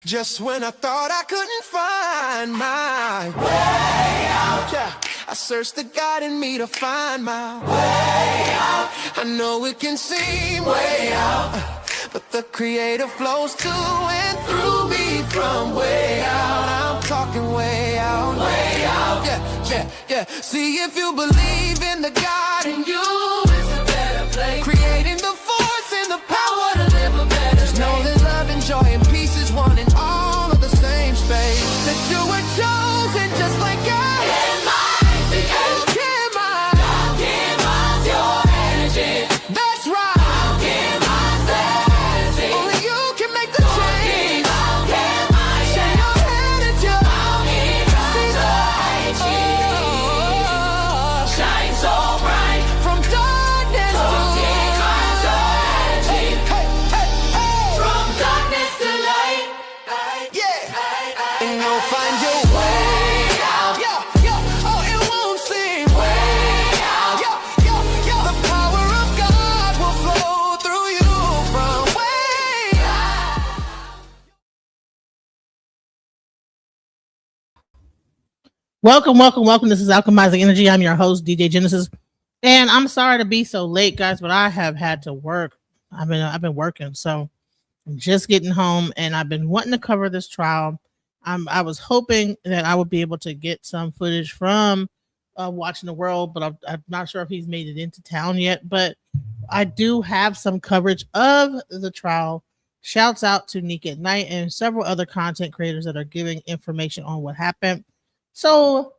Just when I thought I couldn't find my way out, yeah, I searched the God in me to find my way out. I know it can seem way out, but the Creator flows to and through me from way out. I'm talking way out, yeah, yeah, yeah. See, if you believe in the God in you, it's a better place. Creating the force and the power to live a better day. Know that love and joy and peace is one in all of the same space. That you were chosen just like God. Your energy. That's right. Only you can make the change. Shine your head and you shine so bright from darkness from darkness to light. Yeah, and you'll find your way out. Yeah, oh, it won't seem way out. Yeah, the power of God will flow through you from way out. Welcome. This is Alchemizing Energy. I'm your host, DJ Genesis. And I'm sorry to be so late, guys, but I have had to work. I've been working, so I'm just getting home, and I've been wanting to cover this trial. I was hoping that I would be able to get some footage from Watching the World, but I'm not sure if he's made it into town yet. But I do have some coverage of the trial. Shouts out to Nick at Night and several other content creators that are giving information on what happened. So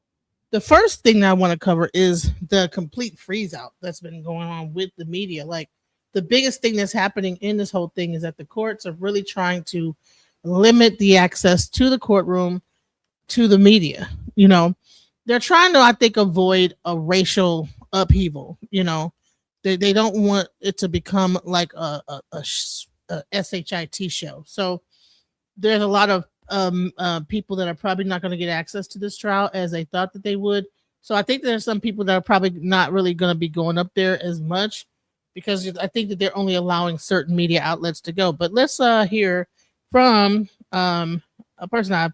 the first thing that I want to cover is the complete freeze out that's been going on with the media. Like, the biggest thing that's happening in this whole thing is that the courts are really trying to limit the access to the courtroom to the media. You know, they're trying to, I think, avoid a racial upheaval. You know, they don't want it to become like a SHIT show. So there's a lot of people that are probably not going to get access to this trial as they thought that they would. So I think there's some people that are probably not really going to be going up there as much, because I think that they're only allowing certain media outlets to go. But let's hear from a person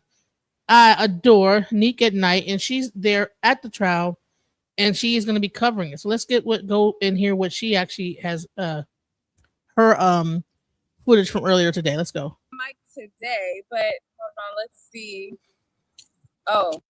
I adore, Nick at Night, and she's there at the trial, and she is going to be covering it. So let's go and hear what she actually has her footage from earlier today. Let's go. Mic today, but hold on, let's see. Oh,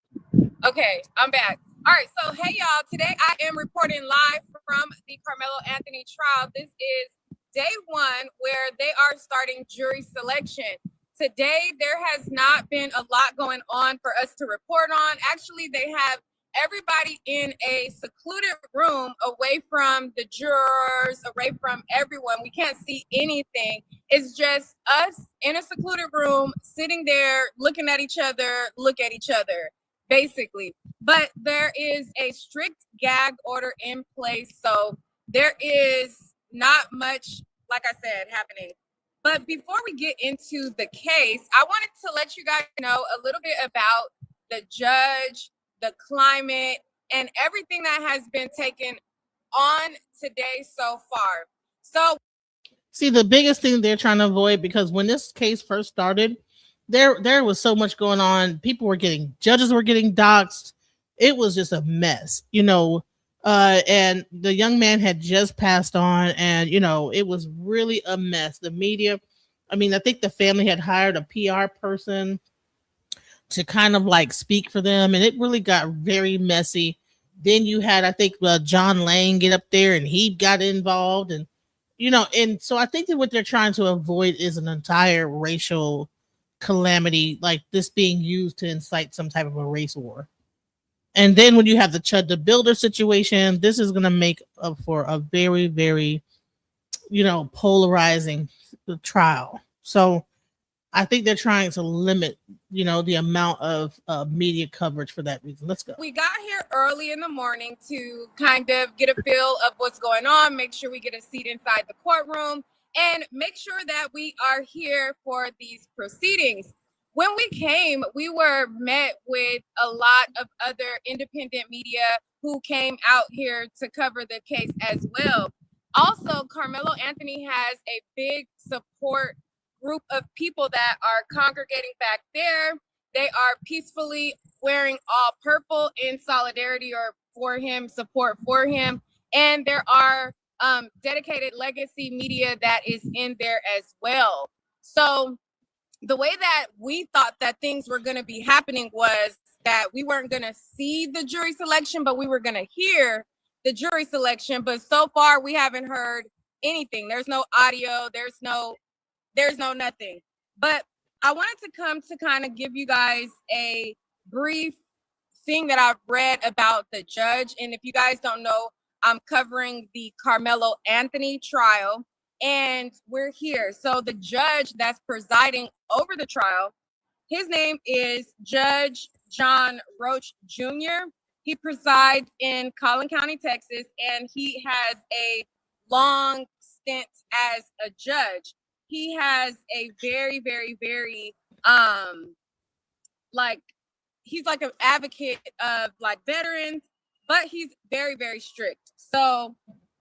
okay, I'm back. All right, so hey y'all, today I am reporting live from the Karmelo Anthony trial. This is day one where they are starting jury selection. Today, there has not been a lot going on for us to report on. Actually, they have everybody in a secluded room away from the jurors, away from everyone. We can't see anything. It's just us in a secluded room, sitting there, looking at each other, basically. But there is a strict gag order in place, so there is not much, like I said, happening. But before we get into the case, I wanted to let you guys know a little bit about the judge, the climate, and everything that has been taken on today so far. So, see, the biggest thing they're trying to avoid, because when this case first started, there was so much going on. Judges were getting doxxed. It was just a mess, you know. And the young man had just passed on, and you know, it was really a mess. The media, I mean, I think the family had hired a PR person to kind of like speak for them, and it really got very messy. Then you had, I think, John Lane get up there, and he got involved, and you know, and so I think that what they're trying to avoid is an entire racial calamity like this being used to incite some type of a race war. And then when you have the Chud the Builder situation, this is going to make up for a very, very, you know, polarizing trial. So I think they're trying to limit, you know, the amount of media coverage for that reason. Let's go. We got here early in the morning to kind of get a feel of what's going on, make sure we get a seat inside the courtroom, and make sure that we are here for these proceedings. When we came, we were met with a lot of other independent media who came out here to cover the case as well. Also, Karmelo Anthony has a big support group of people that are congregating back there. They are peacefully wearing all purple in solidarity or for him, support for him. And there are dedicated legacy media that is in there as well. So the way that we thought that things were going to be happening was that we weren't going to see the jury selection, but we were going to hear the jury selection. But so far, we haven't heard anything. There's no audio. There's no nothing. But I wanted to come to kind of give you guys a brief thing that I've read about the judge. And if you guys don't know, I'm covering the Karmelo Anthony trial. And we're here. So the judge that's presiding over the trial, his name is Judge John Roach Jr. He presides in Collin County, Texas, and he has a long stint as a judge. He has a very, very, very, he's like an advocate of like veterans, but he's very, very strict. So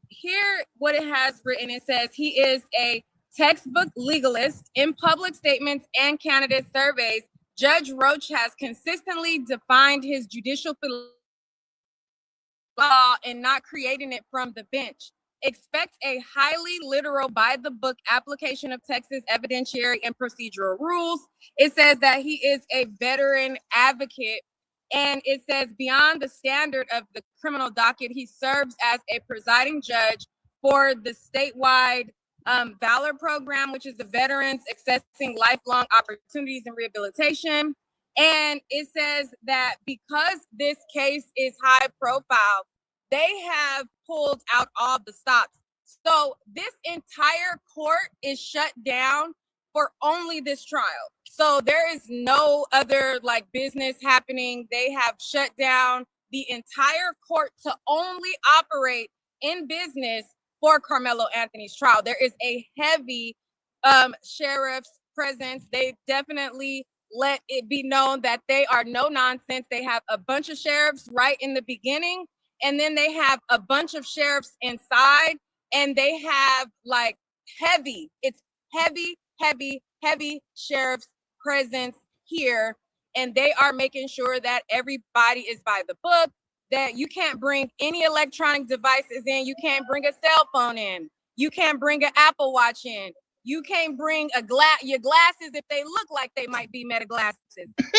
here, what it has written, it says he is a textbook legalist. In public statements and candidate surveys, Judge Roach has consistently defined his judicial law and not creating it from the bench. Expect a highly literal, by-the-book application of Texas evidentiary and procedural rules. It says that he is a veteran advocate. And it says beyond the standard of the criminal docket, he serves as a presiding judge for the statewide Valor program, which is the Veterans Accessing Lifelong Opportunities and Rehabilitation. And it says that because this case is high profile, they have pulled out all the stops. So this entire court is shut down for only this trial. So there is no other like business happening. They have shut down the entire court to only operate in business for Karmelo Anthony's trial. There is a heavy sheriff's presence. They definitely let it be known that they are no nonsense. They have a bunch of sheriffs right in the beginning, and then they have a bunch of sheriffs inside, and they have like heavy sheriff's presence here, and they are making sure that everybody is by the book, that you can't bring any electronic devices in, you can't bring a cell phone in, you can't bring an Apple Watch in, you can't bring your glasses if they look like they might be Meta glasses.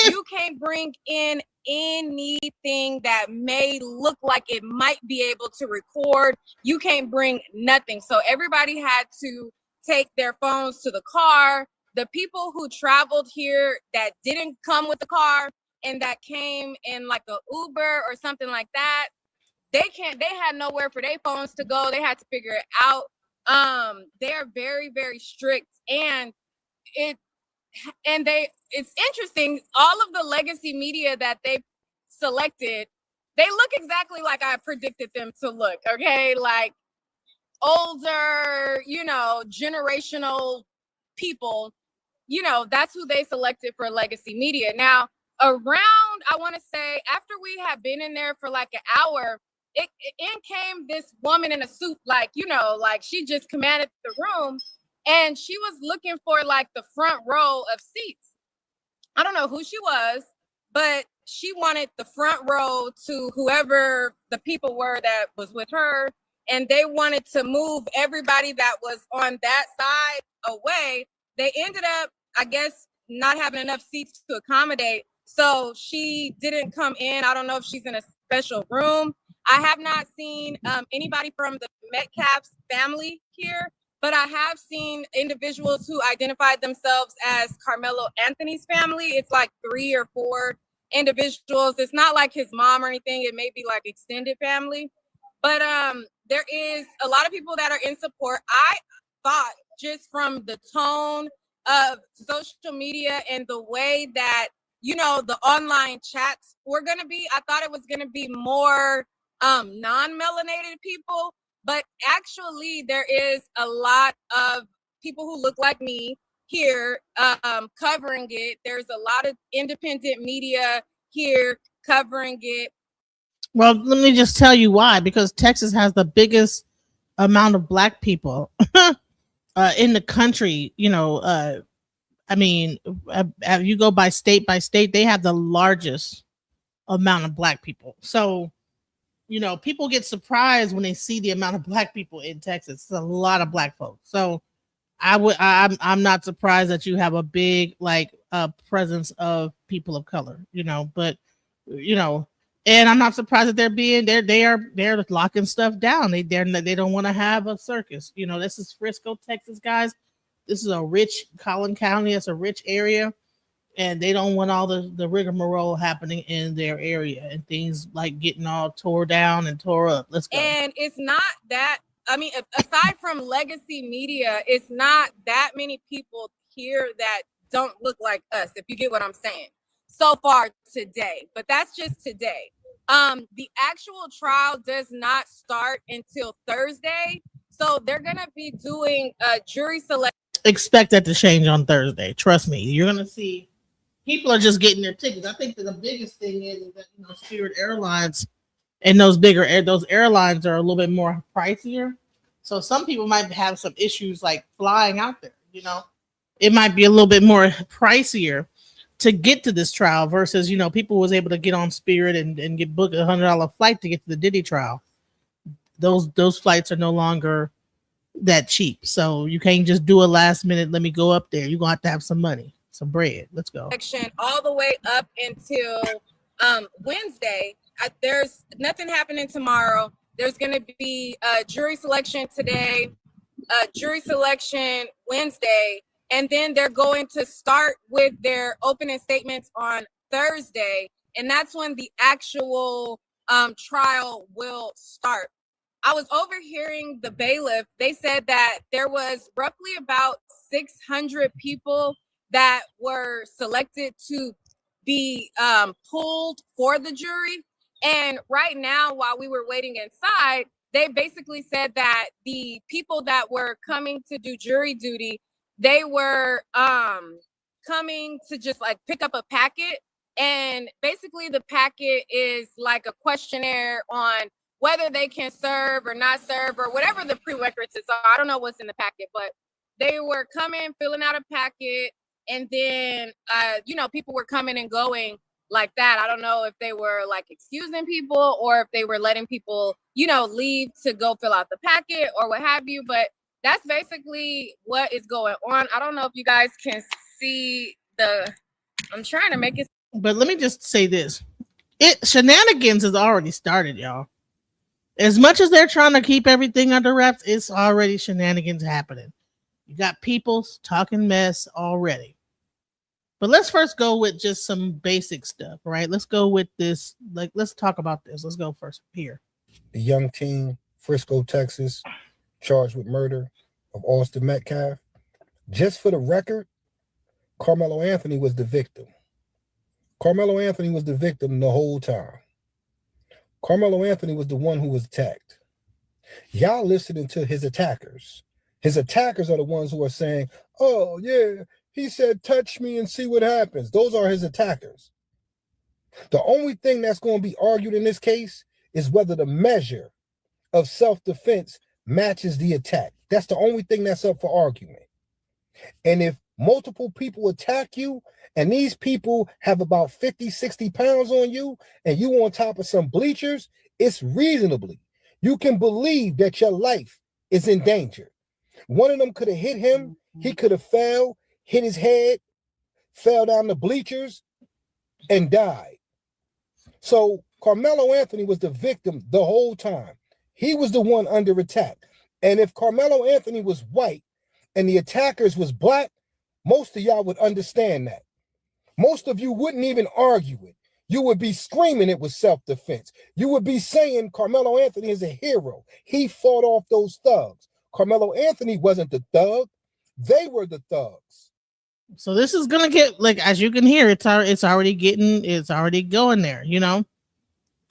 You can't bring in anything that may look like it might be able to record. You can't bring nothing. So everybody had to take their phones to the car. The people who traveled here that didn't come with the car and that came in like an Uber or something like that, they had nowhere for their phones to go. They had to figure it out. They are very, very strict, and it's interesting. All of the legacy media that they selected, they look exactly like I predicted them to look. Okay, like older, generational people. That's who they selected for legacy media. Now, around, I want to say, after we had been in there for like an hour, in came this woman in a suit, like she just commanded the room, and she was looking for like the front row of seats. I don't know who she was, but she wanted the front row to whoever the people were that was with her, and they wanted to move everybody that was on that side away. They ended up, I guess, not having enough seats to accommodate, so she didn't come in. I don't know if she's in a special room. I have not seen anybody from the Metcalf's family here, but I have seen individuals who identified themselves as Karmelo Anthony's family. It's like 3 or 4 individuals. It's not like his mom or anything. It may be like extended family, but there is a lot of people that are in support. I thought just from the tone of social media and the way that, the online chats were going to be, I thought it was going to be more non-melanated people, but actually there is a lot of people who look like me here covering it. There's a lot of independent media here covering it. Well, let me just tell you why, because Texas has the biggest amount of Black people in the country, I mean, you go by state, they have the largest amount of black people. So, you know, people get surprised when they see the amount of black people in Texas. It's a lot of black folks. So I'm not surprised that you have a big presence of people of color, you know, but you know, and I'm not surprised that they're locking stuff down. They don't want to have a circus. You know, this is Frisco, Texas, guys. This is a rich Collin County. It's a rich area, and they don't want all the rigmarole happening in their area and things like getting all tore down and tore up. Let's go. And it's not that, I mean, aside from legacy media, it's not that many people here that don't look like us, if you get what I'm saying, so far today. But that's just today. The actual trial does not start until Thursday. So they're going to be doing a jury selection. Expect that to change on Thursday. Trust me. You're going to see people are just getting their tickets. I think that the biggest thing is that, you know, Spirit Airlines and those airlines are a little bit more pricier. So some people might have some issues like flying out there, you know. It might be a little bit more pricier to get to this trial versus, you know, people was able to get on Spirit and get booked $100 flight to get to the Diddy trial. Those flights are no longer that cheap. So you can't just do a last minute, let me go up there. You're going to have some money, some bread. Let's go. All the way up until Wednesday. There's nothing happening tomorrow. There's going to be a jury selection today, jury selection Wednesday, and then they're going to start with their opening statements on Thursday, and that's when the actual trial will start. I was overhearing the bailiff. They said that there was roughly about 600 people that were selected to be pulled for the jury. And right now, while we were waiting inside, they basically said that the people that were coming to do jury duty, they were coming to just like pick up a packet. And basically the packet is like a questionnaire on whether they can serve or not serve or whatever the prerequisites are. I don't know what's in the packet, but they were coming, filling out a packet. And then, you know, people were coming and going like that. I don't know if they were like excusing people or if they were letting people, you know, leave to go fill out the packet or what have you. But that's basically what is going on. I don't know if you guys can see I'm trying to make it. But let me just say this. Shenanigans has already started, y'all. As much as they're trying to keep everything under wraps, it's already shenanigans happening. You got people talking mess already. But let's first go with just some basic stuff, right? Let's go with this. Like, let's talk about this. Let's go first here. The young teen, Frisco, Texas, charged with murder of Austin Metcalf. Just for the record, Karmelo Anthony was the victim. Karmelo Anthony was the victim the whole time. Karmelo Anthony was the one who was attacked. Y'all listening to his attackers. His attackers are the ones who are saying, oh, yeah, he said, touch me and see what happens. Those are his attackers. The only thing that's going to be argued in this case is whether the measure of self-defense matches the attack. That's the only thing that's up for argument. And if multiple people attack you and these people have about 50, 60 pounds on you and you on top of some bleachers, it's reasonably. You can believe that your life is in danger. One of them could have hit him. He could have fell, hit his head, fell down the bleachers, and died. So Karmelo Anthony was the victim the whole time. He was the one under attack. And if Karmelo Anthony was white and the attackers was black, most of y'all would understand that. Most of you wouldn't even argue it. You would be screaming it was self-defense. You would be saying Karmelo Anthony is a hero. He fought off those thugs. Karmelo Anthony wasn't the thug. They were the thugs. So this is gonna get, like, as you can hear, it's already going there, you know,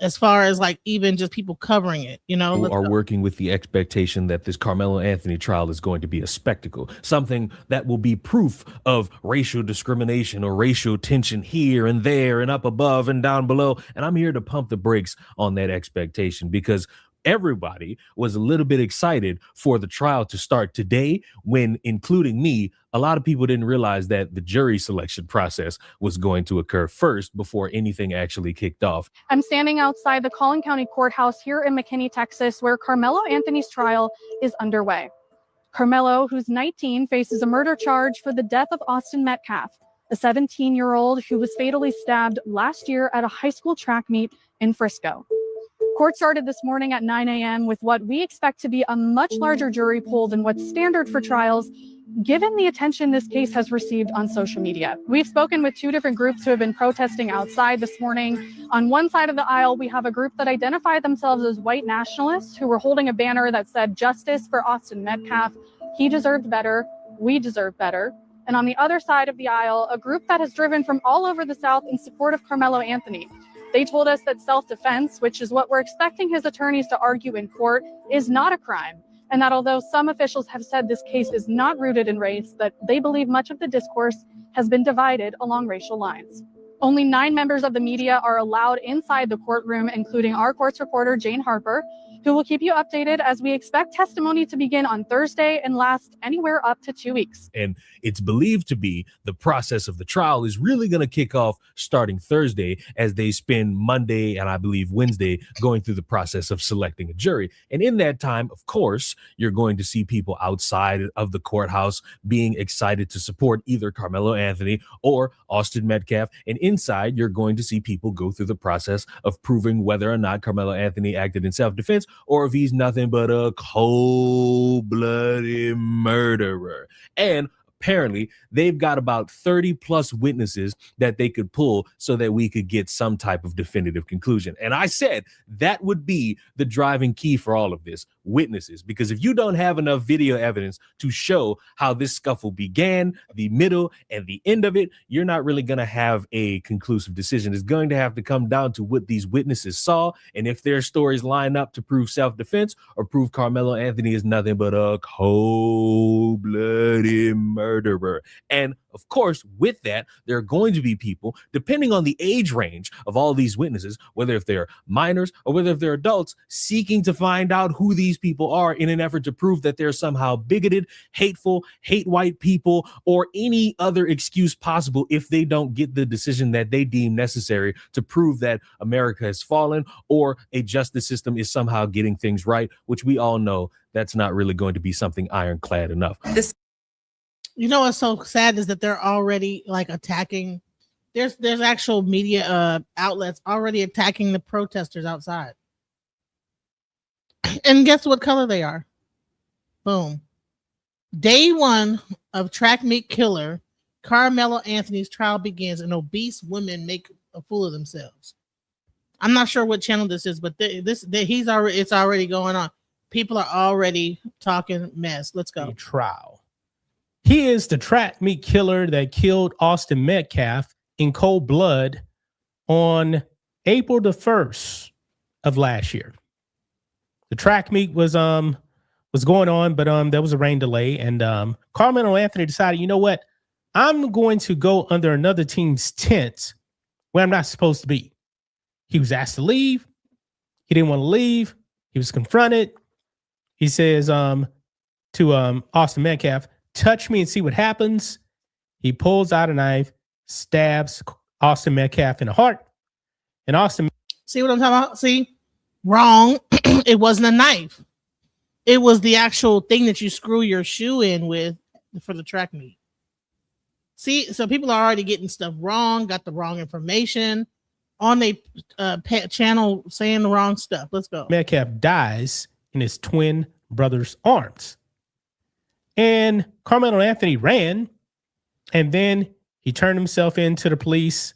as far as like even just people covering it, you know, are working with the expectation that this Karmelo Anthony trial is going to be a spectacle, something that will be proof of racial discrimination or racial tension here and there and up above and down below. And I'm here to pump the brakes on that expectation, because everybody was a little bit excited for the trial to start today, when, including me, a lot of people didn't realize that the jury selection process was going to occur first before anything actually kicked off. I'm standing outside the Collin County Courthouse here in McKinney, Texas, where Karmelo Anthony's trial is underway. Karmelo, who's 19, faces a murder charge for the death of Austin Metcalf, a 17-year-old who was fatally stabbed last year at a high school track meet in Frisco. Court started this morning at 9 a.m. with what we expect to be a much larger jury pool than what's standard for trials, given the attention this case has received on social media. We've spoken with two different groups who have been protesting outside this morning. On one side of the aisle, we have a group that identified themselves as white nationalists who were holding a banner that said, "Justice for Austin Metcalf. He deserved better. We deserve better." And on the other side of the aisle, a group that has driven from all over the South in support of Karmelo Anthony. They told us that self-defense, which is what we're expecting his attorneys to argue in court, is not a crime. And that although some officials have said this case is not rooted in race, that they believe much of the discourse has been divided along racial lines. Only 9 members of the media are allowed inside the courtroom, including our courts reporter, Jane Harper, who will keep you updated as we expect testimony to begin on Thursday and last anywhere up to 2 weeks. And it's believed to be the process of the trial is really going to kick off starting Thursday, as they spend Monday and I believe Wednesday going through the process of selecting a jury. And in that time, of course, you're going to see people outside of the courthouse being excited to support either Karmelo Anthony or Austin Metcalf. And inside, you're going to see people go through the process of proving whether or not Karmelo Anthony acted in self-defense, or if he's nothing but a cold-blooded murderer. And apparently, they've got about 30 plus witnesses that they could pull so that we could get some type of definitive conclusion. And I said that would be the driving key for all of this: witnesses. Because if you don't have enough video evidence to show how this scuffle began, the middle, and the end of it, you're not really going to have a conclusive decision. It's going to have to come down to what these witnesses saw, and if their stories line up to prove self-defense or prove Karmelo Anthony is nothing but a cold-blooded murderer. And of course, with that, there are going to be people, depending on the age range of all these witnesses, whether if they're minors or whether if they're adults, seeking to find out who these people are in an effort to prove that they're somehow bigoted, hateful, hate white people, or any other excuse possible if they don't get the decision that they deem necessary to prove that America has fallen or a justice system is somehow getting things right, which we all know that's not really going to be something ironclad enough. You know what's so sad is that they're already like attacking. There's actual media outlets already attacking the protesters outside. And guess what color they are? Boom. Day 1 of track meet killer Karmelo Anthony's trial begins, and obese women make a fool of themselves. I'm not sure what channel this is, but it's already going on. People are already talking mess. Let's go. Trial. He is the track meet killer that killed Austin Metcalf in cold blood on April the 1st of last year. The track meet was going on, but there was a rain delay, and Karmelo Anthony decided, you know what? I'm going to go under another team's tent where I'm not supposed to be. He was asked to leave. He didn't want to leave. He was confronted. He says to Austin Metcalf, "Touch me and see what happens." He pulls out a knife, stabs Austin Metcalf in the heart. And Austin... See what I'm talking about? See? Wrong. It wasn't a knife. It was the actual thing that you screw your shoe in with for the track meet. See? So people are already getting stuff wrong, got the wrong information on their channel saying the wrong stuff. Let's go. Metcalf dies in his twin brother's arms. And Karmelo Anthony ran, and then he turned himself in to the police,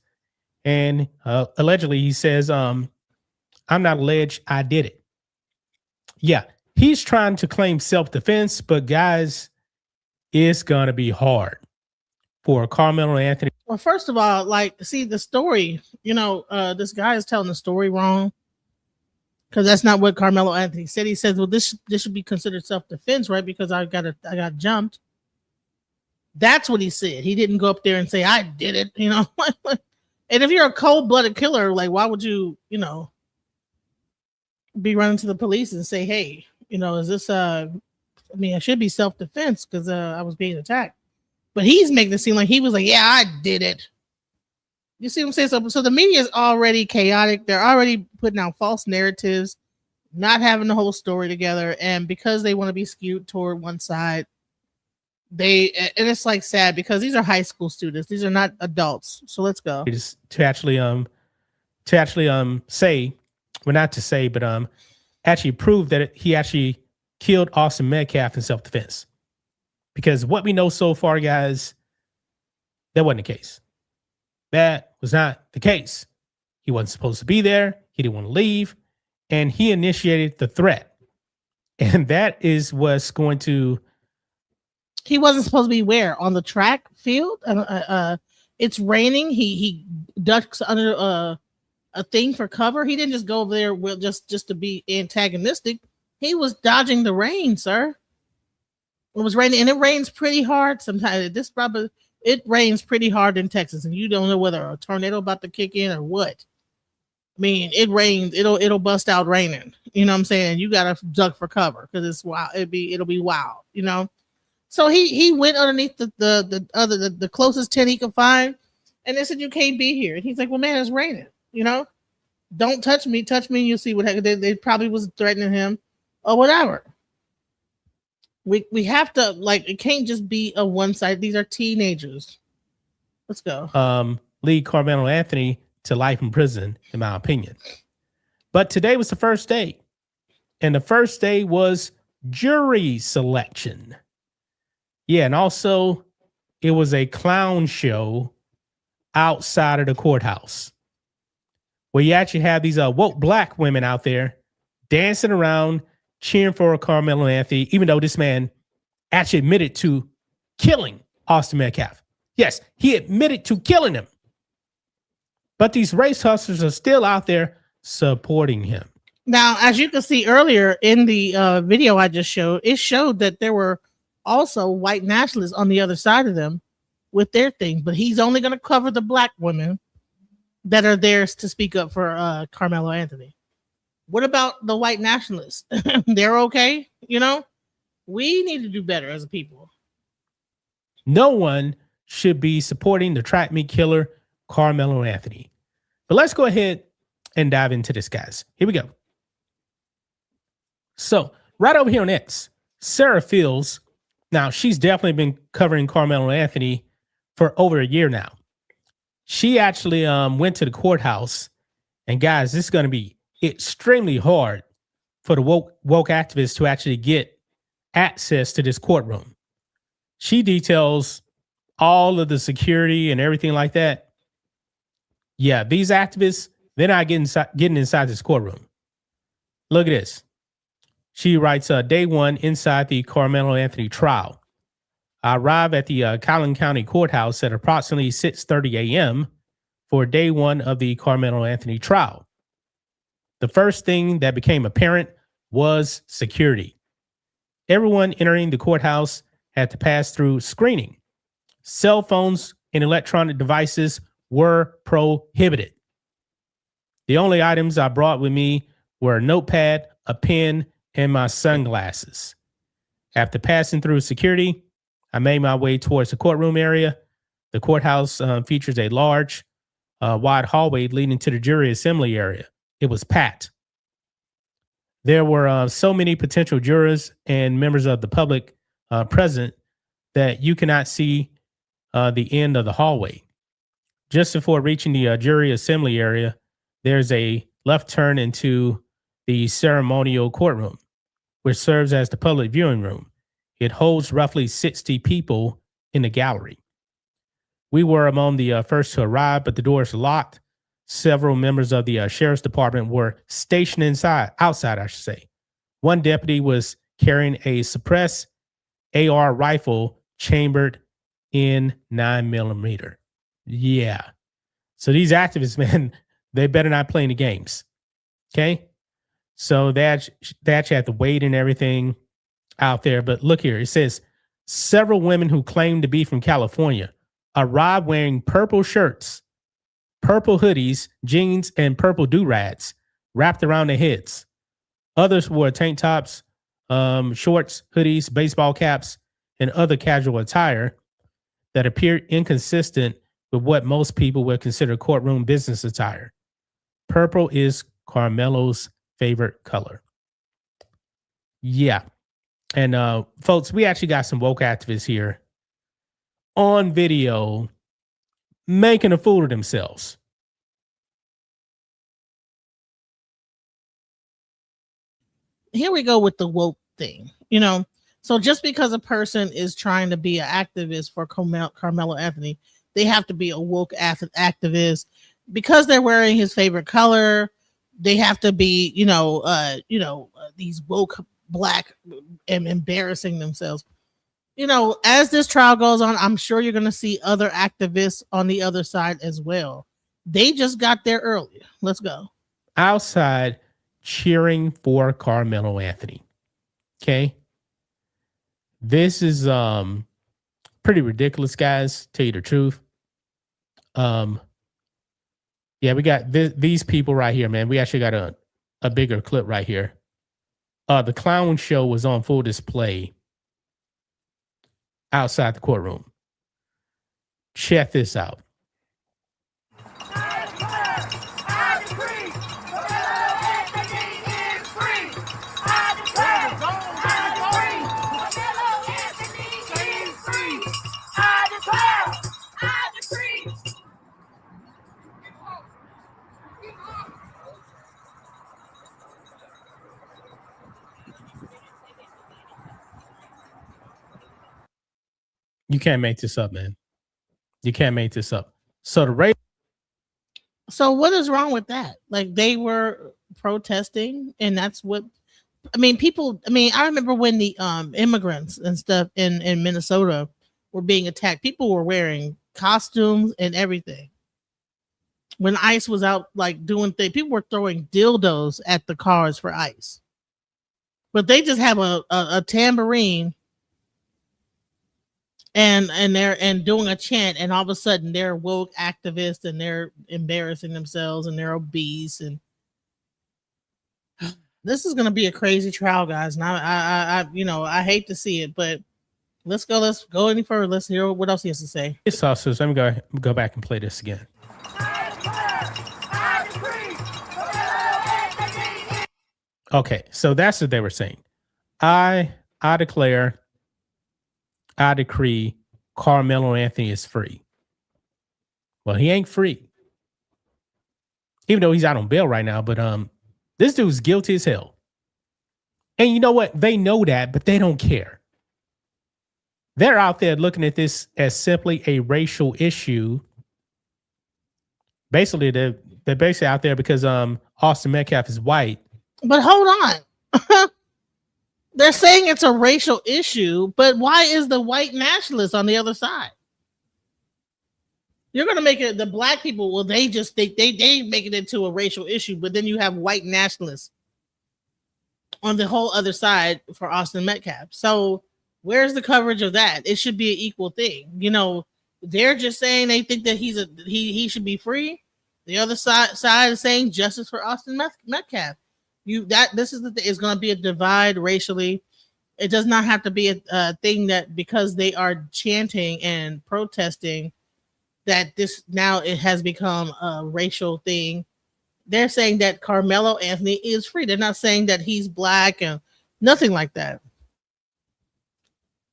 and allegedly he says, I'm not alleged, I did it. Yeah, he's trying to claim self-defense, but guys, it's going to be hard for Karmelo Anthony. Well, first of all, like, see the story, this guy is telling the story wrong. Because that's not what Karmelo Anthony said. He says, well, this should be considered self-defense, right? Because I got jumped. That's what he said. He didn't go up there and say, I did it, And if you're a cold-blooded killer, like, why would you, be running to the police and say, hey, is this it should be self-defense because I was being attacked. But he's making it seem like he was like, yeah, I did it. You see what I'm saying? So the media is already chaotic. They're already putting out false narratives, not having the whole story together. And because they want to be skewed toward one side, and it's like sad because these are high school students. These are not adults. So let's go. Just to actually say, well, not to say, but actually prove that he actually killed Austin Metcalf in self-defense. Because what we know so far, guys, that wasn't the case. That was not the case. He wasn't supposed to be there. He didn't want to leave. And he initiated the threat. And that is what's going to... He wasn't supposed to be where? On the track field? It's raining. He ducks under a thing for cover. He didn't just go over there just to be antagonistic. He was dodging the rain, sir. It was raining, and it rains pretty hard sometimes. It rains pretty hard in Texas, and you don't know whether a tornado about to kick in or what. I mean, it rains. It'll bust out raining. You know what I'm saying? You gotta duck for cover because it's wild. It'll be wild. So he went underneath the closest tent he could find, and they said you can't be here. And he's like, well, man, it's raining. Don't touch me. Touch me, and you'll see what happens. They probably was threatening him or whatever. We have to, it can't just be a one side. These are teenagers. Let's go. Lead Karmelo Anthony to life in prison, in my opinion. But today was the first day. And the first day was jury selection. Yeah, and also it was a clown show outside of the courthouse where you actually have these woke black women out there dancing around, cheering for Karmelo Anthony, even though this man actually admitted to killing Austin Metcalf. Yes, he admitted to killing him. But these race hustlers are still out there supporting him. Now, as you can see earlier in the video I just showed, it showed that there were also white nationalists on the other side of them with their thing. But he's only going to cover the black women that are there to speak up for Karmelo Anthony. What about the white nationalists? They're okay. We need to do better as a people. No one should be supporting the track meet killer, Karmelo Anthony. But let's go ahead and dive into this, guys. Here we go. So right over here on X, Sarah Fields. Now, she's definitely been covering Karmelo Anthony for over a year now. She actually went to the courthouse. And guys, this is going to be extremely hard for the woke activists to actually get access to this courtroom. She details all of the security and everything like that. Yeah, these activists, they're not getting inside this courtroom. Look at this. She writes, day one inside the Karmelo Anthony trial. I arrived at the Collin County Courthouse at approximately 6:30 a.m. for day one of the Karmelo Anthony trial. The first thing that became apparent was security. Everyone entering the courthouse had to pass through screening. Cell phones and electronic devices were prohibited. The only items I brought with me were a notepad, a pen, and my sunglasses. After passing through security, I made my way towards the courtroom area. The courthouse features a large, wide hallway leading to the jury assembly area. It was packed. There were so many potential jurors and members of the public present that you cannot see the end of the hallway. Just before reaching the jury assembly area, there's a left turn into the ceremonial courtroom, which serves as the public viewing room. It holds roughly 60 people in the gallery. We were among the first to arrive, but the doors were locked. Several members of the sheriff's department were stationed outside, I should say. One deputy was carrying a suppressed AR rifle chambered in 9mm. Yeah. So these activists, man, they better not play any games. Okay. So they actually had to wait and everything out there. But look here, it says several women who claim to be from California arrived wearing purple shirts, purple hoodies, jeans, and purple do-rags wrapped around their heads. Others wore tank tops, shorts, hoodies, baseball caps, and other casual attire that appeared inconsistent with what most people would consider courtroom business attire. Purple is Karmelo's favorite color. Yeah. And folks, we actually got some woke activists here on video making a fool of themselves. Here we go with the woke thing. You know, so just because a person is trying to be an activist for Karmelo Anthony, they have to be a woke activist because they're wearing his favorite color. They have to be, these woke black and embarrassing themselves. You know, as this trial goes on, I'm sure you're going to see other activists on the other side as well. They just got there early. Let's go. Outside cheering for Karmelo Anthony. Okay. This is pretty ridiculous, guys, tell you the truth. Yeah, we got these people right here, man. We actually got a bigger clip right here. The clown show was on full display outside the courtroom. Check this out. You can't make this up, man. You can't make this up. So So what is wrong with that? Like, they were protesting, and that's what I mean. People, I mean, I remember when the immigrants and stuff in Minnesota were being attacked. People were wearing costumes and everything. When ICE was out, like, doing things, people were throwing dildos at the cars for ICE. But they just have a tambourine and they're doing a chant, and all of a sudden they're woke activists and they're embarrassing themselves and they're obese, and this is gonna be a crazy trial, guys. And I hate to see it, but let's go any further. Let's hear what else he has to say. It's also, so let me go back and play this again. Okay, so that's what they were saying. I declare, I decree Karmelo Anthony is free. Well, he ain't free. Even though he's out on bail right now, but this dude's guilty as hell. And you know what? They know that, but they don't care. They're out there looking at this as simply a racial issue. Basically, they're basically out there because Austin Metcalf is white. But hold on. They're saying it's a racial issue, but why is the white nationalist on the other side? You're going to make it the black people. Well, they just think they make it into a racial issue, but then you have white nationalists on the whole other side for Austin Metcalf. So where's the coverage of that? It should be an equal thing. You know, they're just saying they think that he should be free. The other side is saying justice for Austin Metcalf. This is going to be a divide racially. It does not have to be a thing that because they are chanting and protesting that this now it has become a racial thing. They're saying that Karmelo Anthony is free. They're not saying that he's black and nothing like that.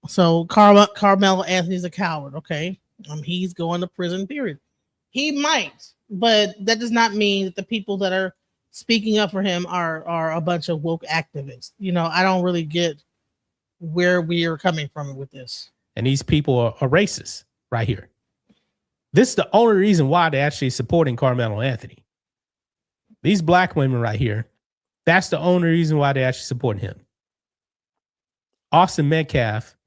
So Karmelo Anthony's a coward. Okay, he's going to prison. Period. He might, but that does not mean that the people that are speaking up for him are a bunch of woke activists. You know, I don't really get where we are coming from with this. And these people are racist right here. This is the only reason why they're actually supporting Karmelo Anthony. These black women right here, that's the only reason why they're actually supporting him. Austin Metcalf,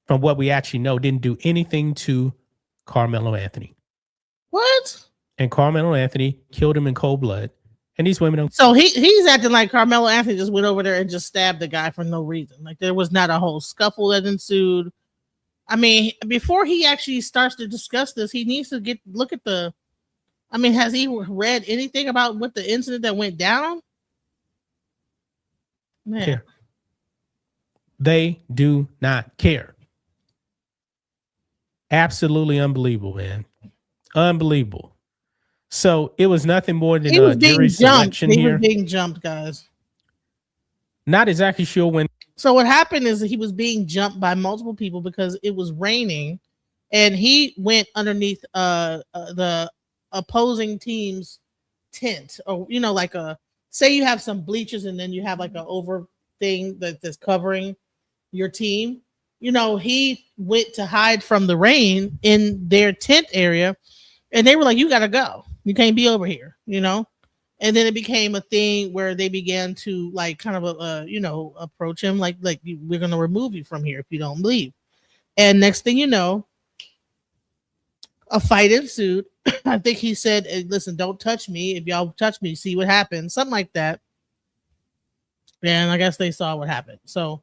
from what we actually know, didn't do anything to Karmelo Anthony. What? And Karmelo Anthony killed him in cold blood. And these women don't. So he's acting like Karmelo Anthony just went over there and just stabbed the guy for no reason. Like there was not a whole scuffle that ensued. I mean, before he actually starts to discuss this, he needs to look at the. I mean, has he read anything about what the incident that went down? Man. care. They do not care. Absolutely unbelievable, man. Unbelievable. So it was nothing more than He was jury being jumped. selection He here. was being jumped, guys. Not exactly sure when. So what happened is that he was being jumped by multiple people because it was raining, and he went underneath the opposing team's tent, or like a, say you have some bleachers and then you have like an over thing that's covering your team. He went to hide from the rain in their tent area, and they were like, "You gotta go. You can't be over here." And then it became a thing where they began to like kind of approach him like we're gonna remove you from here if you don't leave. And next thing you know, a fight ensued. I think he said, "Listen, don't touch me. If y'all touch me, see what happens." Something like that. And I guess they saw what happened. So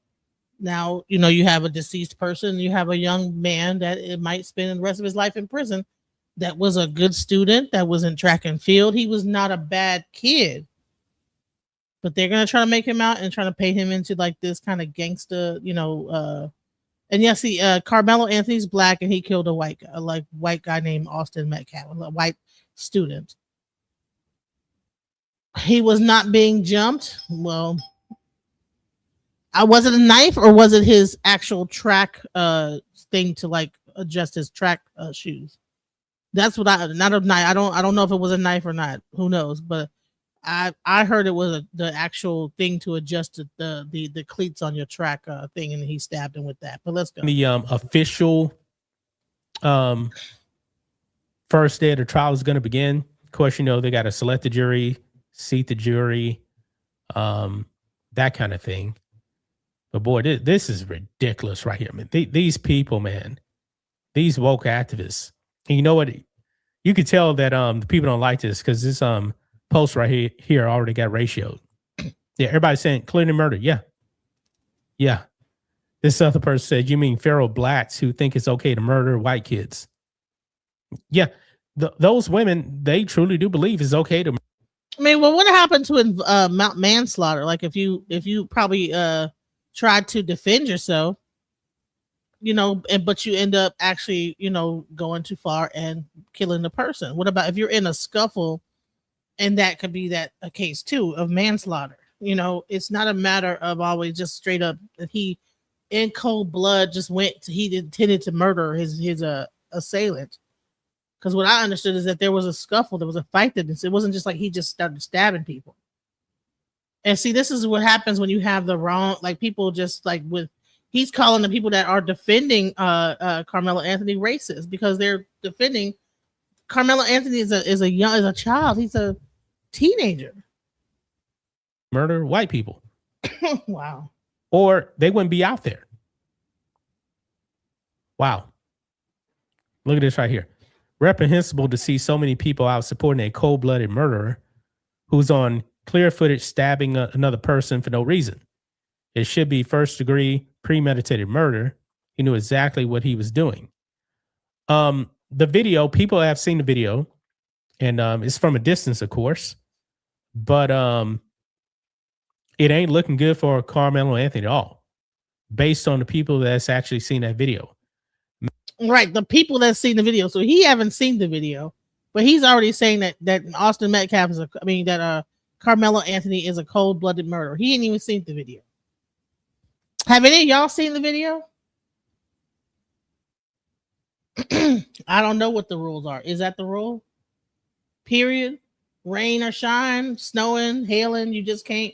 now you have a deceased person. You have a young man that it might spend the rest of his life in prison. That was a good student, that was in track and field. He was not a bad kid. But they're going to try to make him out and try to paint him into like this kind of gangsta, and yes, Karmelo Anthony's black and he killed a white guy named Austin Metcalf, a white student. He was not being jumped. Well, was it a knife or was it his actual track thing to like adjust his track shoes? That's what not a knife. I don't know if it was a knife or not. Who knows? But I heard it was the actual thing to adjust the cleats on your track thing, and he stabbed him with that. But let's go. The official first day of the trial is going to begin. Of course, they got to select the jury, seat the jury, that kind of thing. But boy, this is ridiculous right here, man. These people, man, these woke activists. And you know what? You could tell that the people don't like this because this post right here already got ratioed. Yeah, everybody's saying clearly murder. Yeah. This other person said, "You mean feral blacks who think it's okay to murder white kids?" Yeah, those women, they truly do believe it's okay to. I mean, well, what happened to manslaughter? Like if you probably tried to defend yourself, but you end up actually, going too far and killing the person. What about if you're in a scuffle, and that could be a case too of manslaughter? It's not a matter of always just straight up that he, in cold blood, just he intended to murder his assailant. Because what I understood is that there was a scuffle, there was a fight. It wasn't just like he just started stabbing people. And see, this is what happens when you have the wrong, like people just like he's calling the people that are defending Karmelo Anthony racist because they're defending Karmelo Anthony is a child. He's a teenager. Murder white people. Wow. Or they wouldn't be out there. Wow. Look at this right here. Reprehensible to see so many people out supporting a cold-blooded murderer who's on clear footage stabbing another person for no reason. It should be first-degree premeditated murder. He knew exactly what he was doing. The video, people have seen the video, and it's from a distance, of course, but it ain't looking good for Karmelo Anthony at all, based on the people that's actually seen that video. Right, the people that seen the video. So he haven't seen the video, but he's already saying that Austin Metcalf that Karmelo Anthony is a cold-blooded murderer. He ain't even seen the video. Have any of y'all seen the video? I don't know what the rules are. Is that the rule? Period. Rain or shine, snowing, hailing, you just can't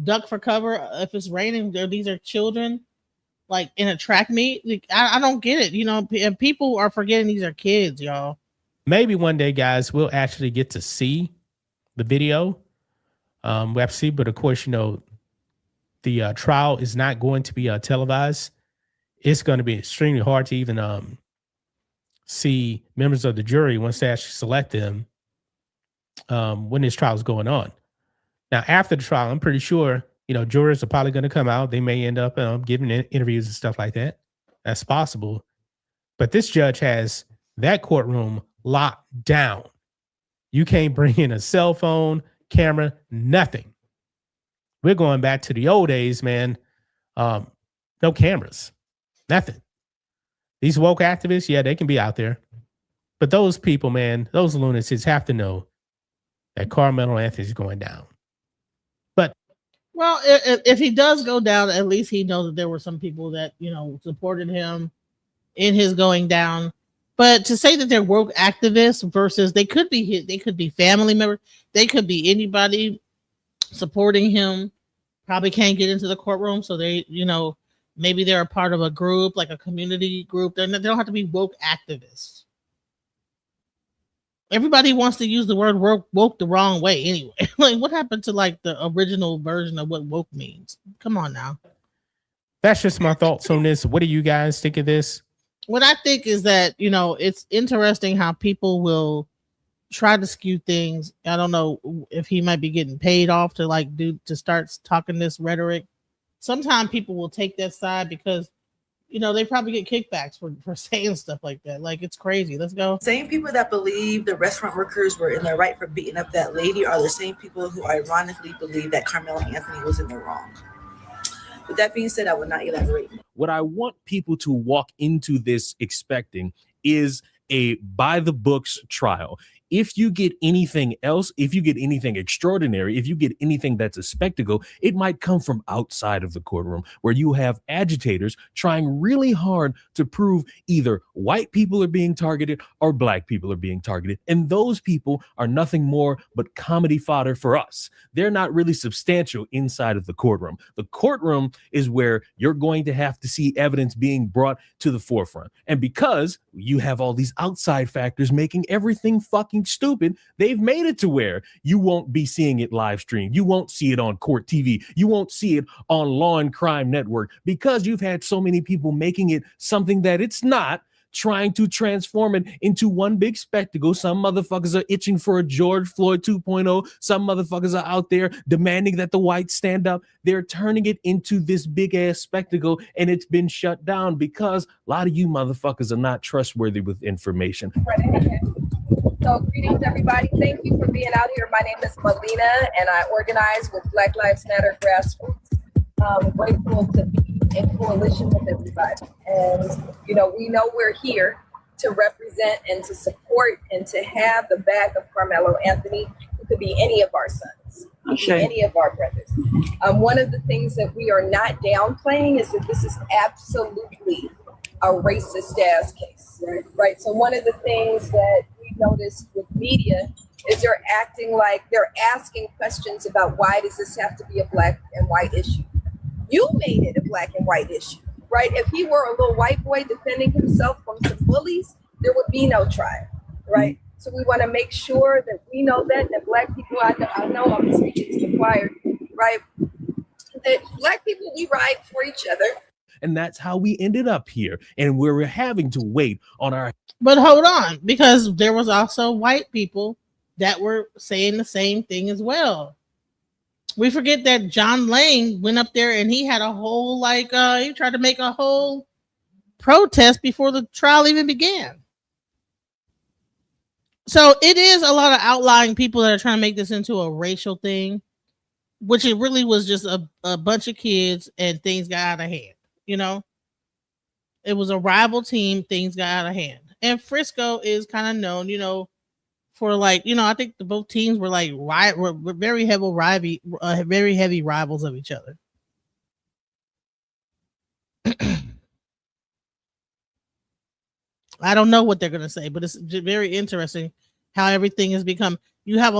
duck for cover if it's raining. These are children, like in a track meet. I don't get it. People are forgetting these are kids, y'all. Maybe one day, guys, we'll actually get to see the video. We have to see, but of course, the trial is not going to be televised. It's going to be extremely hard to even see members of the jury once they actually select them when this trial is going on. Now, after the trial, I'm pretty sure, jurors are probably going to come out. They may end up giving interviews and stuff like that. That's possible. But this judge has that courtroom locked down. You can't bring in a cell phone, camera, nothing. We're going back to the old days, man. No cameras, nothing. These woke activists, yeah, they can be out there. But those people, man, those lunatics have to know that Karmelo Anthony is going down. But well, if he does go down, at least he knows that there were some people that, you know, supported him in his going down. But to say that they're woke activists versus they could be family members, they could be anybody supporting him, probably can't get into the courtroom. So they, you know, maybe they're a part of a group, like a community group. They don't have to be woke activists. Everybody wants to use the word woke the wrong way anyway. Like, what happened to like the original version of what woke means? Come on now. that's just my thoughts on this. What do you guys think of this? What I think is that, you know, it's interesting how people will try to skew things. I don't know if he might be getting paid off to start talking this rhetoric. Sometimes people will take that side because, you know, they probably get kickbacks for saying stuff like that. Like, it's crazy. Let's go. Same people that believe the restaurant workers were in the right for beating up that lady are the same people who ironically believe that Karmelo Anthony was in the wrong. With that being said, I will not elaborate. What I want people to walk into this expecting is a by the books trial. If you get anything else, if you get anything extraordinary, if you get anything that's a spectacle, it might come from outside of the courtroom where you have agitators trying really hard to prove either white people are being targeted or black people are being targeted. And those people are nothing more but comedy fodder for us. They're not really substantial inside of the courtroom. The courtroom is where you're going to have to see evidence being brought to the forefront. And because you have all these outside factors making everything fucking stupid, they've made it to where you won't be seeing it live streamed. You won't see it on court TV. You won't see it on Law and Crime Network because you've had so many people making it something that it's not, trying to transform it into one big spectacle. Some motherfuckers are itching for a George Floyd 2.0. Some motherfuckers are out there demanding that the whites stand up. They're turning it into this big ass spectacle, and it's been shut down because a lot of you motherfuckers are not trustworthy with information. So greetings, everybody. Thank you for being out here. My name is Melina, and I organize with Black Lives Matter Grassroots. I'm grateful to be in coalition with everybody. And, you know, we know we're here to represent and to support and to have the back of Karmelo Anthony, who could be any of our sons, any of our brothers. One of the things that we are not downplaying is that this is absolutely a racist ass case, right? So one of the things that we noticed with media is they're acting like they're asking questions about why does this have to be a black and white issue? You made it a black and white issue, right? If he were a little white boy defending himself from some bullies, there would be no trial, right? So we want to make sure that we know that black people, I know I'm speaking to the choir, right? That black people, we ride for each other. And that's how we ended up here. And we're having to wait on our... But hold on, because there was also white people that were saying the same thing as well. We forget that John Lane went up there and he had a whole, he tried to make a whole protest before the trial even began. So it is a lot of outlying people that are trying to make this into a racial thing, which it really was just a bunch of kids and things got out of hand. You know, it was a rival team. Things got out of hand. And Frisco is kind of known, you know, for I think both teams were were very heavy rivals of each other. I don't know what they're going to say, but it's very interesting how everything has become. You have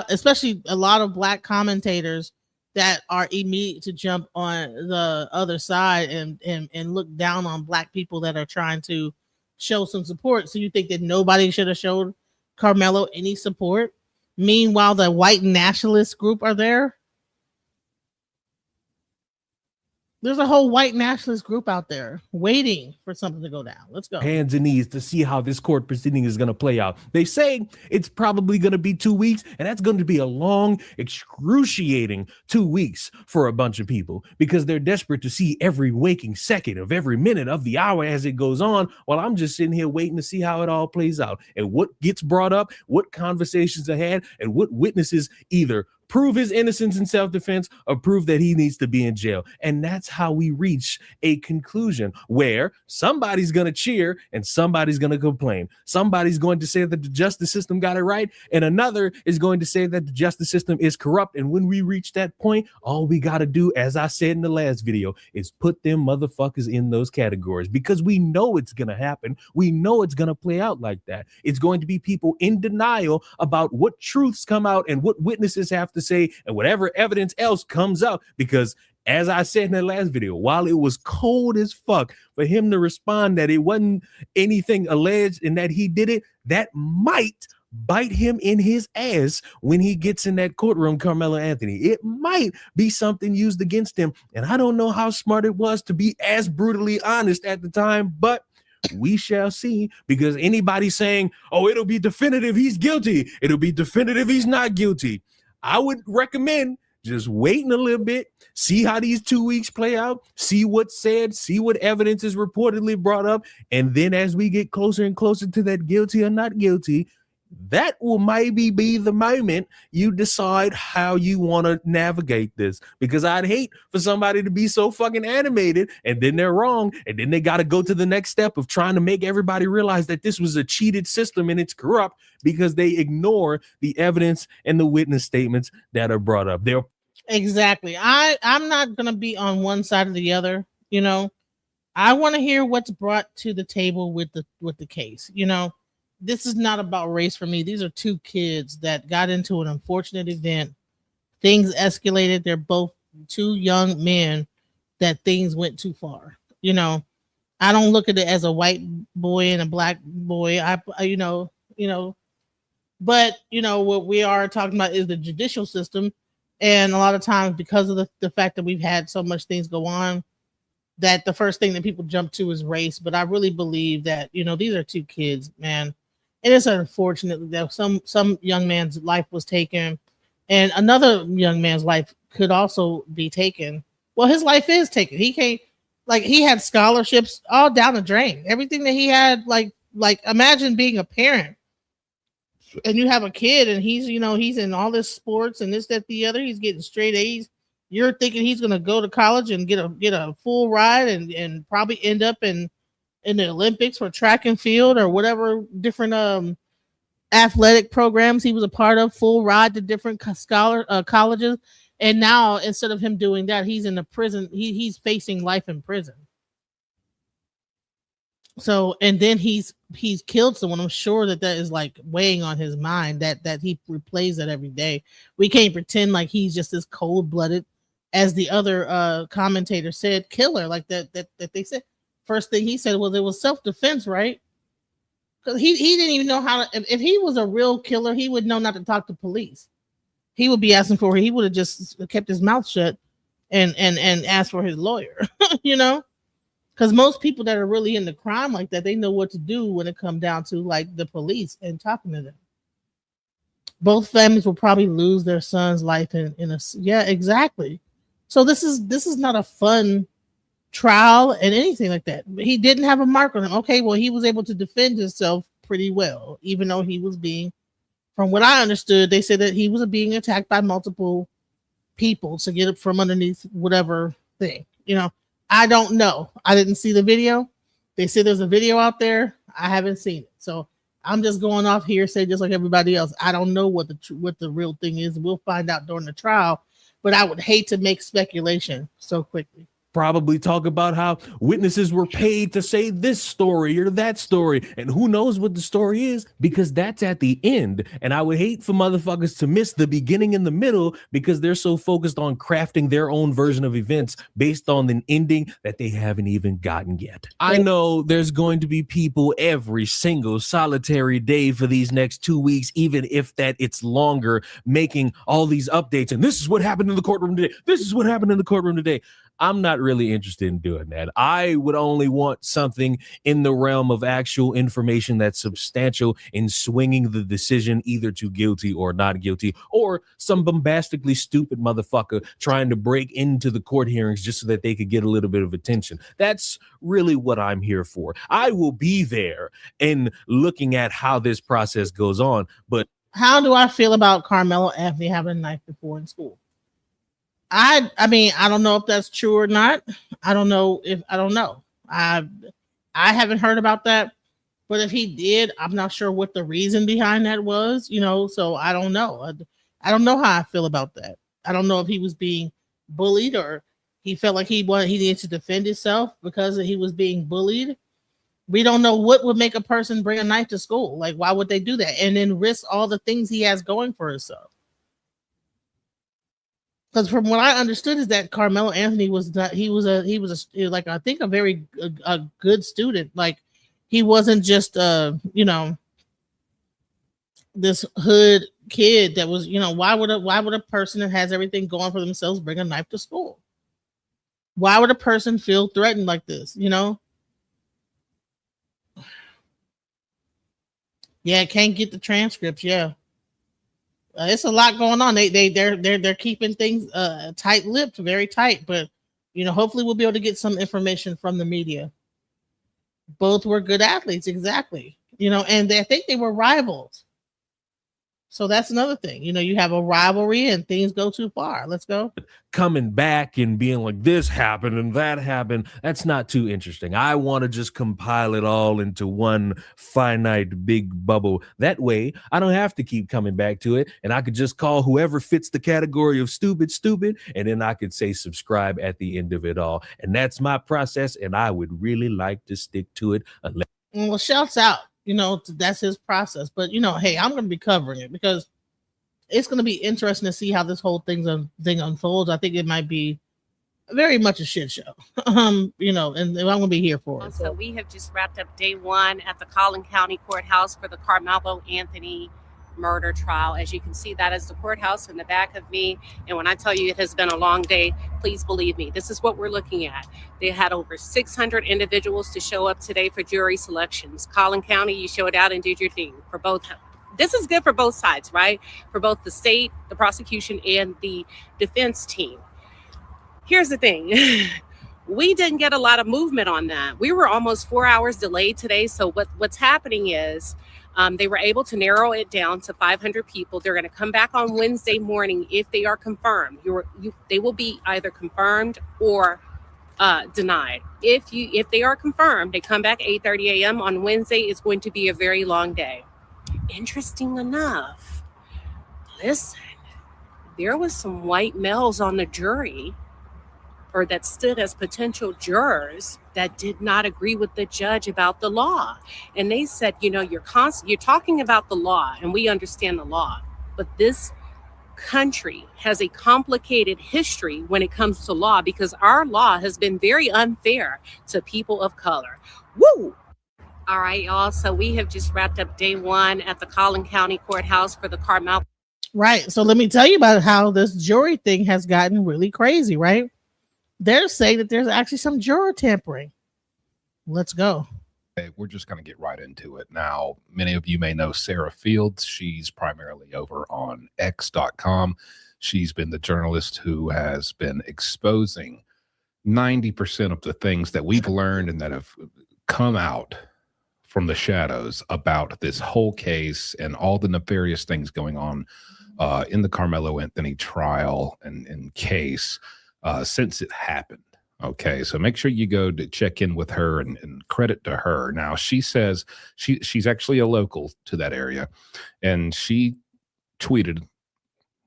especially a lot of black commentators that are immediate to jump on the other side and look down on black people that are trying to show some support. So you think that nobody should have showed Karmelo any support? Meanwhile, the white nationalist group are there. There's a whole white nationalist group out there waiting for something to go down. Let's go. Hands and knees to see how this court proceeding is going to play out. They say it's probably going to be 2 weeks, and that's going to be a long, excruciating 2 weeks for a bunch of people because they're desperate to see every waking second of every minute of the hour as it goes on, while I'm just sitting here waiting to see how it all plays out and what gets brought up, what conversations are had, and what witnesses either prove his innocence in self-defense or prove that he needs to be in jail. And that's how we reach a conclusion where somebody's going to cheer and somebody's going to complain. Somebody's going to say that the justice system got it right, and another is going to say that the justice system is corrupt. And when we reach that point, all we got to do, as I said in the last video, is put them motherfuckers in those categories, because we know it's going to happen. We know it's going to play out like that. It's going to be people in denial about what truths come out and what witnesses have to say and whatever evidence else comes up, because as I said in the last video, while it was cold as fuck for him to respond that it wasn't anything alleged and that he did it, that might bite him in his ass when he gets in that courtroom, Karmelo Anthony. It might be something used against him. And I don't know how smart it was to be as brutally honest at the time, but we shall see, because anybody saying, oh, it'll be definitive he's guilty, it'll be definitive he's not guilty, I would recommend just waiting a little bit, see how these 2 weeks play out, see what's said, see what evidence is reportedly brought up, and then as we get closer and closer to that guilty or not guilty, that will maybe be the moment you decide how you want to navigate this. Because I'd hate for somebody to be so fucking animated and then they're wrong, and then they got to go to the next step of trying to make everybody realize that this was a cheated system and it's corrupt, because they ignore the evidence and the witness statements that are brought up. They're Exactly. I'm not gonna be on one side or the other. You know, I want to hear what's brought to the table with the case. You know, this is not about race for me. These are two kids that got into an unfortunate event. Things escalated. They're both two young men that things went too far. You know, I don't look at it as a white boy and a black boy. You know, but you know what we are talking about is the judicial system. And a lot of times, because of the fact that we've had so much things go on, that the first thing that people jump to is race. But I really believe that, you know, these are two kids, man. It is unfortunate that some young man's life was taken, and another young man's life could also be taken. Well, his life is taken. He can't, like, he had scholarships all down the drain. Everything that he had, like imagine being a parent. And you have a kid and he's, you know, he's in all this sports and this, that, the other. He's getting straight A's. You're thinking he's going to go to college and get a full ride and probably end up in the Olympics for track and field or whatever different athletic programs he was a part of, full ride to different colleges. And now, instead of him doing that, he's in the prison. He's facing life in prison. So, and then he's killed someone. I'm sure that is like weighing on his mind, that he replays that every day. We can't pretend like he's just as cold-blooded as the other commentator said, killer, like that they said. First thing he said was it was self-defense, right? Because he didn't even know how to, if he was a real killer, he would know not to talk to police. He would be asking for, he would have just kept his mouth shut and asked for his lawyer, you know? Because most people that are really into crime like that, they know what to do when it comes down to like the police and talking to them. Both families will probably lose their son's life in a, yeah, exactly. So this is not a fun trial and anything like that. He didn't have a mark on him. Okay, well, he was able to defend himself pretty well, even though he was being, from what I understood, they said that he was being attacked by multiple people to get it from underneath whatever thing, you know. I don't know. I didn't see the video. They say there's a video out there. I haven't seen it. So I'm just going off hearsay just like everybody else. I don't know what the real thing is. We'll find out during the trial, but I would hate to make speculation so quickly. Probably talk about how witnesses were paid to say this story or that story, and who knows what the story is, because that's at the end. And I would hate for motherfuckers to miss the beginning and the middle because they're so focused on crafting their own version of events based on an ending that they haven't even gotten yet. I know there's going to be people every single solitary day for these next 2 weeks, even if that it's longer, making all these updates. And this is what happened in the courtroom today. This is what happened in the courtroom today. I'm not really interested in doing that. I would only want something in the realm of actual information that's substantial in swinging the decision either to guilty or not guilty, or some bombastically stupid motherfucker trying to break into the court hearings just so that they could get a little bit of attention. That's really what I'm here for. I will be there and looking at how this process goes on, but How do I feel about Karmelo Anthony having a knife before in school? I mean, I don't know if that's true or not. I don't know. I haven't heard about that. But if he did, I'm not sure what the reason behind that was, so I don't know. I don't know how I feel about that. I don't know if he was being bullied or he felt like he needed to defend himself because he was being bullied. We don't know what would make a person bring a knife to school. Like, why would they do that? And then risk all the things he has going for himself. Because from what I understood is that Karmelo Anthony was not, he was like, I think a good student. Like, he wasn't just this hood kid that was, why would a person that has everything going for themselves bring a knife to school? Why would a person feel threatened like this? Yeah, can't get the transcripts. Yeah, it's a lot going on. They're keeping things tight-lipped, very tight. But hopefully we'll be able to get some information from the media. Both were good athletes, exactly. And I think they were rivals. So that's another thing. You have a rivalry and things go too far. Let's go. Coming back and being like, this happened and that happened, that's not too interesting. I want to just compile it all into one finite big bubble. That way, I don't have to keep coming back to it. And I could just call whoever fits the category of stupid, and then I could say subscribe at the end of it all. And that's my process. And I would really like to stick to it. Well, shouts out. That's his process. But, hey, I'm going to be covering it because it's going to be interesting to see how this whole thing unfolds. I think it might be very much a shit show, and I'm going to be here for it. So we have just wrapped up day one at the Collin County Courthouse for the Karmelo Anthony murder trial. As you can see, that is the courthouse in the back of me. And when I tell you it has been a long day, please believe me, this is what we're looking at. They had over 600 individuals to show up today for jury selections. Collin County, you showed out and did your thing for both. This is good for both sides, right? For both the state, the prosecution, and the defense team. Here's the thing. We didn't get a lot of movement on that. We were almost 4 hours delayed today. So what's happening is they were able to narrow it down to 500 people. They're going to come back on Wednesday morning if they are confirmed. They will be either confirmed or denied. If they are confirmed, they come back 8:30 a.m. on Wednesday. It's going to be a very long day. Interesting enough, listen, there was some white males on the jury, or that stood as potential jurors, that did not agree with the judge about the law. And they said, you're talking about the law and we understand the law, but this country has a complicated history when it comes to law because our law has been very unfair to people of color. Woo! All right, y'all. So we have just wrapped up day one at the Collin County Courthouse for the Karmelo. Right. So let me tell you about how this jury thing has gotten really crazy, right? They're saying that there's actually some juror tampering. Let's go. Okay, we're just going to get right into it. Now, many of you may know Sarah Fields. She's primarily over on X.com. She's been the journalist who has been exposing 90% of the things that we've learned and that have come out from the shadows about this whole case and all the nefarious things going on in the Karmelo Anthony trial and case. Since it happened. Okay, so make sure you go to check in with her and credit to her. Now, she says she's actually a local to that area, and she tweeted,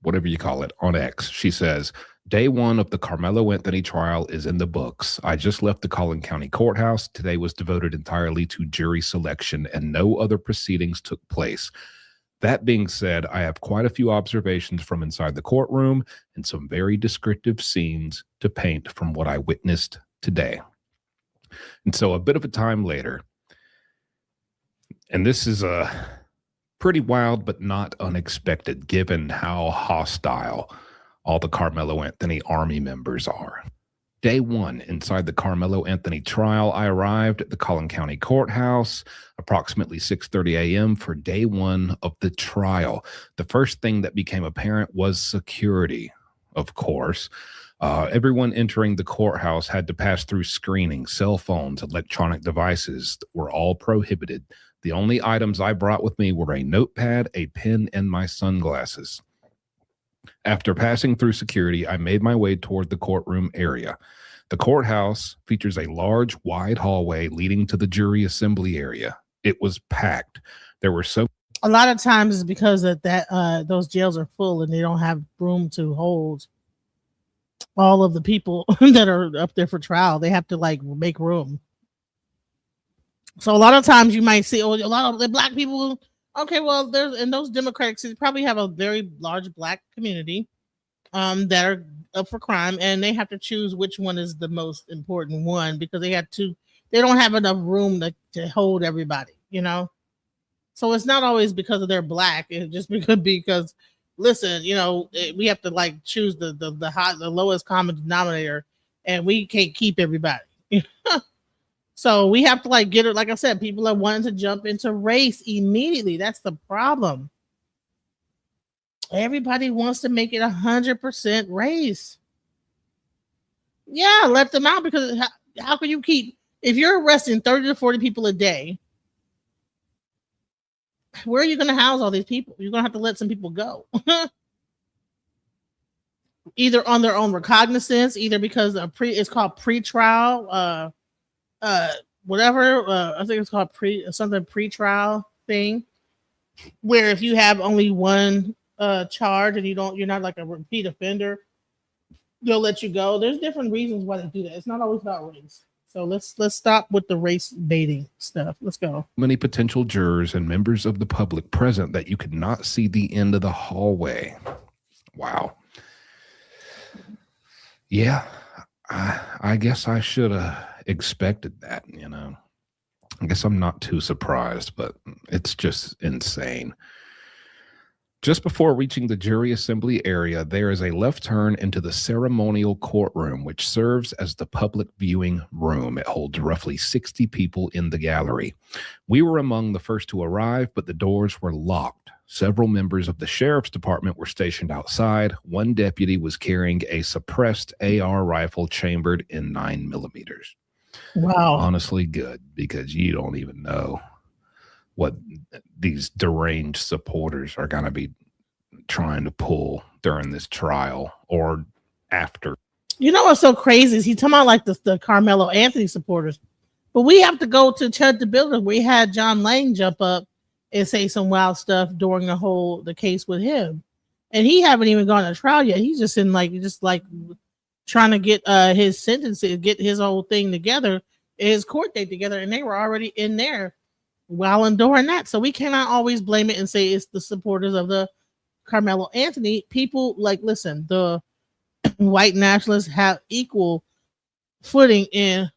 whatever you call it, on X. She says, day one of the Karmelo Anthony trial is in the books. I just left the Collin County Courthouse. Today was devoted entirely to jury selection, and no other proceedings took place. That being said, I have quite a few observations from inside the courtroom and some very descriptive scenes to paint from what I witnessed today. And so a bit of a time later, and this is pretty wild but not unexpected given how hostile all the Karmelo Anthony Army members are. Day one inside the Karmelo Anthony trial, I arrived at the Collin County Courthouse approximately 6:30 a.m. for day one of the trial. The first thing that became apparent was security, of course. Everyone entering the courthouse had to pass through screening. Cell phones, electronic devices were all prohibited. The only items I brought with me were a notepad, a pen, and my sunglasses. After passing through security, I made my way toward the courtroom area. The courthouse features a large, wide hallway leading to the jury assembly area. It was packed. There were so a lot of times it's because of that those jails are full and they don't have room to hold all of the people that are up there for trial. They have to like make room. So a lot of times you might see a lot of the black people. Okay, well, there's in those Democratic cities probably have a very large black community that are up for crime, and they have to choose which one is the most important one because they don't have enough room to hold everybody, you know. So it's not always because of they're black. It just could be because, listen, you know, we have to like choose the lowest common denominator, and we can't keep everybody. So we have to like get it. Like I said, people are wanting to jump into race immediately. That's the problem. Everybody wants to make it 100% race. Yeah, let them out because how can you keep if you're arresting 30 to 40 people a day? Where are you going to house all these people? You're going to have to let some people go. Either on their own recognizance, either because it's called pre-trial, whatever. I think it's called pre-trial thing, where if you have only one charge and you're not like a repeat offender, they'll let you go. There's different reasons why they do that. It's not always about race. So let's stop with the race baiting stuff. Let's go. many potential jurors and members of the public present that you could not see the end of the hallway. Wow. Yeah, I guess I should have expected that, you know. I guess I'm not too surprised, but it's just insane. Just before reaching the jury assembly area, there is a left turn into the ceremonial courtroom, which serves as the public viewing room. It holds roughly 60 people in the gallery. We were among the first to arrive, but the doors were locked. Several members of the sheriff's department were stationed outside. One deputy was carrying a suppressed AR rifle chambered in 9mm. Wow. Honestly, good, because you don't even know what these deranged supporters are going to be trying to pull during this trial or after. You know what's so crazy is he's talking about like the Karmelo Anthony supporters, but we have to go to Chud the Builder. We had John Lang jump up and say some wild stuff during the case with him, and he haven't even gone to trial yet. He's just in like trying to get his sentences, get his whole thing together, his court date together, and they were already in there while enduring that. So we cannot always blame it and say it's the supporters of the Karmelo Anthony. People like, listen, the white nationalists have equal footing in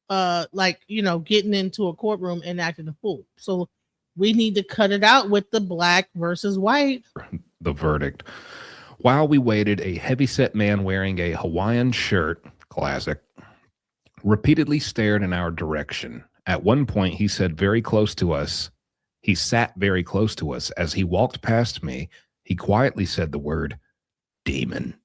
getting into a courtroom and acting a fool. So we need to cut it out with the black versus white. The verdict. While we waited, a heavyset man wearing a Hawaiian shirt, classic, repeatedly stared in our direction. At one point, he sat very close to us. As he walked past me, he quietly said the word, demon.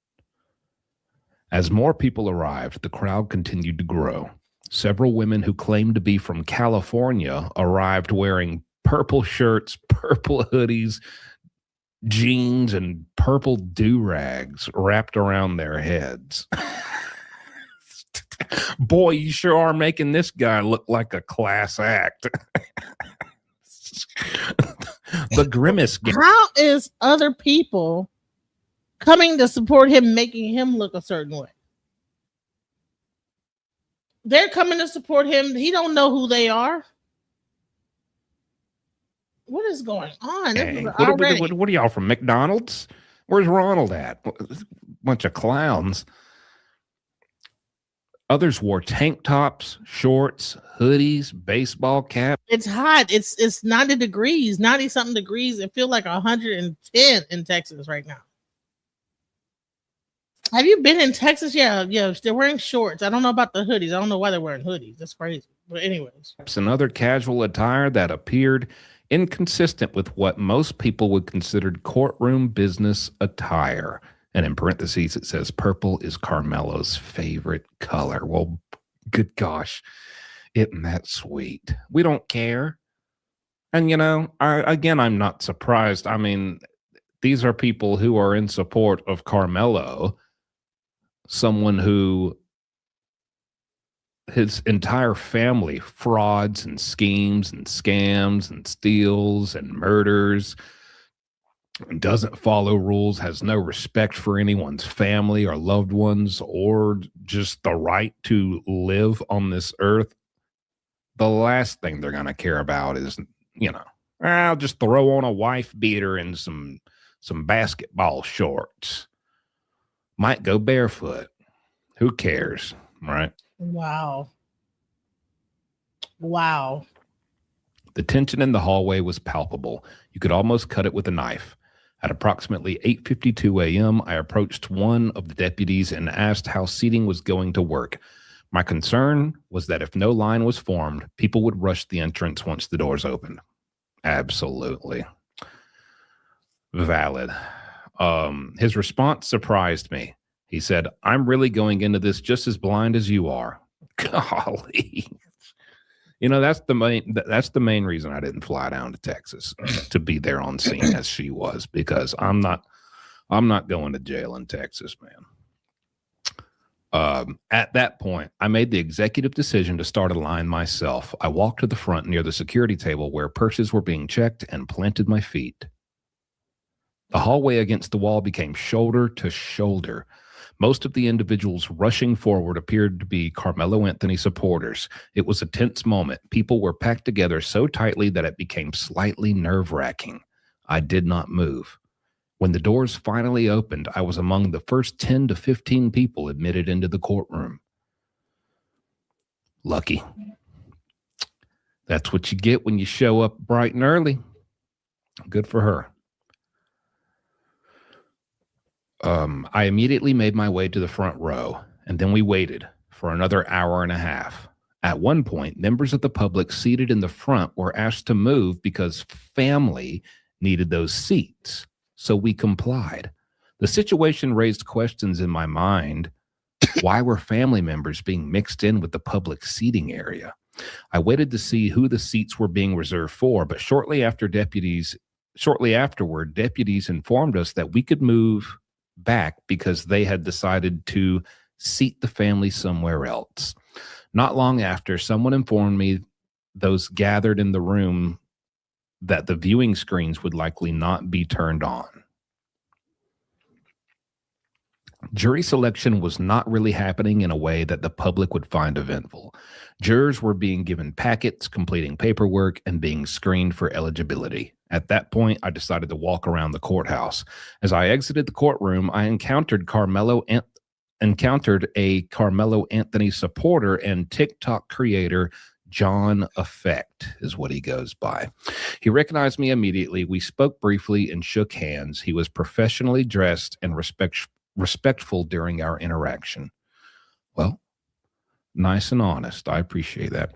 As more people arrived, the crowd continued to grow. Several women who claimed to be from California arrived wearing purple shirts, purple hoodies, jeans, and purple do-rags wrapped around their heads. Boy, you sure are making this guy look like a class act. The grimace. How is other people coming to support him, making him look a certain way? They're coming to support him. He don't know who they are. What is going on? Hey, what are y'all from McDonald's? Where's Ronald at? Bunch of clowns. Others wore tank tops, shorts, hoodies, baseball caps. It's hot. It's 90 degrees, 90 something degrees. It feels like 110 in Texas right now. Have you been in Texas? Yeah. They're wearing shorts. I don't know about the hoodies. I don't know why they're wearing hoodies. That's crazy. But anyways. And other casual attire that appeared inconsistent with what most people would consider courtroom business attire. And in parentheses, it says purple is Karmelo's favorite color. Well, good gosh, isn't that sweet? We don't care. And, you know, I'm not surprised. I mean, these are people who are in support of Karmelo, someone who his entire family frauds and schemes and scams and steals and murders, doesn't follow rules, has no respect for anyone's family or loved ones or just the right to live on this earth. The last thing they're going to care about is, you know, I'll just throw on a wife beater and some basketball shorts. Might go barefoot. Who cares, right? Wow. Wow. The tension in the hallway was palpable. You could almost cut it with a knife. At approximately 8:52 a.m., I approached one of the deputies and asked how seating was going to work. My concern was that if no line was formed, people would rush the entrance once the doors opened. Absolutely. Valid. His response surprised me. He said, "I'm really going into this just as blind as you are." Golly. You know, that's the main reason I didn't fly down to Texas to be there on scene as she was, because I'm not going to jail in Texas, man. At that point, I made the executive decision to start a line myself. I walked to the front near the security table where purses were being checked and planted my feet. The hallway against the wall became shoulder to shoulder. Most of the individuals rushing forward appeared to be Karmelo Anthony supporters. It was a tense moment. People were packed together so tightly that it became slightly nerve-wracking. I did not move. When the doors finally opened, I was among the first 10 to 15 people admitted into the courtroom. Lucky. That's what you get when you show up bright and early. Good for her. I immediately made my way to the front row, and then we waited for another hour and a half. At one point, members of the public seated in the front were asked to move because family needed those seats, so we complied. The situation raised questions in my mind. Why were family members being mixed in with the public seating area? I waited to see who the seats were being reserved for, but shortly afterward, deputies informed us that we could move back because they had decided to seat the family somewhere else. Not long after, someone informed me those gathered in the room that the viewing screens would likely not be turned on. Jury selection was not really happening in a way that the public would find eventful. Jurors were being given packets, completing paperwork, and being screened for eligibility. At that point, I decided to walk around the courthouse. As I exited the courtroom, I encountered a Karmelo Anthony supporter and TikTok creator, John Effect is what he goes by. He recognized me immediately. We spoke briefly and shook hands. He was professionally dressed and respectful during our interaction. Well, nice and honest. I appreciate that.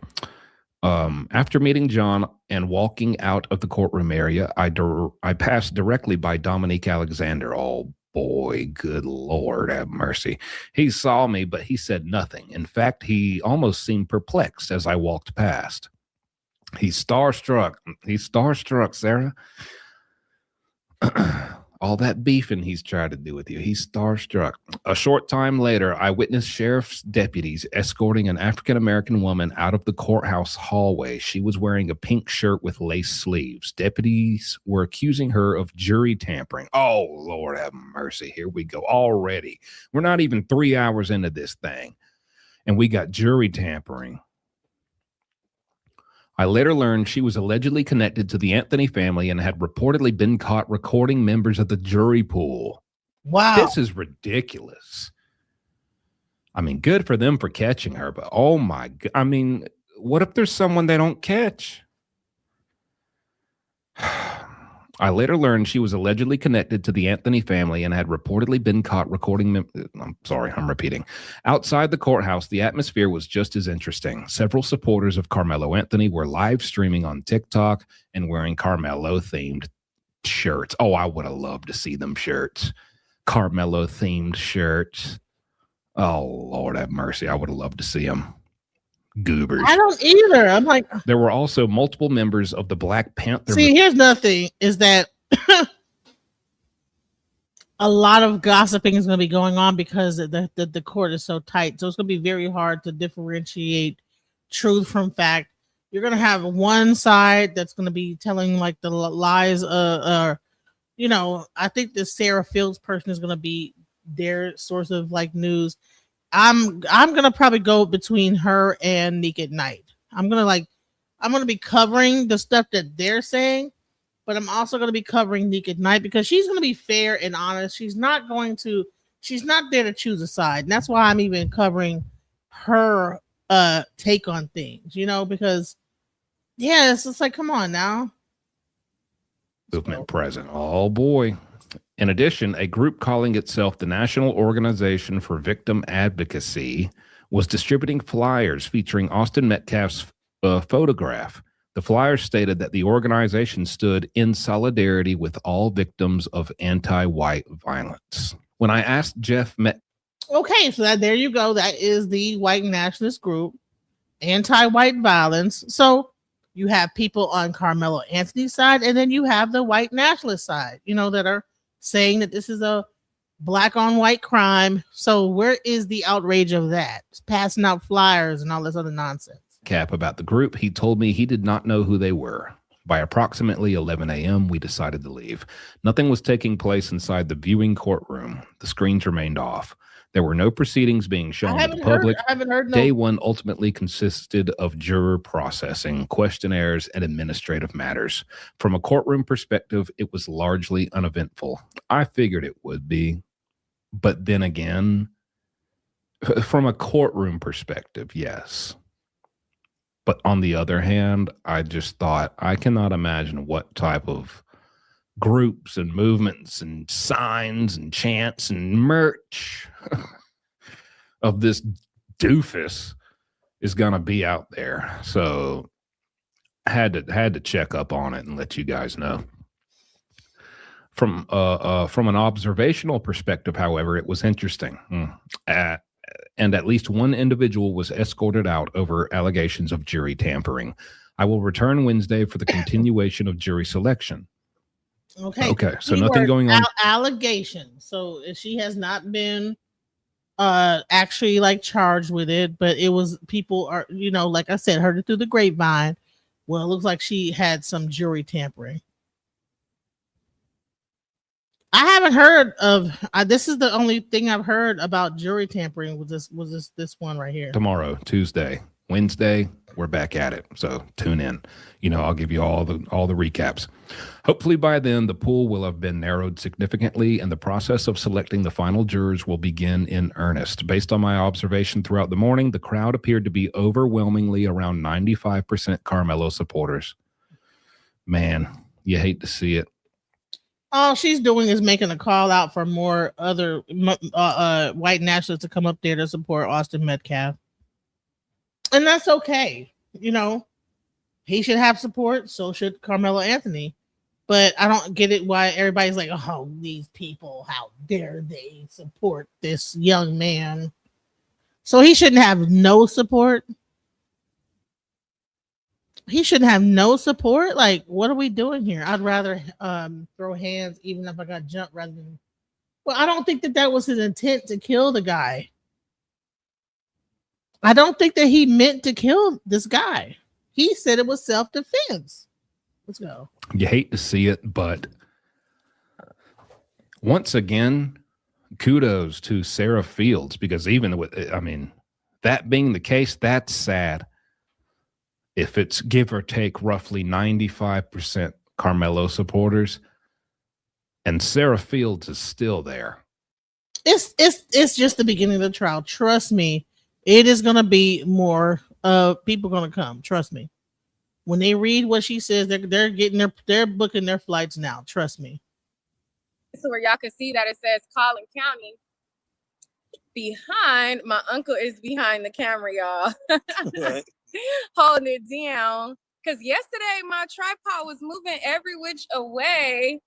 After meeting John and walking out of the courtroom area, I passed directly by Dominique Alexander. Oh boy, good Lord have mercy. He saw me, but he said nothing. In fact, he almost seemed perplexed as I walked past. He's starstruck. He's starstruck, Sarah. All that beefing he's tried to do with you. He's starstruck. A short time later, I witnessed sheriff's deputies escorting an African-American woman out of the courthouse hallway. She was wearing a pink shirt with lace sleeves. Deputies were accusing her of jury tampering. Oh, Lord have mercy. Here we go already. We're not even 3 hours into this thing, and we got jury tampering. I later learned she was allegedly connected to the Anthony family and had reportedly been caught recording members of the jury pool. Wow. This is ridiculous. I mean, good for them for catching her, but oh my God. I mean, what if there's someone they don't catch? I later learned she was allegedly connected to the Anthony family and had reportedly been caught recording. I'm repeating. Outside the courthouse, the atmosphere was just as interesting. Several supporters of Karmelo Anthony were live streaming on TikTok and wearing Karmelo-themed shirts. Oh, I would have loved to see them shirts. Karmelo-themed shirts. Oh, Lord have mercy. I would have loved to see them. goobers. I don't either. I'm like, There were also multiple members of the Black Panther. see, here's another thing is that a lot of gossiping is going to be going on because the court is so tight. So it's going to be very hard to differentiate truth from fact. You're going to have one side that's going to be telling like the lies. You know, I think the Sarah Fields person is going to be their source of like news. I'm going to probably go between her and Naked Night. I'm going to be covering the stuff that they're saying, but I'm also going to be covering Naked Night because she's going to be fair and honest. She's not there to choose a side. And that's why I'm even covering her take on things, you know, because yeah, it's just like, come on now. Movement present. Oh boy. In addition, a group calling itself the National Organization for Victim Advocacy was distributing flyers featuring Austin Metcalf's photograph. The flyers stated that the organization stood in solidarity with all victims of anti-white violence. When I asked Jeff Okay, so there you go. That is the white nationalist group, anti-white violence. So you have people on Karmelo Anthony's side, and then you have the white nationalist side, you know, that are saying that this is a black on white crime. So where is the outrage of that? It's passing out flyers and all this other nonsense. Cap about the group, he told me he did not know who they were. By approximately 11 a.m., we decided to leave. Nothing was taking place inside the viewing courtroom. The screens remained off. There were no proceedings being shown to the public. I haven't heard. Day one ultimately consisted of juror processing, questionnaires, and administrative matters. From a courtroom perspective, it was largely uneventful. I figured it would be. But then again, from a courtroom perspective, yes. But on the other hand, I just thought, I cannot imagine what type of groups and movements and signs and chants and merch of this doofus is going to be out there. So I had to check up on it and let you guys know. From an observational perspective, however, it was interesting. And at least one individual was escorted out over allegations of jury tampering. I will return Wednesday for the continuation of jury selection. Okay. So nothing going on. Allegations. So she has not been actually like charged with it, but it was people are, you know, like I said, heard it through the grapevine. Well, it looks like she had some jury tampering. I haven't heard of this is the only thing I've heard about jury tampering was this one right here. Tomorrow, Tuesday, Wednesday, we're back at it. So tune in. You know, I'll give you all the recaps. Hopefully by then the pool will have been narrowed significantly and the process of selecting the final jurors will begin in earnest. Based on my observation throughout the morning, the crowd appeared to be overwhelmingly around 95% Karmelo supporters. Man, you hate to see it. All she's doing is making a call out for more other white nationalists to come up there to support Austin Metcalf. And that's okay. You know, he should have support. So should Karmelo Anthony. But I don't get it why everybody's like, oh, these people, how dare they support this young man? So he shouldn't have no support. He shouldn't have no support. Like, what are we doing here? I'd rather throw hands, even if I got jumped, rather than. Well, I don't think that was his intent to kill the guy. I don't think that he meant to kill this guy. He said it was self-defense. Let's go. You hate to see it, but once again, kudos to Sarah Fields, because even with, I mean, that being the case, that's sad. If it's give or take roughly 95% Karmelo supporters, and Sarah Fields is still there. It's just the beginning of the trial. Trust me, it is gonna be more people gonna come. Trust me. When they read what she says, they're booking their flights now. Trust me. So where y'all can see that it says Collin County. Behind, my uncle is behind the camera, y'all. Right. Holding it down. Because yesterday my tripod was moving every which away.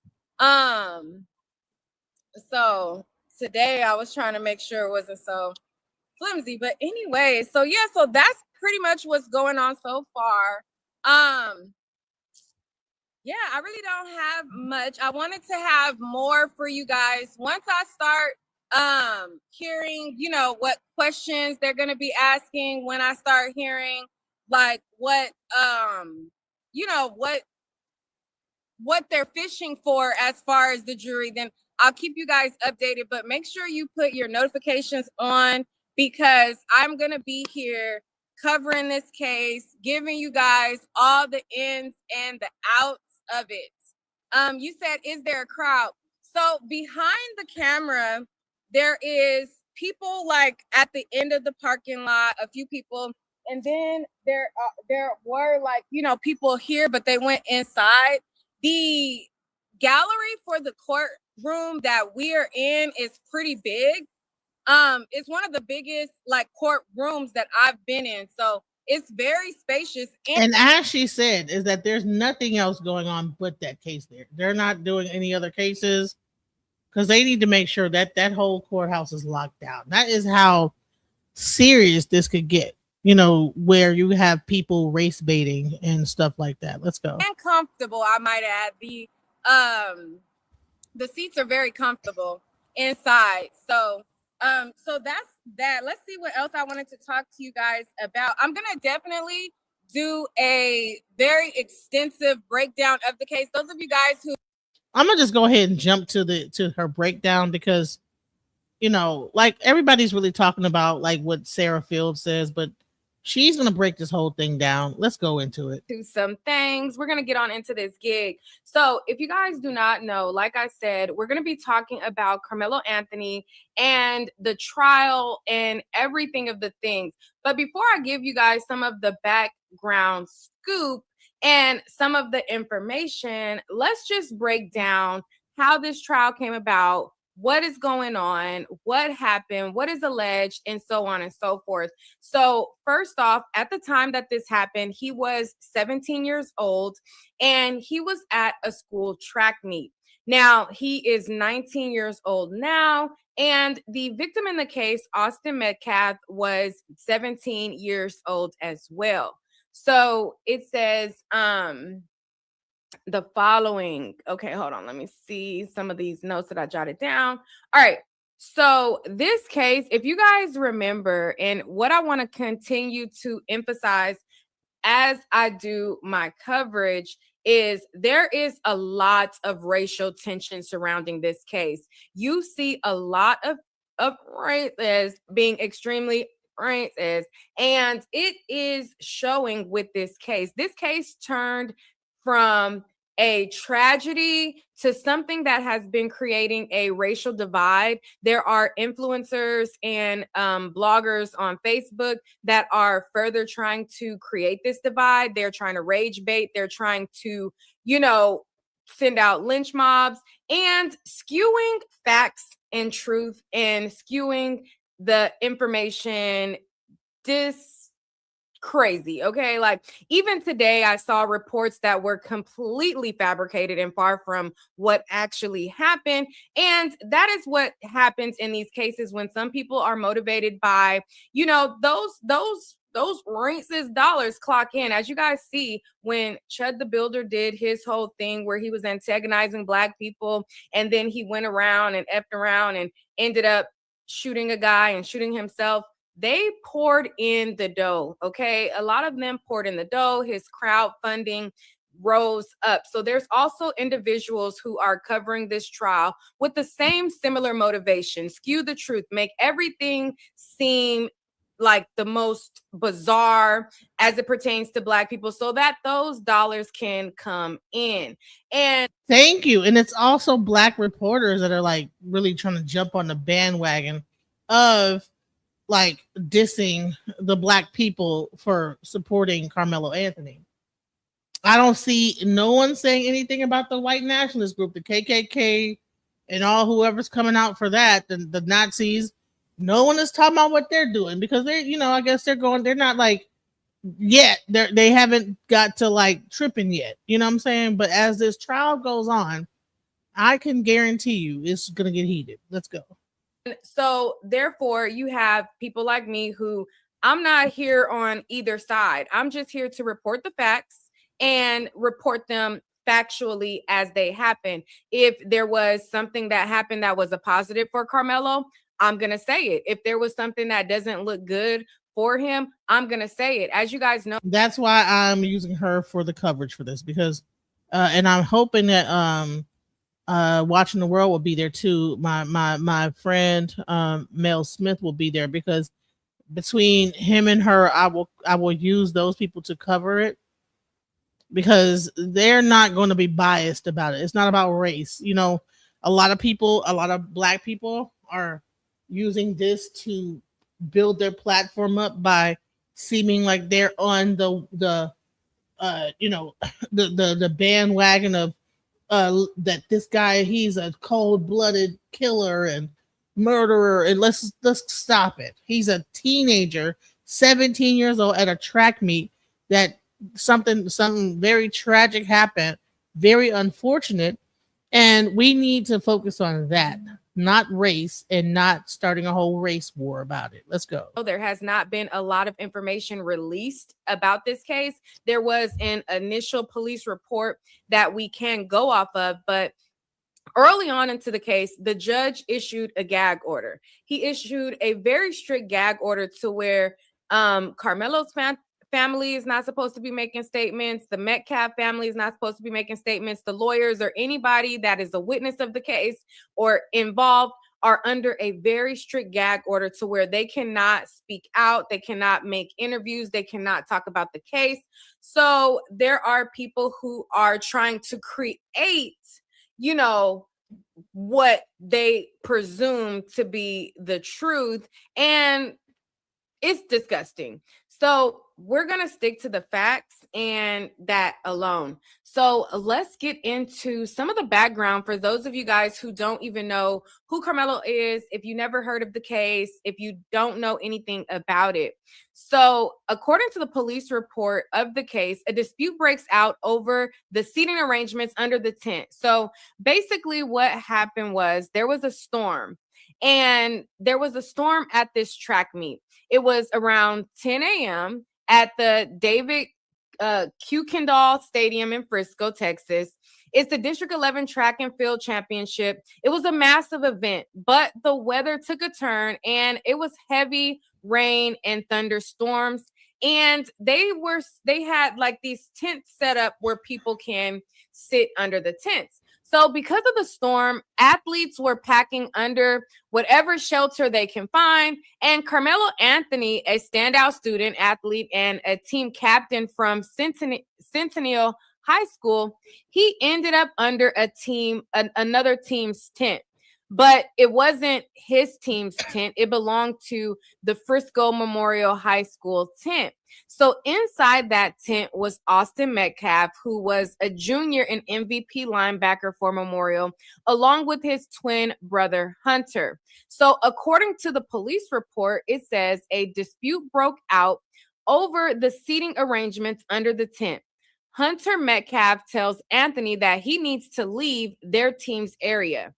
So today I was trying to make sure it wasn't so flimsy. But anyway, so yeah, so that's pretty much what's going on so far. Yeah, I really don't have much. I wanted to have more for you guys once I start hearing, you know, what questions they're going to be asking, when I start hearing like what you know, what they're fishing for as far as the jury, then I'll keep you guys updated. But make sure you put your notifications on, because I'm going to be here covering this case, giving you guys all the ins and the outs of it. You said, is there a crowd? So behind the camera, there is people like at the end of the parking lot, a few people. And then there were like, you know, people here, but they went inside. The gallery for the courtroom that we are in is pretty big. It's one of the biggest like courtrooms that I've been in. So it's very spacious. And as she said, is that there's nothing else going on but that case there. They're not doing any other cases because they need to make sure that that whole courthouse is locked down. That is how serious this could get, you know, where you have people race baiting and stuff like that. Let's go. And comfortable, I might add. The seats are very comfortable inside. So that's that. Let's see what else I wanted to talk to you guys about. I'm gonna definitely do a very extensive breakdown of the case. Those of you guys who I'm gonna just go ahead and jump to her breakdown because, you know, like everybody's really talking about like what Sarah Fields says, but she's gonna break this whole thing down. Let's go into it. do some things. We're going to get on into this gig. So if you guys do not know, like I said, we're going to be talking about Karmelo Anthony and the trial and everything of the things. But before I give you guys some of the background scoop and some of the information, let's just break down how this trial came about, what is going on, what happened, what is alleged, and so on and so forth. So first off, at the time that this happened, he was 17 years old and he was at a school track meet. Now, he is 19 years old now, and the victim in the case, Austin Metcalf, was 17 years old as well. So it says, the following. Okay, hold on. Let me see some of these notes that I jotted down. All right. So this case, if you guys remember, and what I want to continue to emphasize as I do my coverage is there is a lot of racial tension surrounding this case. You see a lot of racists being extremely racist, and it is showing with this case. This case turned from a tragedy to something that has been creating a racial divide. There are influencers and bloggers on Facebook that are further trying to create this divide. They're trying to rage bait. They're trying to, you know, send out lynch mobs and skewing facts and truth and skewing the information crazy. Okay. Like even today, I saw reports that were completely fabricated and far from what actually happened. And that is what happens in these cases when some people are motivated by, you know, those racist dollars clock in. As you guys see, when Chud the Builder did his whole thing where he was antagonizing Black people, and then he went around and effed around and ended up shooting a guy and shooting himself. They poured in the dough, okay? A lot of them poured in the dough. His crowdfunding rose up. So there's also individuals who are covering this trial with the same similar motivation, skew the truth, make everything seem like the most bizarre as it pertains to Black people so that those dollars can come in. And thank you. And it's also Black reporters that are like really trying to jump on the bandwagon of like dissing the Black people for supporting Karmelo Anthony. I don't see no one saying anything about the white nationalist group, the KKK, and all whoever's coming out for that, the Nazis. No one is talking about what they're doing because they're, you know, I guess they're not like yet. They haven't got to like tripping yet. You know what I'm saying? But as this trial goes on, I can guarantee you it's gonna get heated. Let's go. So therefore, you have people like me who I'm not here on either side. I'm just here to report the facts and report them factually as they happen. If there was something that happened that was a positive for Karmelo, I'm going to say it. If there was something that doesn't look good for him, I'm going to say it. As you guys know, That's why I'm using her for the coverage for this, because and I'm hoping that Watching the World will be there too. My friend Mel Smith will be there, because between him and her, I will use those people to cover it, because they're not going to be biased about it. It's not about race. You know, a lot of Black people are using this to build their platform up by seeming like they're on the the bandwagon of that this guy, he's a cold-blooded killer and murderer, and let's stop it. He's a teenager, 17 years old, at a track meet that something very tragic happened, very unfortunate, and we need to focus on that, not race, and not starting a whole race war about it. Let's go. there has not been a lot of information released about this case. There was an initial police report that we can go off of, but early on into the case, the judge issued a gag order. He issued a very strict gag order to where Karmelo's family is not supposed to be making statements. The Metcalf family is not supposed to be making statements. The lawyers or anybody that is a witness of the case or involved are under a very strict gag order to where they cannot speak out. They cannot make interviews. They cannot talk about the case. So there are people who are trying to create, you know, what they presume to be the truth. And it's disgusting. So we're going to stick to the facts and that alone. So let's get into some of the background for those of you guys who don't even know who Karmelo is, if you never heard of the case, if you don't know anything about it. So according to the police report of the case, a dispute breaks out over the seating arrangements under the tent. So basically what happened was there was a storm, and there was a storm at this track meet. It was around 10 a.m. at the David Q. Kendall Stadium in Frisco, Texas. It's the District 11 Track and Field Championship. It was a massive event, but the weather took a turn, and it was heavy rain and thunderstorms. And they had like these tents set up where people can sit under the tents. So because of the storm, athletes were packing under whatever shelter they can find. And Karmelo Anthony, a standout student athlete and a team captain from Centennial High School, he ended up under another team's tent. But it wasn't his team's tent. It belonged to the Frisco Memorial High School tent. So inside that tent was Austin Metcalf, who was a junior and MVP linebacker for Memorial, along with his twin brother, Hunter. So according to the police report, it says a dispute broke out over the seating arrangements under the tent. Hunter Metcalf tells Anthony that he needs to leave their team's area.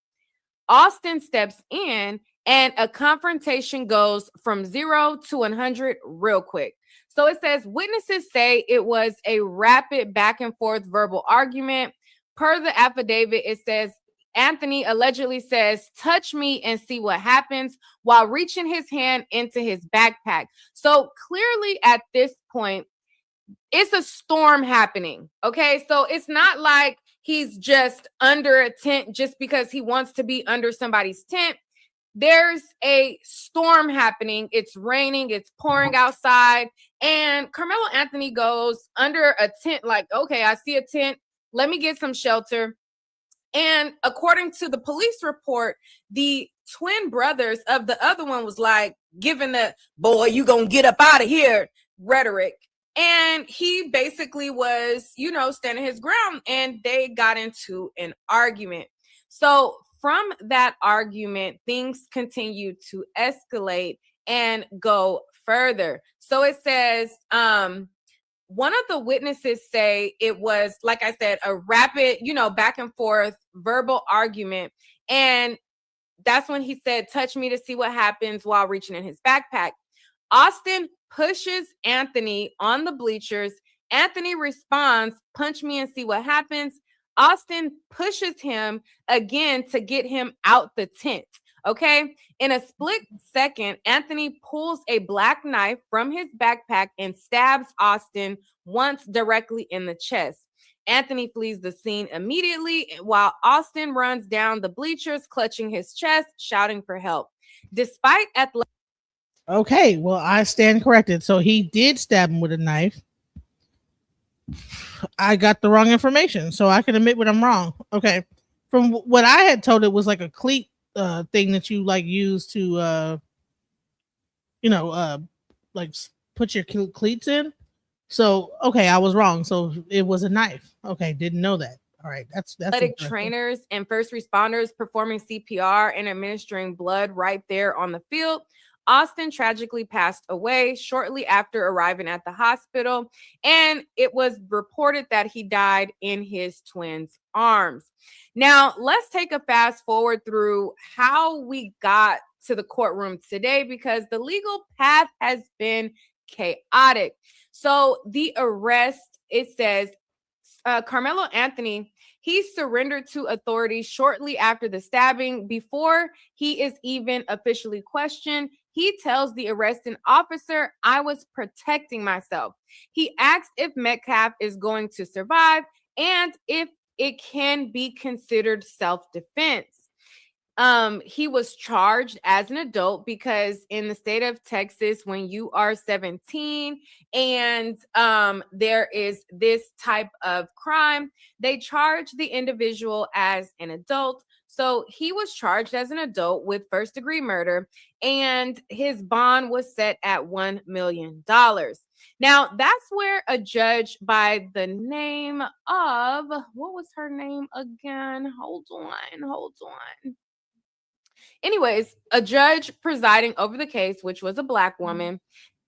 Austin steps in, and a confrontation goes from 0 to 100 real quick. So it says witnesses say it was a rapid back and forth verbal argument. Per the affidavit, it says Anthony allegedly says, "Touch me and see what happens," while reaching his hand into his backpack. So clearly at this point, it's a storm happening. Okay, so it's not like he's just under a tent just because he wants to be under somebody's tent. There's a storm happening. It's raining. It's pouring outside. And Karmelo Anthony goes under a tent like, okay, I see a tent. Let me get some shelter. And according to the police report, the twin brothers of the other one was like giving the "boy, you gonna get up out of here" rhetoric. And he basically was, standing his ground, and they got into an argument. So from that argument, things continued to escalate and go further. So it says, one of the witnesses say it was, like I said, a rapid, back and forth verbal argument. And that's when he said, "Touch me to see what happens," while reaching in his backpack. Austin pushes Anthony on the bleachers. Anthony responds, punch me and see what happens. Austin pushes him again to get him out the tent. Okay. In a split second, Anthony pulls a black knife from his backpack and stabs Austin once directly in the chest. Anthony flees the scene immediately while Austin runs down the bleachers, clutching his chest, shouting for help. Despite athletic. Okay, well, I stand corrected. So he did stab him with a knife. I got the wrong information, so I can admit when I'm wrong. Okay. From what I had told, it was like a cleat thing that you like use to like put your cleats in. So okay, I was wrong. So it was a knife. Okay, didn't know that. All right, that's athletic trainers and first responders performing CPR and administering blood right there on the field. Austin tragically passed away shortly after arriving at the hospital, and it was reported that he died in his twins' arms. Now, let's take a fast forward through how we got to the courtroom today, because the legal path has been chaotic. So the arrest, it says, Karmelo Anthony, he surrendered to authorities shortly after the stabbing. Before he is even officially questioned, he tells the arresting officer, I was protecting myself. He asks if Metcalf is going to survive and if it can be considered self-defense. He was charged as an adult because in the state of Texas, when you are 17 and there is this type of crime, they charge the individual as an adult. So he was charged as an adult with first-degree murder, and his bond was set at $1 million. Now, that's where a judge by the name of, what was her name again? Hold on. Anyways, a judge presiding over the case, which was a Black woman,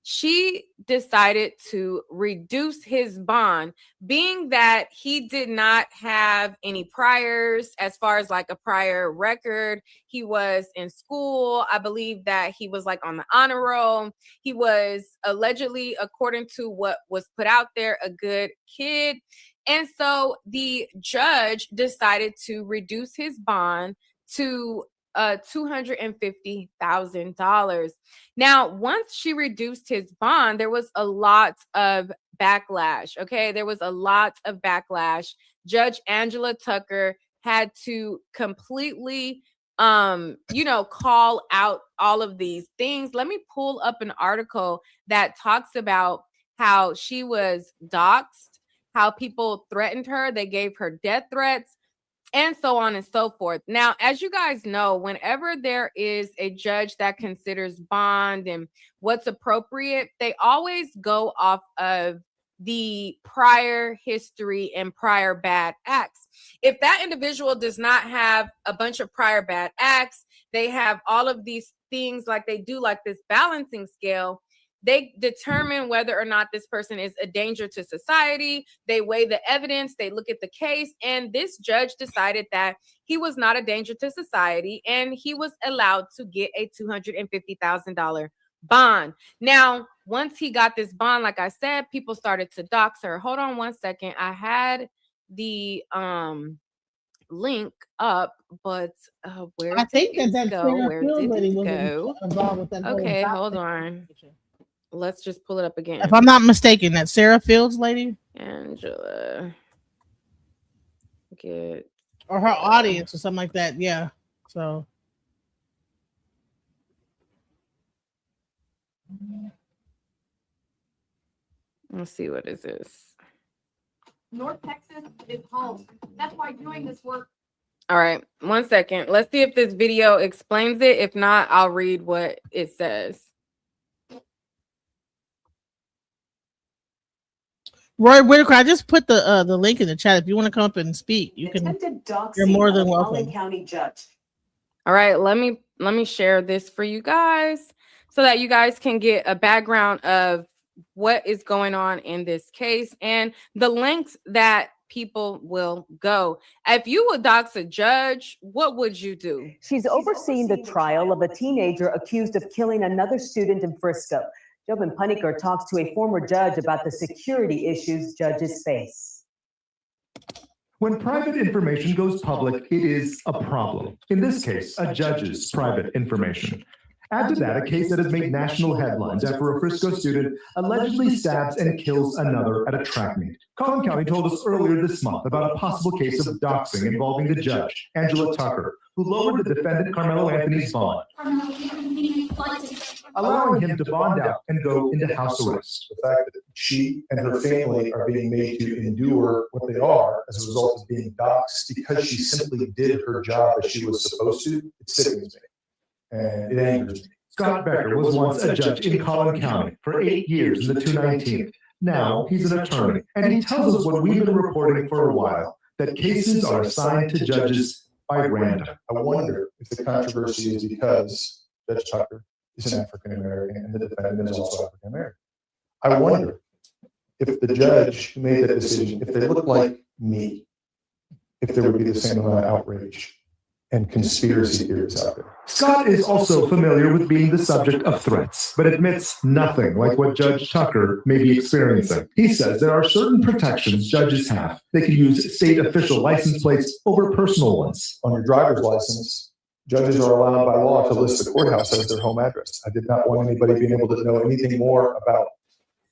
she decided to reduce his bond, being that he did not have any priors as far as like a prior record. He was in school. I believe that he was like on the honor roll. He was allegedly, according to what was put out there, a good kid. And so the judge decided to reduce his bond to $250,000. Now, once she reduced his bond, there was a lot of backlash. Okay, there was a lot of backlash. Judge Angela Tucker had to completely, call out all of these things. Let me pull up an article that talks about how she was doxxed, how people threatened her, they gave her death threats, and so on and so forth. Now, as you guys know, whenever there is a judge that considers bond and what's appropriate, they always go off of the prior history and prior bad acts. If that individual does not have a bunch of prior bad acts, they have all of these things like they do like this balancing scale, they determine whether or not this person is a danger to society. They weigh the evidence, they look at the case, and this judge decided that he was not a danger to society and he was allowed to get a $250,000 bond. Now, once he got this bond, like I said, people started to dox her. Hold on one second. I had the link up, but where I think did that it go? Where did it go? Okay, hold on. Let's just pull it up again. If I'm not mistaken, that Sarah Fields lady, Angela, get or her audience or something like that. Yeah. So let's see, what is this? North Texas is home. That's why doing this work. All right, one second. Let's see if this video explains it. If not, I'll read what it says. Roy Whitaker, I just put the link in the chat. If you want to come up and speak, you can. You're more than welcome. County judge. All right, let me share this for you guys so that you guys can get a background of what is going on in this case and the lengths that people will go. If you would dox a judge, what would you do? She's overseeing the trial of a teenager accused of killing another student in Frisco. Jobin Panikkar talks to a former judge about the security issues judges face. When private information goes public, it is a problem. In this case, a judge's private information. Add to that a case that has made national headlines after a Frisco student allegedly stabs and kills another at a track meet. Collin County told us earlier this month about a possible case of doxing involving the judge, Angela Tucker, who lowered the defendant Karmelo Anthony's bond, allowing him to bond out and go into house arrest. The fact that she and her family are being made to endure what they are as a result of being doxxed because she simply did her job as she was supposed to, it sickens me. And it angers me. Scott Becker was once a judge in Collin County for 8 years in the 219th. Now he's an attorney, and he tells us what we've been reporting for a while, that cases are assigned to judges by random. I wonder if the controversy is because Judge Tucker is an African American and the defendant is also African American. I wonder if the judge who made that decision, if they looked like me, if there would be the same amount of outrage and conspiracy theories out there. Scott is also familiar with being the subject of threats, but admits nothing like what Judge Tucker may be experiencing. He says there are certain protections judges have. They can use state official license plates over personal ones. On your driver's license, judges are allowed by law to list the courthouse as their home address. I did not want anybody being able to know anything more about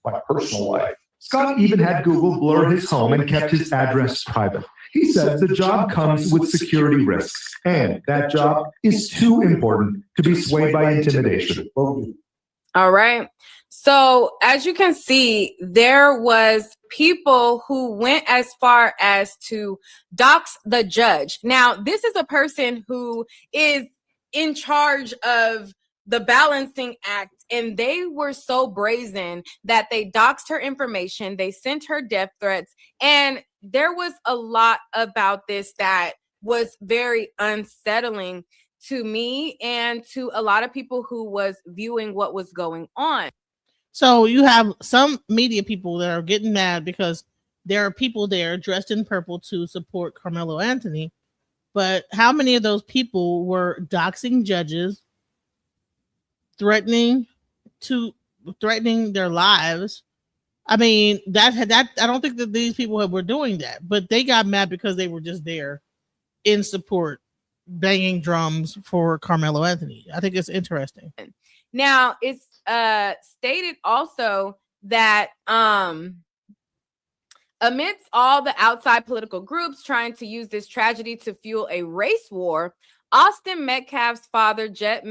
my personal life. Scott even had Google blur his home and kept his address private. He says the job comes with security risks, and that job is too important to be swayed by intimidation. All right. So as you can see, there was people who went as far as to dox the judge. Now, this is a person who is in charge of the balancing act, and they were so brazen that they doxed her information. They sent her death threats, and there was a lot about this that was very unsettling to me and to a lot of people who was viewing what was going on. So you have some media people that are getting mad because there are people there dressed in purple to support Karmelo Anthony. But how many of those people were doxing judges, threatening their lives? I mean, that I don't think that these people were doing that, but they got mad because they were just there in support, banging drums for Karmelo Anthony. I think it's interesting. Now, it's stated also that amidst all the outside political groups trying to use this tragedy to fuel a race war, Austin Metcalf's father, Jeff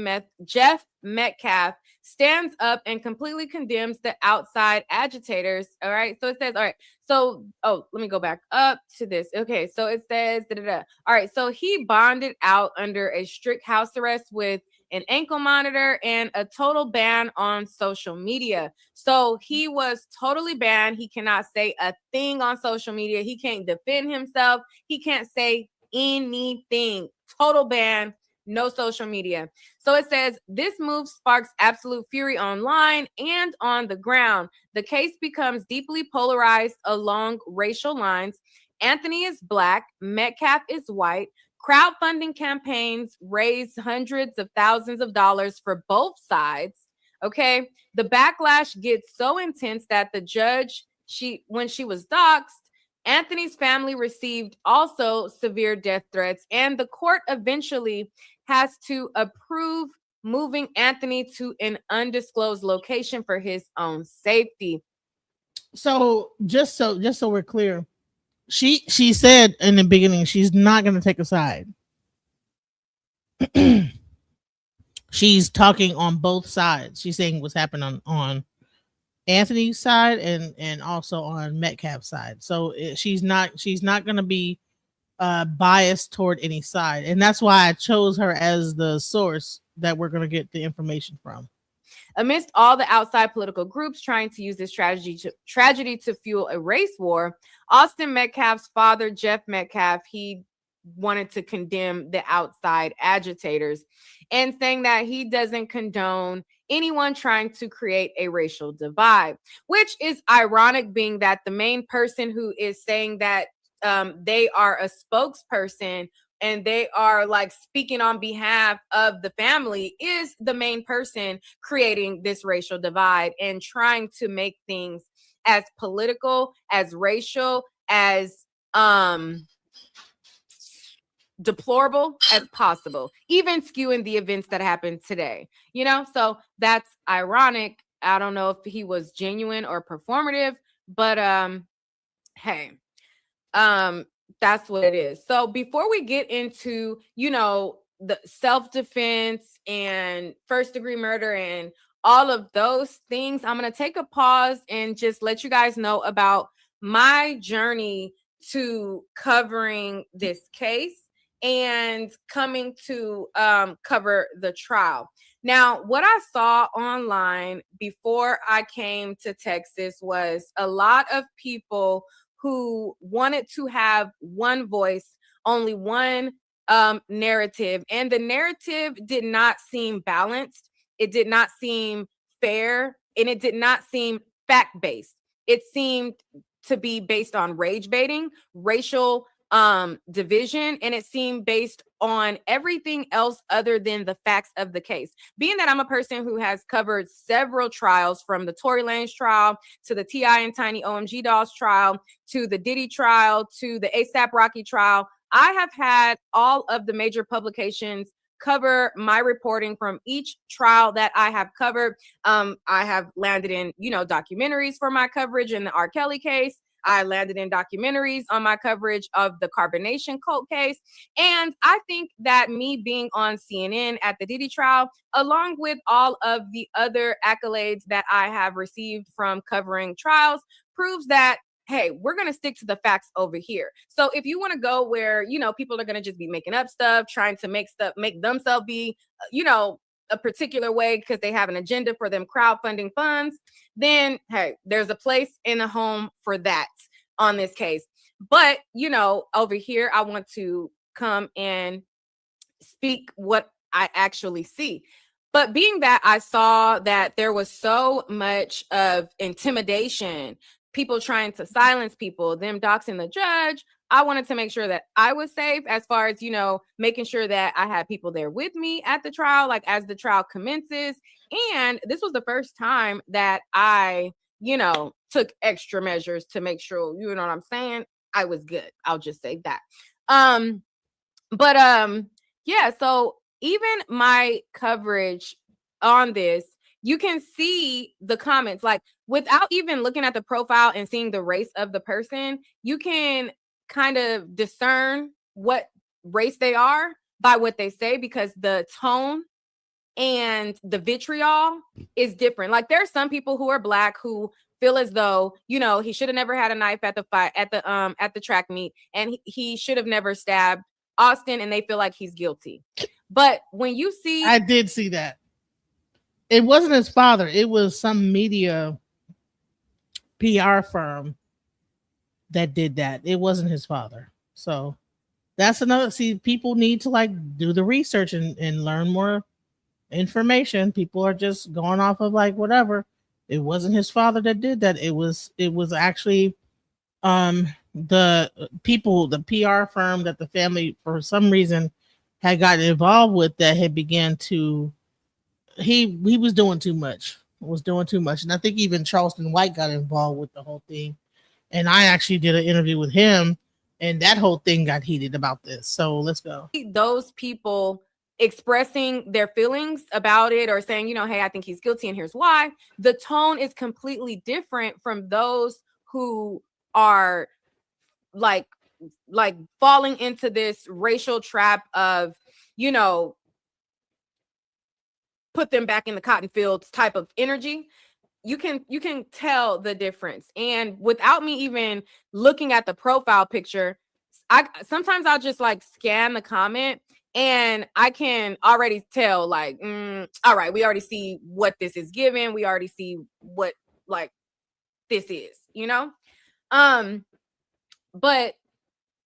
Metcalf, stands up and completely condemns the outside agitators. All right. So it says, all right. So, let me go back up to this. Okay. So it says, all right. So he bonded out under a strict house arrest with an ankle monitor and a total ban on social media. So he was totally banned. He cannot say a thing on social media. He can't defend himself. He can't say anything. Total ban. No social media. So it says this move sparks absolute fury online and on the ground. The case becomes deeply polarized along racial lines. Anthony is Black. Metcalf is white. Crowdfunding campaigns raised hundreds of thousands of dollars for both sides. Okay. The backlash gets so intense that the judge, when she was doxxed, Anthony's family received also severe death threats, and the court eventually has to approve moving Anthony to an undisclosed location for his own safety. So just so we're clear, she said in the beginning she's not going to take a side. She's talking on both sides. She's saying what's happened on Anthony's side and also on Metcalf's side. So she's not going to be biased toward any side, and that's why I chose her as the source that we're going to get the information from. Amidst all the outside political groups trying to use this tragedy to fuel a race war, Austin Metcalf's father, Jeff Metcalf, he wanted to condemn the outside agitators and saying that he doesn't condone anyone trying to create a racial divide, which is ironic, being that the main person who is saying that they are a spokesperson and they are like speaking on behalf of the family is the main person creating this racial divide and trying to make things as political, as racial, as deplorable as possible, even skewing the events that happened today, you know? So that's ironic. I don't know if he was genuine or performative, but hey, that's what it is. So before we get into, you know, the self-defense and first degree murder and all of those things, I'm going to take a pause and just let you guys know about my journey to covering this case and coming to cover the trial. Now, what I saw online before I came to Texas was a lot of people who wanted to have one voice, only one narrative, and the narrative did not seem balanced. It did not seem fair, and it did not seem fact-based. It seemed to be based on rage baiting, racial division, and it seemed based on everything else other than the facts of the case. Being that I'm a person who has covered several trials, from the Tory Lanez trial to the T.I. and Tiny OMG Dolls trial to the Diddy trial to the A$AP Rocky trial, I have had all of the major publications cover my reporting from each trial that I have covered. I have landed in, you know, documentaries for my coverage in the R. Kelly case. I landed in documentaries on my coverage of the Carbonation cult case. And I think that me being on CNN at the Diddy trial, along with all of the other accolades that I have received from covering trials, proves that, hey, we're going to stick to the facts over here. So if you want to go where, you know, people are going to just be making up stuff, trying to make themselves be, you know, a particular way because they have an agenda for them crowdfunding funds, then hey, there's a place and a home for that on this case. But, you know, over here, I want to come and speak what I actually see. But being that I saw that there was so much of intimidation, people trying to silence people, them doxing the judge, I wanted to make sure that I was safe as far as, you know, making sure that I had people there with me at the trial, like as the trial commences. And this was the first time that I, you know, took extra measures to make sure, you know what I'm saying, I was good. I'll just say that. Yeah, so even my coverage on this, you can see the comments, like without even looking at the profile and seeing the race of the person, you can kind of discern what race they are by what they say, because the tone and the vitriol is different. Like there's some people who are Black who feel as though, you know, he should have never had a knife at the fight at the track meet, and he should have never stabbed Austin, and they feel like he's guilty. But when you see, I did see that. It wasn't his father. It was some media PR firm that did that. It wasn't his father. So that's another. See, people need to like do the research and learn more information. People are just going off of like whatever. It wasn't his father that did that. It was actually the people, the PR firm that the family for some reason had gotten involved with, that had began to he was doing too much. And I think even Charleston White got involved with the whole thing. And I actually did an interview with him, and that whole thing got heated about this. So let's go. Those people expressing their feelings about it or saying, you know, hey, I think he's guilty and here's why. The tone is completely different from those who are like falling into this racial trap of, you know, put them back in the cotton fields type of energy. You can tell the difference. And without me even looking at the profile picture, sometimes I'll just like scan the comment and I can already tell like, all right, we already see what this is given. We already see what like this is, you know? But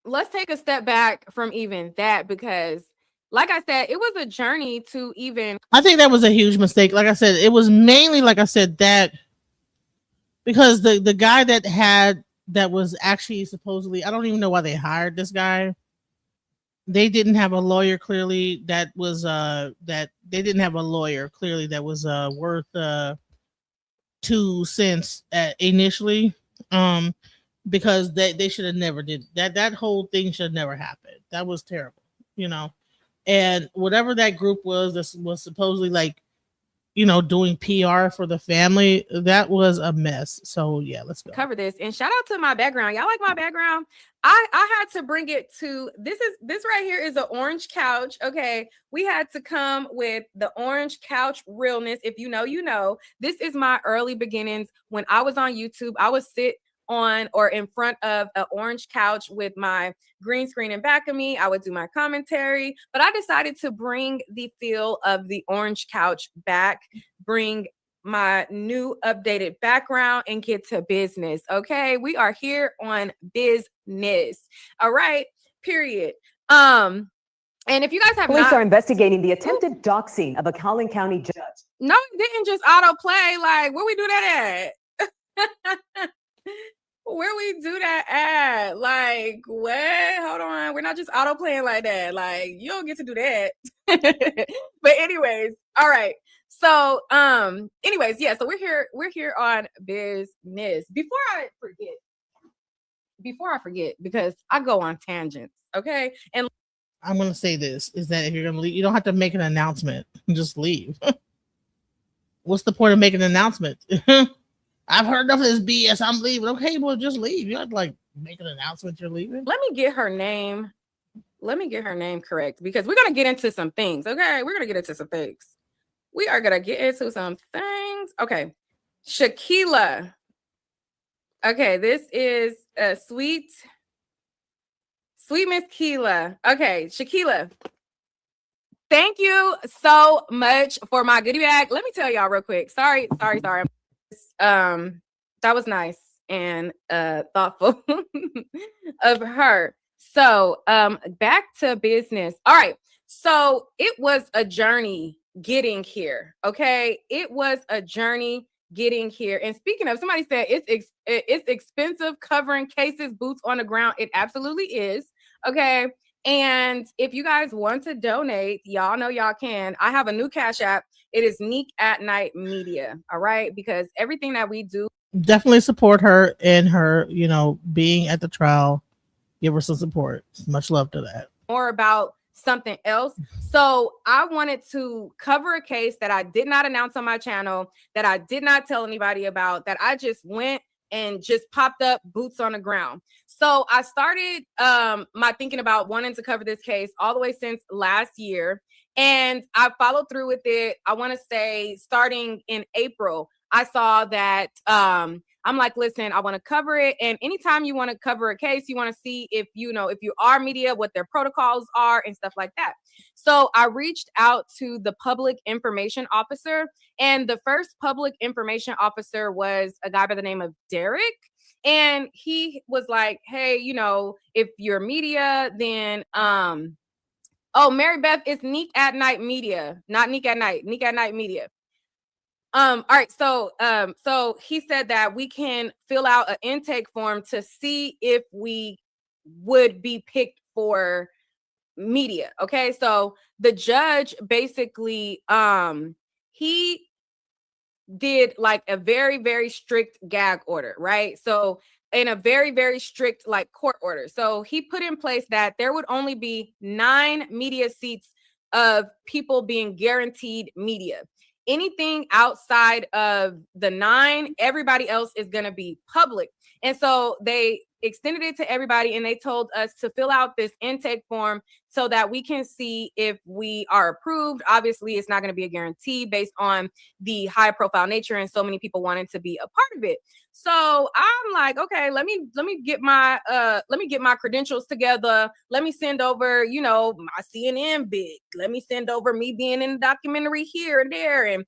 let's take a step back from even that, because like I said, it was a journey to even. I think that was a huge mistake. Like I said, it was mainly, like I said, that because the guy that was actually supposedly, I don't even know why they hired this guy. they didn't have a lawyer clearly that was that they didn't have a lawyer clearly that was worth 2 cents initially, because they should have never did that whole thing should have never happened. That was terrible, you know. And whatever that group was, this was supposedly like, you know, doing PR for the family, that was a mess. So yeah, let's go. Cover this. And shout out to my background. Y'all like my background? I had to bring it to this right here is an orange couch. Okay. We had to come with the orange couch realness. If you know, you know. This is my early beginnings. When I was on YouTube, I would sit on or in front of an orange couch with my green screen in back of me. I would do my commentary, but I decided to bring the feel of the orange couch back, bring my new updated background, and get to business. Okay, we are here on business. All right, period. And if you guys have Police are investigating the attempted doxing of a Collin County judge. No, it didn't just auto play. Like, where we do that at? Where we do that at? Like, what? Hold on. We're not just auto playing like that. Like, you don't get to do that. But anyways, all right. So, anyways, yeah. So we're here on business. Before I forget, because I go on tangents. Okay. And I'm gonna say this is that if you're gonna leave, you don't have to make an announcement. Just leave. What's the point of making an announcement? I've heard enough of this BS. I'm leaving. Okay, well, just leave. You have to like make an announcement you're leaving. Let me get her name correct, because we're gonna get into some things. Okay, we're gonna get into some things. We are gonna get into some things. Okay, Shaquila. Okay, this is a sweet Miss Keela. Okay, Shaquila. Thank you so much for my goodie bag. Let me tell y'all real quick. Sorry. That was nice and thoughtful of her. So back to business. All right. So it was a journey getting here. Okay. It was a journey getting here. And speaking of, somebody said it's expensive covering cases, boots on the ground. It absolutely is. Okay. And if you guys want to donate, y'all know y'all can. I have a new Cash App. It is Neek at Night Media. All right. Because everything that we do. Definitely support her and her, you know, being at the trial. Give her some support. Much love to that. More about something else. So I wanted to cover a case that I did not announce on my channel, that I did not tell anybody about, that I just went and just popped up boots on the ground. So I started my thinking about wanting to cover this case all the way since last year. And I followed through with it. I want to say starting in April, I saw that I'm like, listen, I want to cover it. And anytime you want to cover a case, you want to see if you are media, what their protocols are and stuff like that. So I reached out to the public information officer, and the first public information officer was a guy by the name of Derek. And he was like, hey, if you're media, then Mary Beth, it's Neek at Night Media, not Neek at Night, Neek at Night Media. All right. So he said that we can fill out an intake form to see if we would be picked for media. Okay. So the judge basically, he did like a very, very strict gag order, right? So in a very, very strict like court order. So he put in place that there would only be 9 media seats of people being guaranteed media. Anything outside of the 9, everybody else is going to be public. And so they extended it to everybody, and they told us to fill out this intake form so that we can see if we are approved. Obviously, it's not going to be a guarantee based on the high profile nature and so many people wanting to be a part of it. So I'm like, okay, let me get my credentials together. Let me send over, my CNN big. Let me send over me being in the documentary here and there, and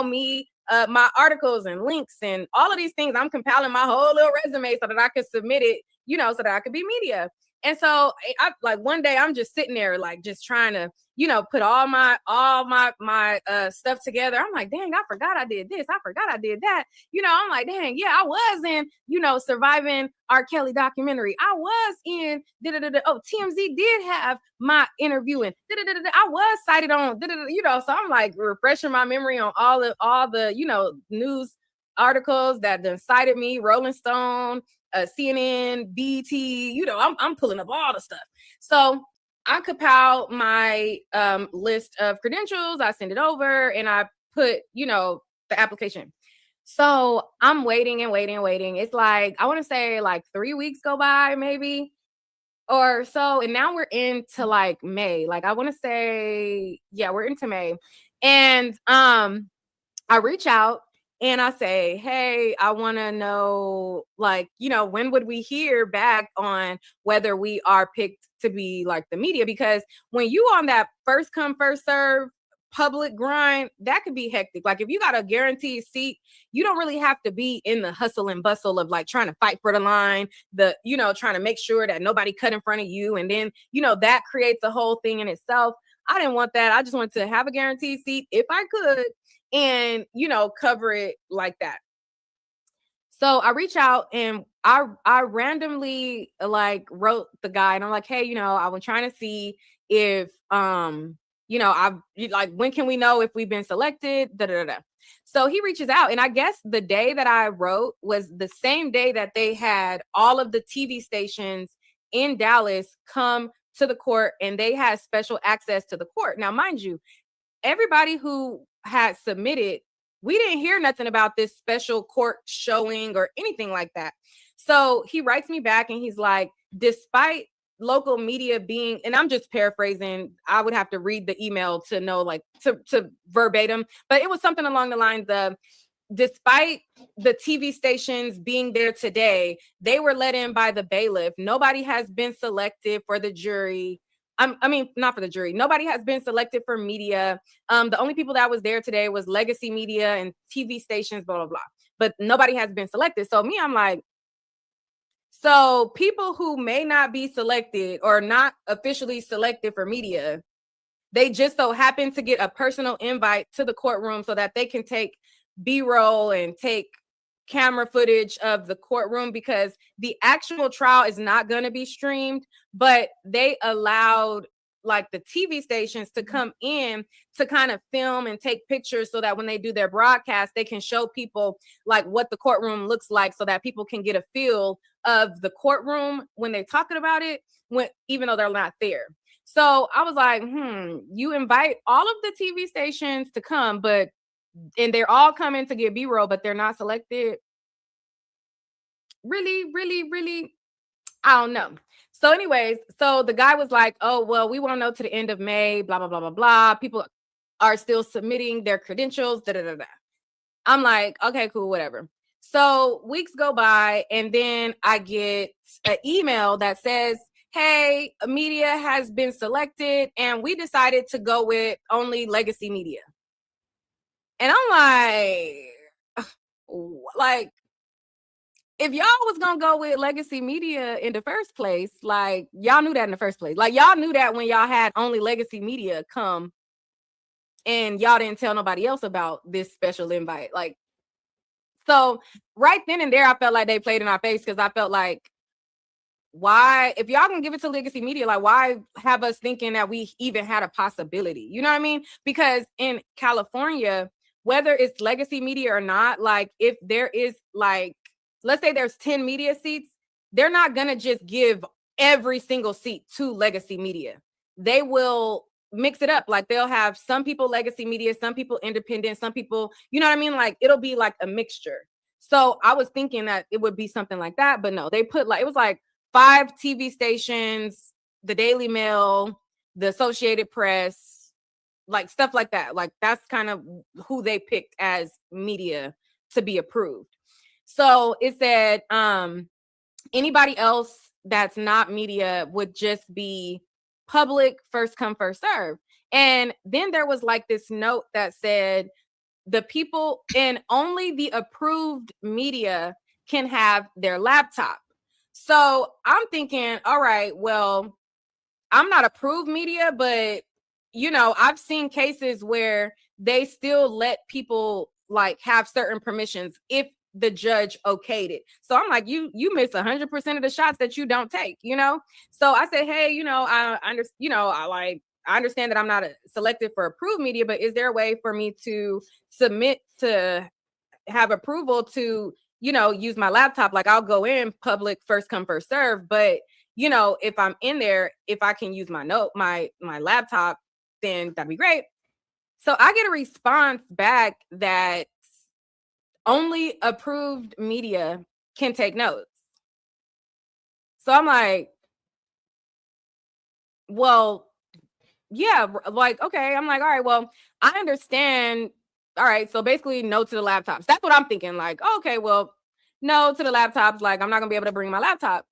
me. My articles and links and all of these things. I'm compiling my whole little resume so that I could submit it, so that I could be media. And so I like one day I'm just sitting there like just trying to, put all my stuff together. I'm like, dang, I forgot I did this. I forgot I did that. I'm like, dang, yeah, I was in, Surviving R. Kelly documentary. I was in oh, TMZ did have my interview and I was cited on so I'm like refreshing my memory on all the news articles that done cited me, Rolling Stone, CNN, BT, I'm pulling up all the stuff. So I compile my list of credentials, I send it over, and I put, the application. So I'm waiting and waiting and waiting. It's like, I want to say like 3 weeks go by, maybe, or so. And now we're into like May. Like I want to say, yeah, we're into May. And I reach out and I say, hey, I want to know, like, when would we hear back on whether we are picked to be like the media? Because when you on that first come, first serve public grind, that could be hectic. Like if you got a guaranteed seat, you don't really have to be in the hustle and bustle of like trying to fight for the line, trying to make sure that nobody cut in front of you. And then, that creates a whole thing in itself. I didn't want that. I just wanted to have a guaranteed seat if I could and, cover it like that. So I reach out and I randomly like wrote the guy and I'm like, hey, I was trying to see if, when can we know if we've been selected? So he reaches out and I guess the day that I wrote was the same day that they had all of the TV stations in Dallas come to the court and they had special access to the court. Now, mind you, everybody who had submitted, we didn't hear nothing about this special court showing or anything like that. So he writes me back and he's like, despite local media being, and I'm just paraphrasing, I would have to read the email to know like to verbatim, but it was something along the lines of, despite the TV stations being there today, they were let in by the bailiff. Nobody has been selected for the jury. Not for the jury. Nobody has been selected for media. The only people that was there today was legacy media and TV stations, blah, blah, blah. But nobody has been selected. So I'm like, so people who may not be selected or not officially selected for media, they just so happen to get a personal invite to the courtroom so that they can take B-roll and take camera footage of the courtroom, because the actual trial is not going to be streamed, but they allowed like the TV stations to come in to kind of film and take pictures so that when they do their broadcast, they can show people like what the courtroom looks like so that people can get a feel of the courtroom when they're talking about it, even though they're not there. So I was like, you invite all of the TV stations to come, and they're all coming to get B-roll, but they're not selected. Really, really, really, I don't know. So anyways, so the guy was like, oh, well, we won't know to the end of May, blah, blah, blah, blah, blah. People are still submitting their credentials, da, da, da, da. I'm like, okay, cool, whatever. So weeks go by and then I get an email that says, hey, media has been selected and we decided to go with only legacy media. And I'm like, if y'all was gonna go with legacy media in the first place, like y'all knew that in the first place. Like y'all knew that when y'all had only legacy media come and y'all didn't tell nobody else about this special invite. Like, so right then and there, I felt like they played in our face because I felt like, why, if y'all gonna give it to legacy media, like why have us thinking that we even had a possibility? You know what I mean? Because in California, whether it's legacy media or not, like if there is like, let's say there's 10 media seats, they're not going to just give every single seat to legacy media. They will mix it up. Like they'll have some people legacy media, some people independent, some people, you know what I mean? Like it'll be like a mixture. So I was thinking that it would be something like that, but no, they put like, it was like 5 TV stations, the Daily Mail, the Associated Press, like stuff like that. Like that's kind of who they picked as media to be approved. So it said anybody else that's not media would just be public, first come, first serve. And then there was like this note that said the people and only the approved media can have their laptop. So I'm thinking, all right, well, I'm not approved media, but you know, I've seen cases where they still let people like have certain permissions if the judge okayed it. So I'm like, you miss 100% of the shots that you don't take, you know? So I said, hey, you know, I understand, you know, I understand that I'm not selected for approved media, but is there a way for me to submit to have approval to, you know, use my laptop? Like I'll go in public, first come, first serve, but you know, if I'm in there, if I can use my laptop, then that'd be great. So I get a response back that only approved media can take notes. So I'm like, well, yeah, like, okay. I'm like, all right, well, I understand. All right. So basically, no to the laptops. That's what I'm thinking. Like, okay, well, no to the laptops. Like, I'm not gonna be able to bring my laptop.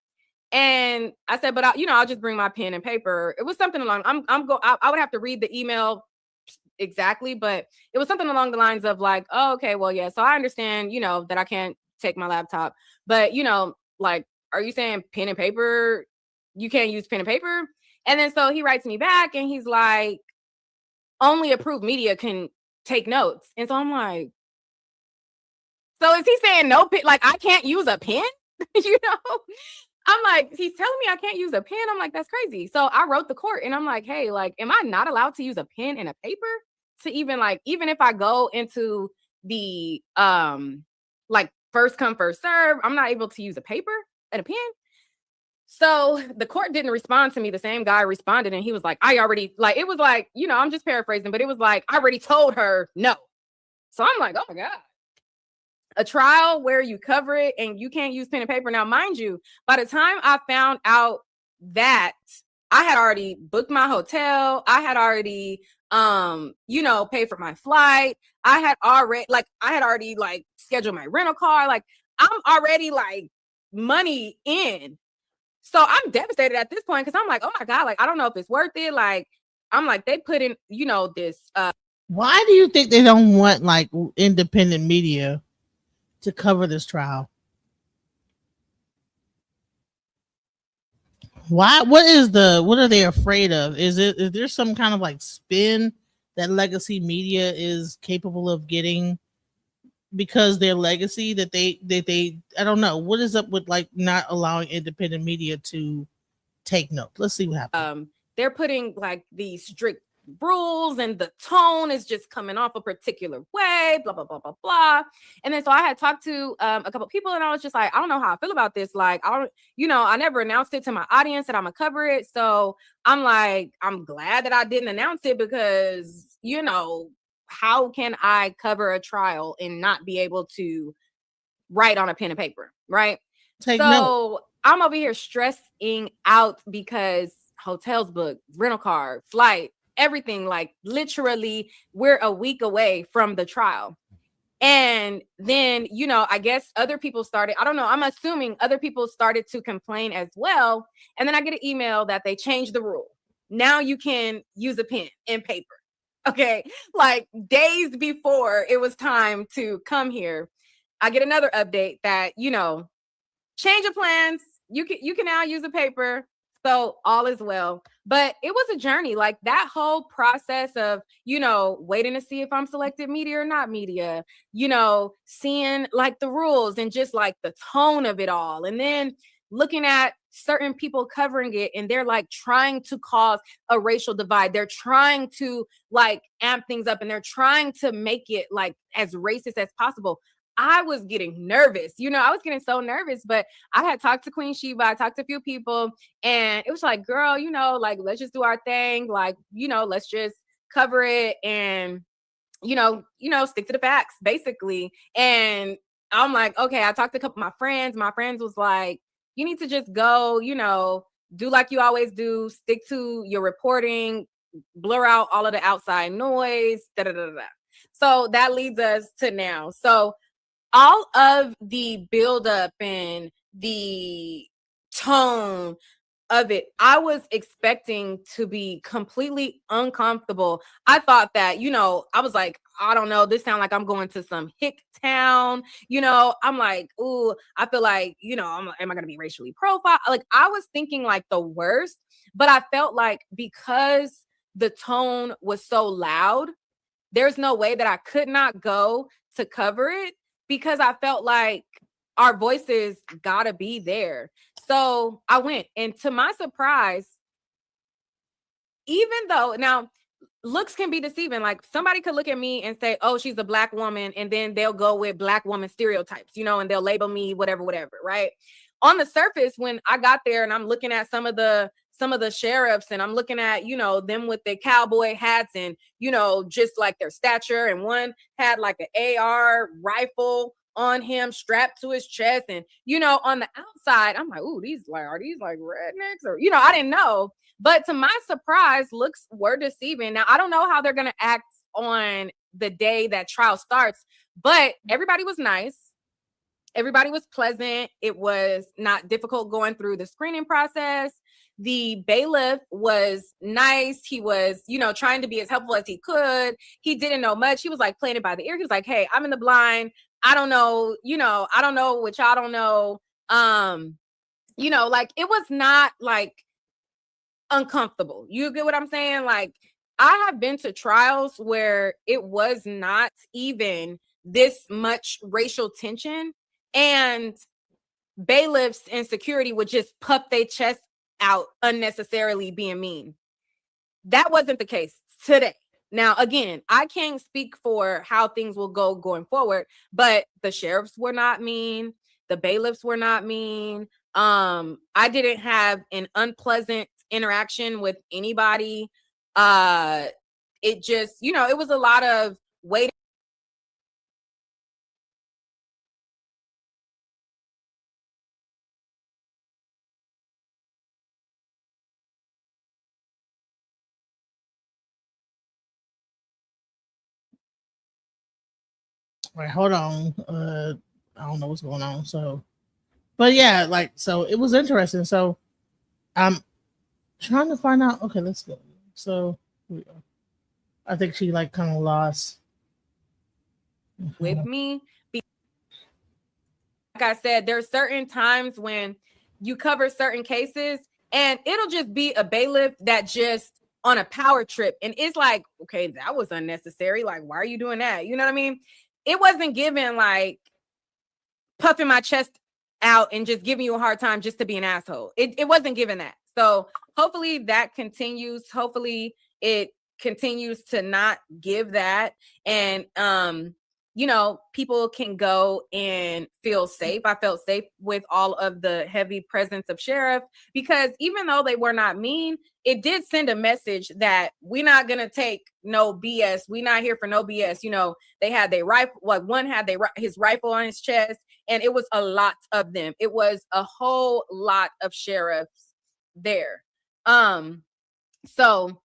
And I said, but I'll just bring my pen and paper. It was something along. I would have to read the email exactly, but it was something along the lines of like, oh, okay, well, yeah. So I understand, you know, that I can't take my laptop, but you know, like, are you saying pen and paper? You can't use pen and paper? And then so he writes me back and he's like, only approved media can take notes. And so I'm like, so is he saying no pen? Like I can't use a pen? You know? I'm like, he's telling me I can't use a pen. I'm like, that's crazy. So I wrote the court and I'm like, hey, like, am I not allowed to use a pen and a paper to even like, even if I go into the like first come, first serve, I'm not able to use a paper and a pen. So the court didn't respond to me. The same guy responded and he was like, I already, like, it was like, you know, I'm just paraphrasing, but it was like, I already told her no. So I'm like, oh my God. A trial where you cover it and you can't use pen and paper. Now, mind you, by the time I found out that, I had already booked my hotel, I had already you know, paid for my flight. I had already like scheduled my rental car. Like I'm already like money in. So I'm devastated at this point because I'm like, oh my God, like I don't know if it's worth it. Like I'm like, they put in, you know, this Why do you think they don't want like independent media to cover this trial? Why? What are they afraid of? Is there some kind of like spin that legacy media is capable of getting because their legacy that they I don't know. What is up with like not allowing independent media to take note? Let's see what happens. They're putting like these strict rules and the tone is just coming off a particular way, blah, blah, blah, blah, blah. And then so I had talked to a couple people and I was just like, I don't know how I feel about this. Like, I never announced it to my audience that I'm gonna cover it. So I'm like, I'm glad that I didn't announce it because, you know, how can I cover a trial and not be able to write on a pen and paper, right? Take note. I'm over here stressing out because hotels booked, rental car, flight, everything, like literally we're a week away from the trial. And then, you know, I guess other people started, I don't know, I'm assuming other people started to complain as well. And then I get an email that they changed the rule. Now you can use a pen and paper. Okay. Like days before it was time to come here, I get another update that, you know, change of plans. You can now use a paper. So all is well. But it was a journey. Like that whole process of, you know, waiting to see if I'm selected media or not media, you know, seeing like the rules and just like the tone of it all. And then looking at certain people covering it and they're like trying to cause a racial divide. They're trying to like amp things up and they're trying to make it like as racist as possible. I was getting nervous. You know, I was getting so nervous, but I had talked to Queen Sheba. I talked to a few people and it was like, girl, you know, like, let's just do our thing. Like, you know, let's just cover it and, you know, stick to the facts basically. And I'm like, okay, I talked to a couple of my friends. My friends was like, you need to just go, you know, do like you always do, stick to your reporting, blur out all of the outside noise, da da da da. So that leads us to now. So all of the buildup and the tone of it, I was expecting to be completely uncomfortable. I thought that, I was like, I don't know, this sounds like I'm going to some hick town. I'm like, ooh, I feel like, am I going to be racially profiled? Like, I was thinking like the worst, but I felt like because the tone was so loud, there's no way that I could not go to cover it, because I felt like our voices gotta be there. So I went, and to my surprise, even though now looks can be deceiving, like somebody could look at me and say, oh, she's a Black woman, and then they'll go with Black woman stereotypes, and they'll label me whatever, right? On the surface, when I got there and I'm looking at some of the sheriffs, and I'm looking at, them with their cowboy hats and, just like their stature, and one had like an AR rifle on him strapped to his chest, and on the outside I'm like, ooh, are these like rednecks, or I didn't know. But to my surprise, looks were deceiving. Now I don't know how they're going to act on the day that trial starts, but everybody was nice. Everybody was pleasant. It was not difficult going through the screening process. The bailiff was nice. He was, trying to be as helpful as he could. He didn't know much. He was like playing it by the ear. He was like, hey, I'm in the blind. I don't know, I don't know what y'all don't know. Like it was not like uncomfortable. You get what I'm saying? Like, I have been to trials where it was not even this much racial tension, and bailiffs and security would just puff their chest out unnecessarily being mean. That wasn't the case today. Now, again, I can't speak for how things will go going forward, but the sheriffs were not mean. The bailiffs were not mean. I didn't have an unpleasant interaction with anybody. It just, it was a lot of waiting. Right, hold on. I don't know what's going on. So, but yeah, like, so it was interesting. So I'm trying to find out. Okay, let's go. So I think she like kind of lost with me. Like I said, there's certain times when you cover certain cases and it'll just be a bailiff that just on a power trip, and it's like, okay, that was unnecessary. Like, why are you doing that? You know what I mean? It wasn't given like puffing my chest out and just giving you a hard time just to be an asshole. It wasn't given that. So hopefully that continues. Hopefully it continues to not give that. And people can go and feel safe. I felt safe with all of the heavy presence of sheriff, because even though they were not mean, it did send a message that we're not going to take no BS. We're not here for no BS. They had their rifle, like one had his rifle on his chest, and it was a lot of them. It was a whole lot of sheriffs there. So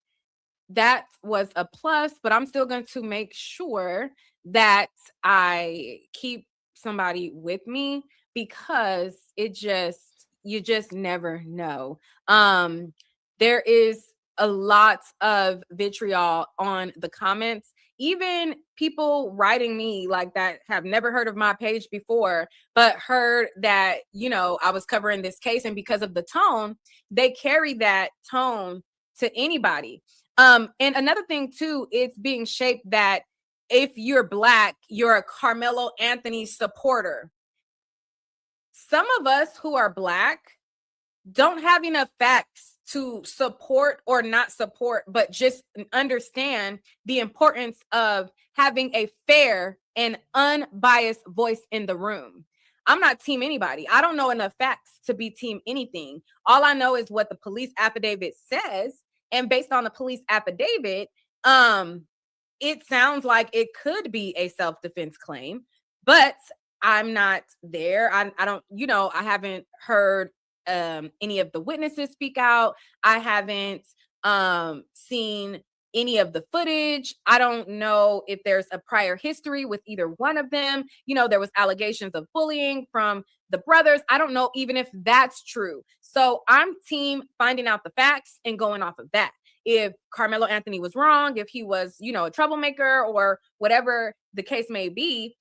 that was a plus, but I'm still going to make sure that I keep somebody with me, because you just never know. There is a lot of vitriol on the comments, even people writing me like that have never heard of my page before, but heard that, I was covering this case, and because of the tone, they carry that tone to anybody. And another thing too, it's being shaped that if you're Black, you're a Karmelo Anthony supporter. Some of us who are Black don't have enough facts to support or not support, but just understand the importance of having a fair and unbiased voice in the room. I'm not team anybody. I don't know enough facts to be team anything. All I know is what the police affidavit says. And based on the police affidavit, it sounds like it could be a self-defense claim, but I'm not there. I don't, I haven't heard any of the witnesses speak out. I haven't seen any of the footage. I don't know if there's a prior history with either one of them. You know, there was allegations of bullying from the brothers. I don't know even if that's true. So I'm team finding out the facts and going off of that. If Karmelo Anthony was wrong, if he was, you know, a troublemaker or whatever the case may be,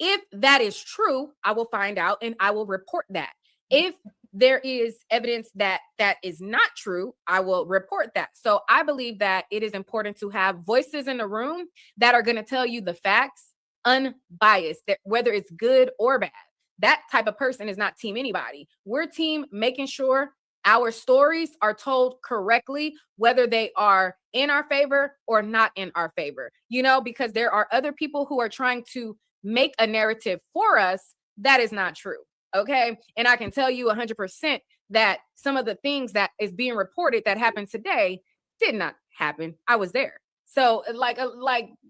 if that is true, I will find out and I will report that. If there is evidence that that is not true, I will report that. So I believe that it is important to have voices in the room that are going to tell you the facts unbiased, that whether it's good or bad. That type of person is not team anybody. We're team making sure our stories are told correctly, whether they are in our favor or not in our favor, you know, because there are other people who are trying to make a narrative for us that is not true. Okay. And I can tell you 100% that some of the things that is being reported that happened today did not happen. I was there. So like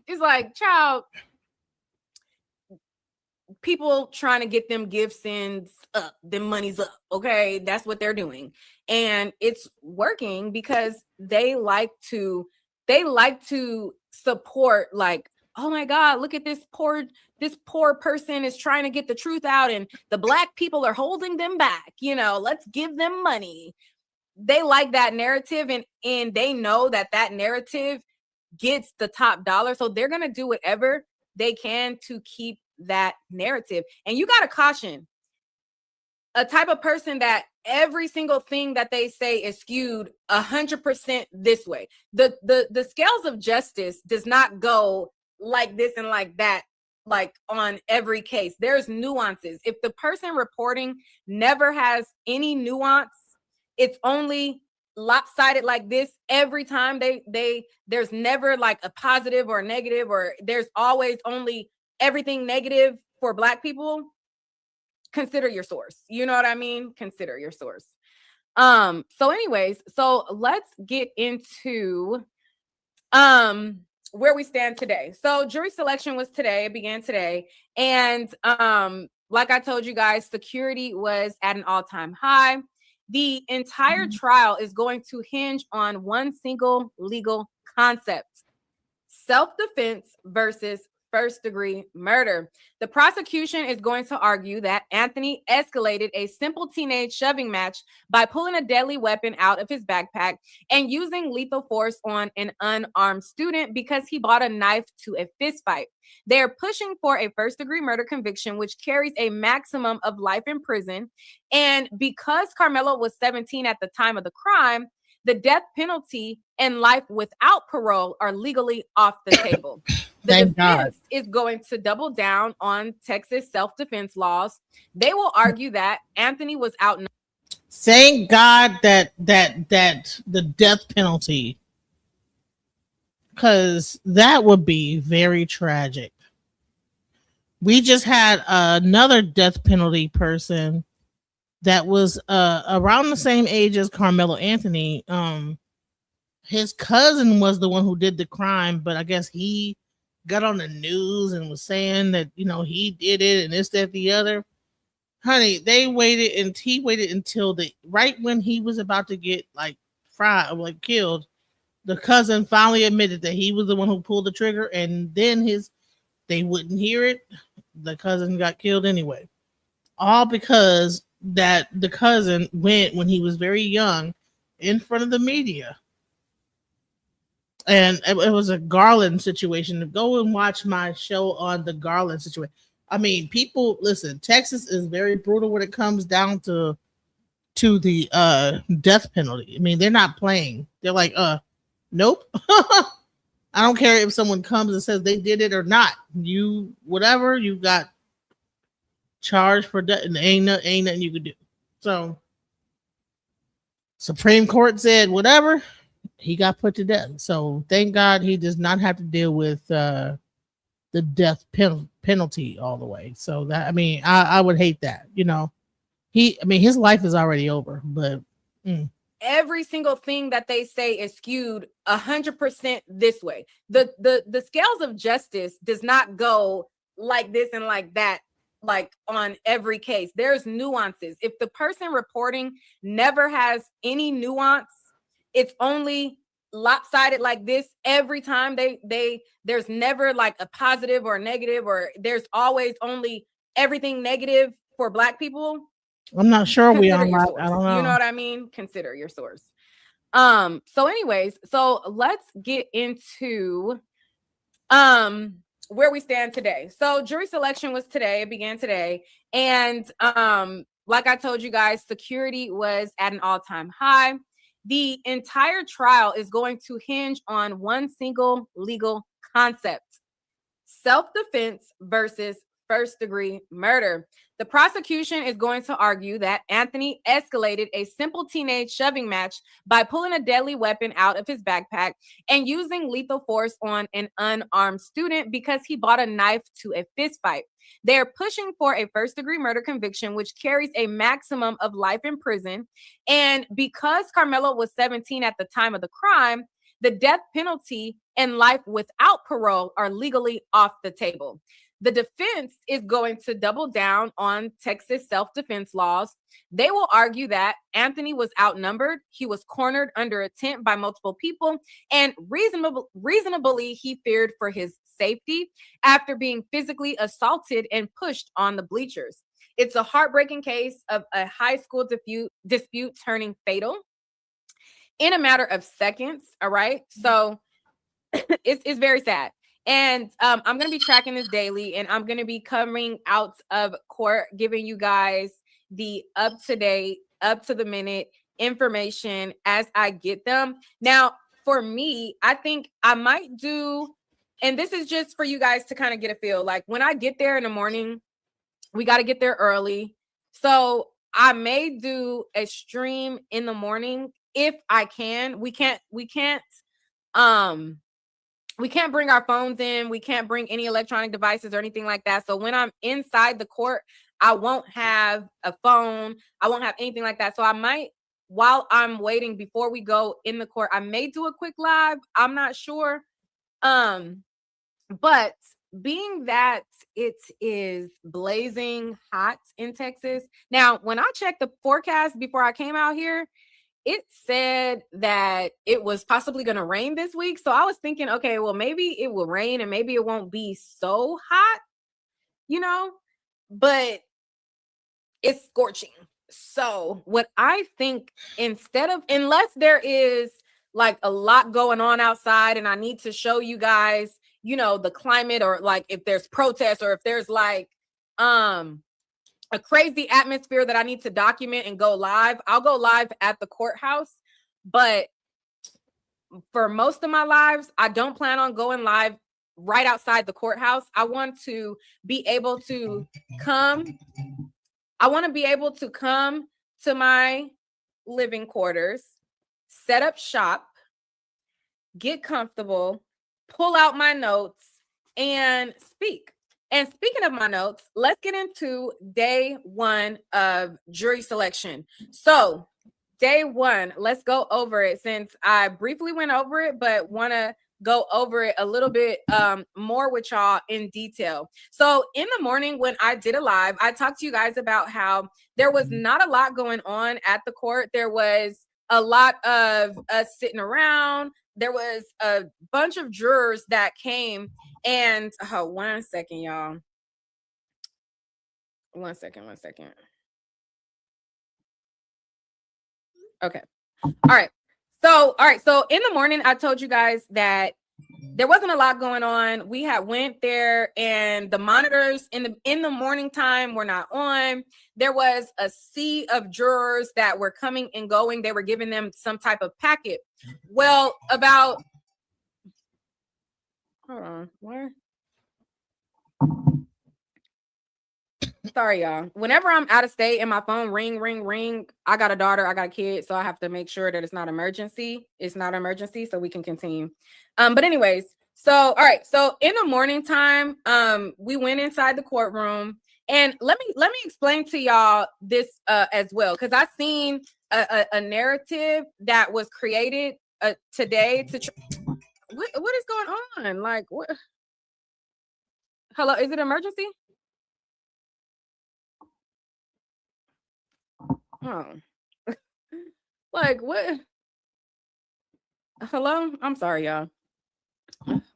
it's like, child, people trying to get them gift sends up, them money's up. Okay. That's what they're doing. And it's working because they like to support, like, oh my God, look at this poor person is trying to get the truth out and the Black people are holding them back. You know, let's give them money. They like that narrative, and they know that that narrative gets the top dollar. So they're going to do whatever they can to keep that narrative. And you got to caution a type of person that every single thing that they say is skewed 100% this way. The scales of justice does not go like this and like that, like on every case. There's nuances. If the person reporting never has any nuance, it's only lopsided like this every time. There's never like a positive or a negative, or there's always only everything negative for Black people. Consider your source. You know what I mean? Consider your source. So anyways, so let's get into where we stand today. So jury selection was today, it began today. And like I told you guys, security was at an all-time high. The entire trial is going to hinge on one single legal concept: self-defense versus first-degree murder. The prosecution is going to argue that Anthony escalated a simple teenage shoving match by pulling a deadly weapon out of his backpack and using lethal force on an unarmed student because he brought a knife to a fist fight. They're pushing for a first-degree murder conviction, which carries a maximum of life in prison. And because Karmelo was 17 at the time of the crime, the death penalty and life without parole are legally off the table. The defense is going to double down on Texas self-defense laws. They will argue that Anthony was outnumbered. Thank God that the death penalty, because that would be very tragic. We just had another death penalty person that was around the same age as Karmelo Anthony. His cousin was the one who did the crime, but I guess he got on the news and was saying that, you know, he did it and this, that, the other. Honey, he waited until right when he was about to get like fried, like killed. The cousin finally admitted that he was the one who pulled the trigger, and then they wouldn't hear it. The cousin got killed anyway. All because that the cousin went when he was very young in front of the media. And it was a Garland situation. Go and watch my show on the Garland situation. I mean, people, listen, Texas is very brutal when it comes down to the death penalty. I mean, they're not playing. They're like, nope. I don't care if someone comes and says they did it or not. You got charged for that, and ain't nothing you could do. So Supreme Court said whatever. He got put to death. So thank God he does not have to deal with the death penalty all the way. So that, I mean, I would hate that. You know, his life is already over. But every single thing that they say is skewed 100% this way. The scales of justice does not go like this and like that, like on every case. There's nuances. If the person reporting never has any nuance, it's only lopsided like this every time. There's never like a positive or a negative, or there's always only everything negative for Black people. I'm not sure we Consider on your live. source. I don't know. You know what I mean? Consider your source. So anyways, so let's get into where we stand today. So jury selection was today, it began today, and like I told you guys, security was at an all-time high. The entire trial is going to hinge on one single legal concept: self-defense versus first-degree murder. The prosecution is going to argue that Anthony escalated a simple teenage shoving match by pulling a deadly weapon out of his backpack and using lethal force on an unarmed student because he brought a knife to a fist fight. They're pushing for a first-degree murder conviction, which carries a maximum of life in prison. And because Karmelo was 17 at the time of the crime, the death penalty and life without parole are legally off the table. The defense is going to double down on Texas self-defense laws. They will argue that Anthony was outnumbered, he was cornered under a tent by multiple people, and reasonably he feared for his safety after being physically assaulted and pushed on the bleachers. It's a heartbreaking case of a high school dispute turning fatal in a matter of seconds. All right. So it's very sad. And I'm going to be tracking this daily, and I'm going to be coming out of court, giving you guys the up-to-date, up-to-the-minute information as I get them. Now, for me, I think I might do, and this is just for you guys to kind of get a feel, like when I get there in the morning, we got to get there early. So I may do a stream in the morning if I can. We can't bring our phones in. We can't bring any electronic devices or anything like that. So when I'm inside the court, I won't have a phone. I won't have anything like that. So I might, while I'm waiting before we go in the court, I may do a quick live. I'm not sure. But being that it is blazing hot in Texas. Now, when I checked the forecast before I came out here, it said that it was possibly going to rain this week. So I was thinking, okay, well, maybe it will rain and maybe it won't be so hot, but it's scorching. So what I think, unless there is like a lot going on outside and I need to show you guys, the climate, or like if there's protests, or if there's like, a crazy atmosphere that I need to document and go live, I'll go live at the courthouse. But for most of my lives, I don't plan on going live right outside the courthouse. I want to be able to come. I want to be able to come to my living quarters, set up shop, get comfortable, pull out my notes, and speak. And speaking of my notes, let's get into day one of jury selection. So day one, let's go over it, since I briefly went over it, but want to go over it a little bit more with y'all in detail. So in the morning when I did a live, I talked to you guys about how there was not a lot going on at the court. There was a lot of us sitting around. There was a bunch of jurors that came, and 1 second, y'all. 1 second. Okay. All right. So in the morning, I told you guys that there wasn't a lot going on. We had went there, and the monitors in the morning time were not on. There was a sea of jurors that were coming and going. They were giving them some type of packet. Well, hold on, where? Sorry, y'all. Whenever I'm out of state and my phone ring, I got a daughter, I got a kid, so I have to make sure that it's not emergency. It's not emergency, so we can continue. But anyways, so all right. So in the morning time, we went inside the courtroom, and let me explain to y'all this as well, because I've seen a narrative that was created today to. What is going on? Like, what? Hello, is it emergency? Oh, like what? Hello? I'm sorry, y'all.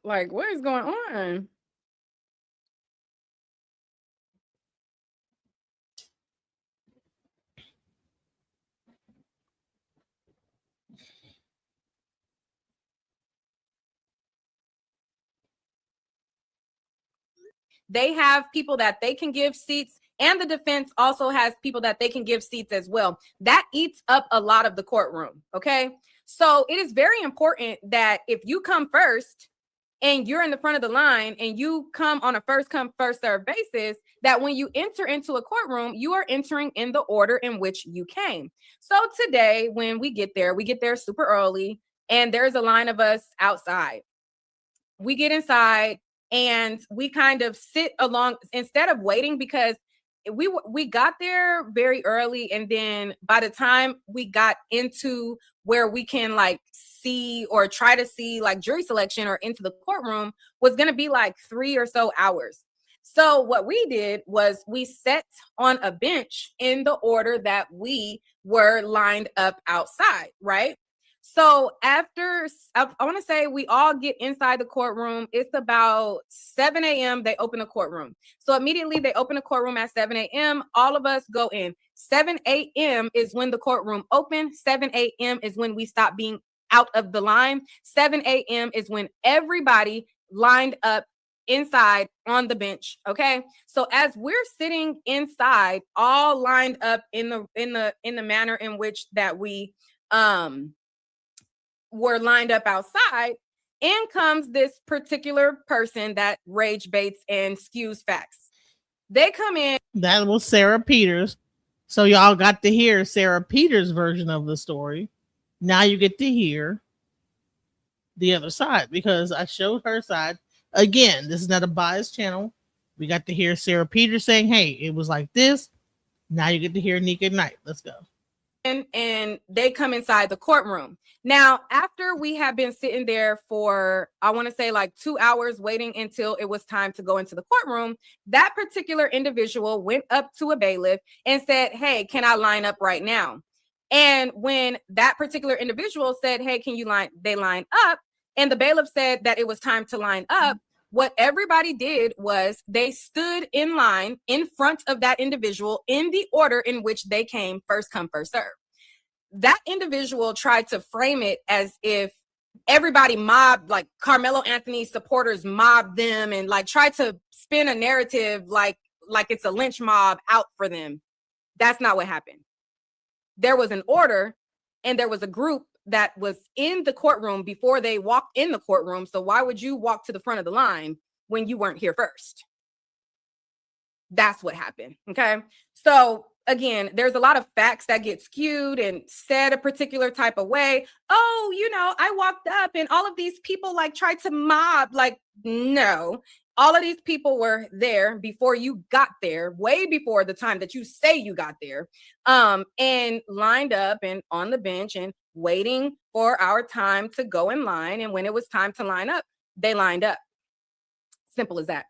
Like, what is going on? They have people that they can give seats, and the defense also has people that they can give seats as well. That eats up a lot of the courtroom, okay? So it is very important that if you come first and you're in the front of the line and you come on a first come, first serve basis, that when you enter into a courtroom, you are entering in the order in which you came. So today, when we get there super early, and there's a line of us outside. We get inside and we kind of sit along instead of waiting, because we got there very early, and then by the time we got into where we can like see or try to see like jury selection or into the courtroom was going to be like 3 or so hours. So what we did was we sat on a bench in the order that we were lined up outside, right? So after, I want to say we all get inside the courtroom. It's about 7 a.m. They open the courtroom. So immediately they open the courtroom at 7 a.m. All of us go in. 7 a.m. is when the courtroom opened. 7 a.m. is when we stop being out of the line. 7 a.m. is when everybody lined up inside on the bench. Okay. So as we're sitting inside, all lined up in the manner in which that we were lined up outside, in comes this particular person that rage baits and skews facts. They come in. That was Sarah Peters. So y'all got to hear Sarah Peters' version of the story. Now you get to hear the other side, because I showed her side. Again, this is not a biased channel. We got to hear Sarah Peters saying, hey, it was like this. Now you get to hear Nika Knight. Let's go. And they come inside the courtroom. Now, after we have been sitting there for, I want to say like 2 hours waiting until it was time to go into the courtroom, that particular individual went up to a bailiff and said, hey, can I line up right now? And when that particular individual said, hey, can you line, they line up, and the bailiff said that it was time to line up, what everybody did was they stood in line in front of that individual in the order in which they came, first come, first serve. That individual tried to frame it as if everybody mobbed, like Karmelo Anthony supporters mobbed them, and like tried to spin a narrative like it's a lynch mob out for them. That's not what happened. There was an order, and there was a group that was in the courtroom before they walked in the courtroom. So why would you walk to the front of the line when you weren't here first? That's what happened. Okay. So again, there's a lot of facts that get skewed and said a particular type of way. Oh, you know, I walked up and all of these people like tried to mob. Like, no, all of these people were there before you got there, way before the time that you say you got there, and lined up and on the bench and waiting for our time to go in line. And when it was time to line up, they lined up. Simple as that.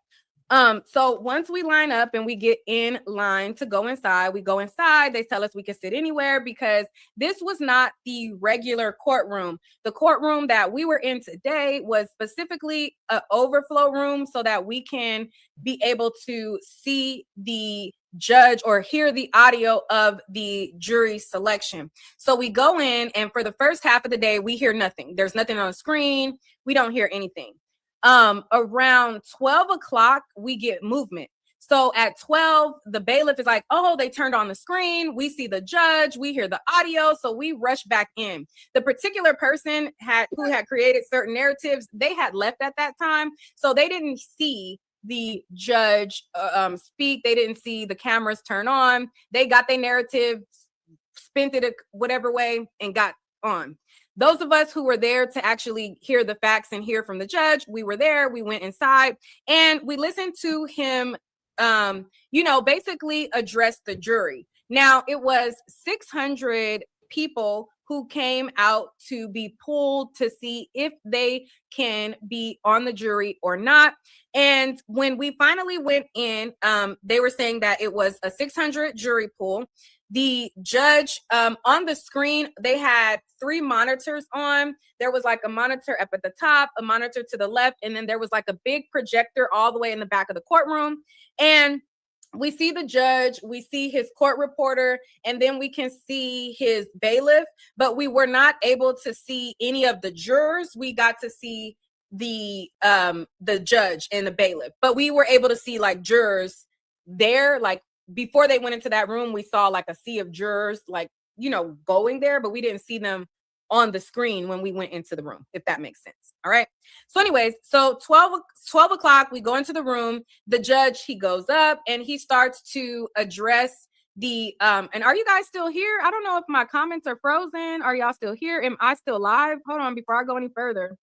So once we line up and we get in line to go inside, we go inside. They tell us we can sit anywhere, because this was not the regular courtroom. The courtroom that we were in today was specifically an overflow room so that we can be able to see the judge or hear the audio of the jury selection. So we go in, and for the first half of the day, we hear nothing. There's nothing on the screen. We don't hear anything. Around 12 o'clock, we get movement. So at 12, the bailiff is like, oh, they turned on the screen. We see the judge, we hear the audio. So we rush back in. The particular person who had created certain narratives, they had left at that time. So they didn't see the judge speak. They didn't see the cameras turn on. They got their narrative, spent it whatever way, and got on. Those of us who were there to actually hear the facts and hear from the judge, we were there, we went inside, and we listened to him, basically address the jury. Now, it was 600 people who came out to be pulled to see if they can be on the jury or not. And when we finally went in, they were saying that it was a 600 jury pool. the judge, on the screen, they had 3 monitors on. There was like a monitor up at the top, a monitor to the left, and then there was like a big projector all the way in the back of the courtroom. And we see the judge, we see his court reporter, and then we can see his bailiff, but we were not able to see any of the jurors. We got to see the judge and the bailiff, but we were able to see like jurors there. Like before they went into that room, we saw like a sea of jurors, like, you know, going there, but we didn't see them on the screen when we went into the room, if that makes sense. All right. So anyways, so 12 o'clock, we go into the room. The judge, he goes up and he starts to address the, and are you guys still here? I don't know if my comments are frozen. Are y'all still here? Am I still live? Hold on, before I go any further.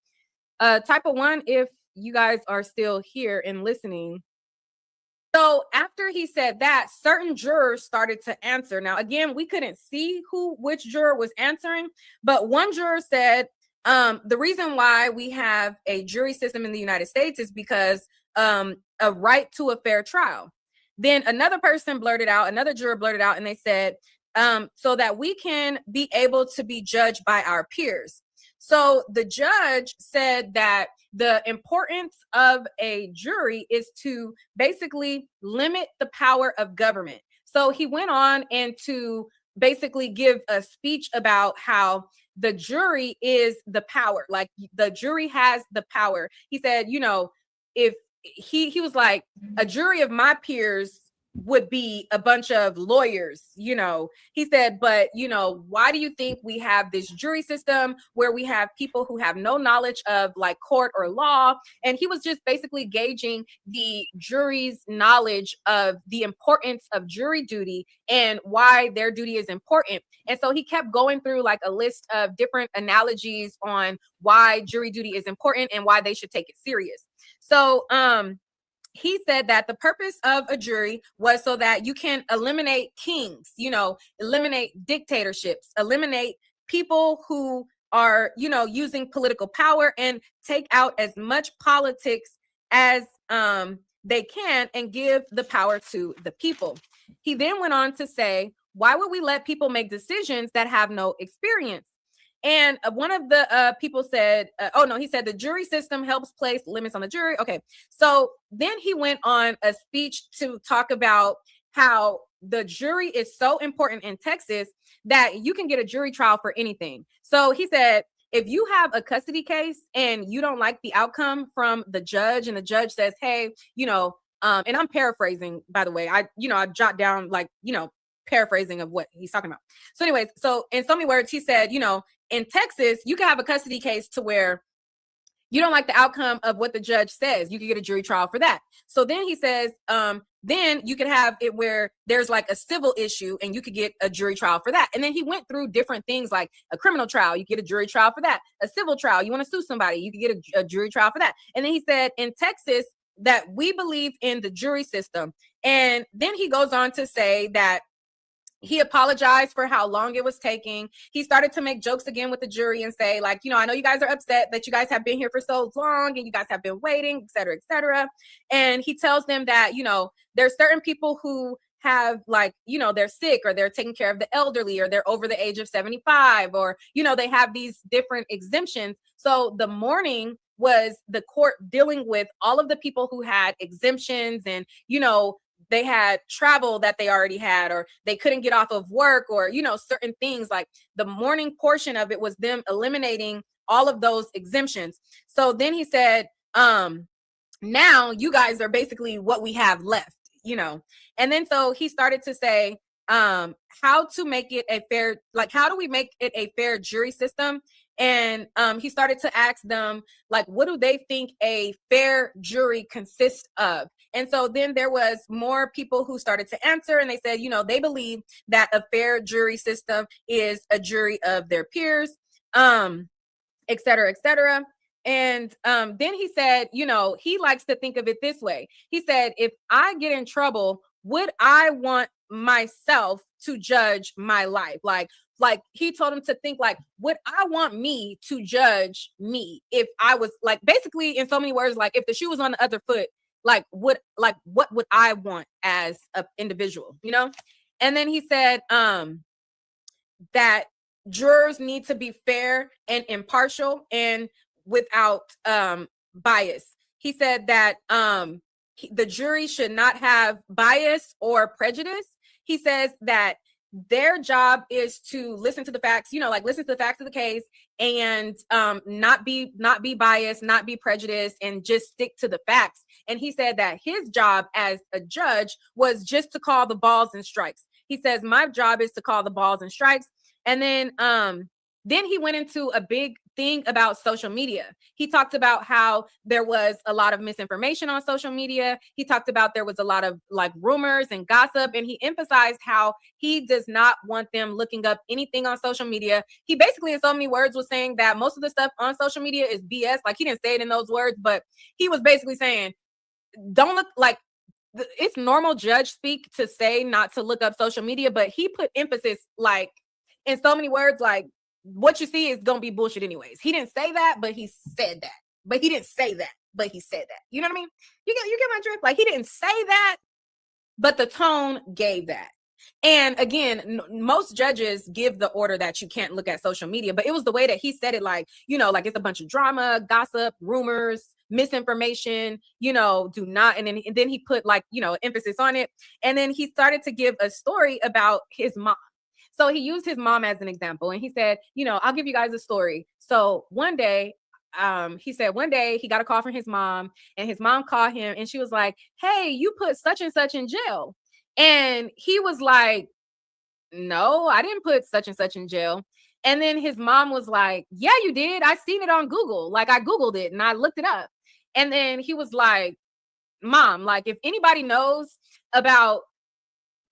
Type a 1 if you guys are still here and listening. So after he said that, certain jurors started to answer. Now, again, we couldn't see which juror was answering, but one juror said, the reason why we have a jury system in the United States is because a right to a fair trial. Then another person blurted out, another juror blurted out, and they said, so that we can be able to be judged by our peers. So the judge said that the importance of a jury is to basically limit the power of government. So he went on and to basically give a speech about how the jury is the power, like the jury has the power. He said, you know, if he was like, a jury of my peers would be a bunch of lawyers, you know. He said, but, you know, why do you think we have this jury system where we have people who have no knowledge of like court or law? And he was just basically gauging the jury's knowledge of the importance of jury duty and why their duty is important. And so he kept going through like a list of different analogies on why jury duty is important and why they should take it serious. So, he said that the purpose of a jury was so that you can eliminate kings, you know, eliminate dictatorships, eliminate people who are, you know, using political power, and take out as much politics as they can and give the power to the people. He then went on to say, why would we let people make decisions that have no experience? And one of the people said, he said the jury system helps place limits on the jury. Okay. So then he went on a speech to talk about how the jury is so important in Texas that you can get a jury trial for anything. So he said, if you have a custody case and you don't like the outcome from the judge, and the judge says, hey, you know, and I'm paraphrasing, by the way, I jot down like, you know, paraphrasing of what he's talking about. So anyways, so in so many words, he said, you know, in Texas, you can have a custody case to where you don't like the outcome of what the judge says. You can get a jury trial for that. So then he says, then you could have it where there's like a civil issue and you could get a jury trial for that. And then he went through different things like a criminal trial, you get a jury trial for that. A civil trial, you want to sue somebody, you could get a jury trial for that. And then he said in Texas that we believe in the jury system. And then he goes on to say that he apologized for how long it was taking. He started to make jokes again with the jury and say, like, you know, I know you guys are upset that you guys have been here for so long and you guys have been waiting, et cetera, et cetera. And he tells them that, you know, there's certain people who have like, you know, they're sick or they're taking care of the elderly or they're over the age of 75 or, you know, they have these different exemptions. So the morning was the court dealing with all of the people who had exemptions and, you know, they had travel that they already had, or they couldn't get off of work, or, you know, certain things. Like the morning portion of it was them eliminating all of those exemptions. So then he said, now you guys are basically what we have left, you know. And then so he started to say, how to make it a fair, like, how do we make it a fair jury system? And he started to ask them, like, what do they think a fair jury consists of? And so then there was more people who started to answer, and they said, you know, they believe that a fair jury system is a jury of their peers, et cetera, et cetera. And then he said, you know, he likes to think of it this way. He said, if I get in trouble, would I want myself to judge my life? Like he told him to think like, would I want me to judge me if I was, like, basically in so many words, like if the shoe was on the other foot, what would I want as an individual, you know? And then he said that jurors need to be fair and impartial and without bias. He said that the jury should not have bias or prejudice. He says that their job is to listen to the facts, like listen to the facts of the case and not be biased, not be prejudiced, and just stick to the facts. And he said that his job as a judge was just to call the balls and strikes. He says, my job is to call the balls and strikes. And then he went into a big thing about social media. He talked about how there was a lot of misinformation on social media. He talked about there was a lot of like rumors and gossip, and he emphasized how he does not want them looking up anything on social media. He basically, in so many words, was saying that most of the stuff on social media is BS. Like, he didn't say it in those words, but he was basically saying, don't look like it's normal judge speak to say not to look up social media, but he put emphasis like in so many words, like what you see is gonna be bullshit anyways. He didn't say that, but he said that. But he didn't say that, but he said that. You know what I mean? You get my drift? Like, he didn't say that, but the tone gave that. And again, most judges give the order that you can't look at social media, but it was the way that he said it, like, like it's a bunch of drama, gossip, rumors, misinformation, do not. And then he put like, emphasis on it. And then he started to give a story about his mom. So he used his mom as an example, and he said, I'll give you guys a story. So one day, he said one day he got a call from his mom, and his mom called him, and she was like, hey, you put such and such in jail. And he was like, no, I didn't put such and such in jail. And then his mom was like, yeah, you did. I seen it on Google. Like, I Googled it and I looked it up. And then he was like, Mom, like, if anybody knows about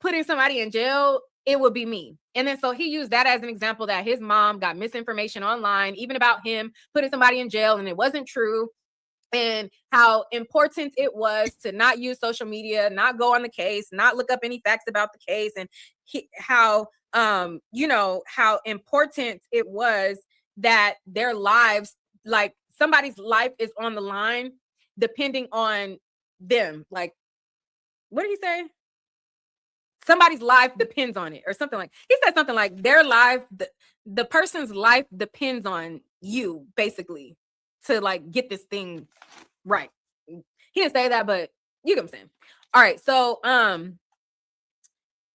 putting somebody in jail, it would be me. And then so he used that as an example that his mom got misinformation online, even about him putting somebody in jail, and it wasn't true. And how important it was to not use social media, not go on the case, not look up any facts about the case, and how important it was that their lives, like somebody's life is on the line depending on them. Like, what did he say? Somebody's life depends on it, or something like, he said something like their life, the person's life depends on you, basically, to like get this thing right. He didn't say that, but you get what I'm saying. All right. So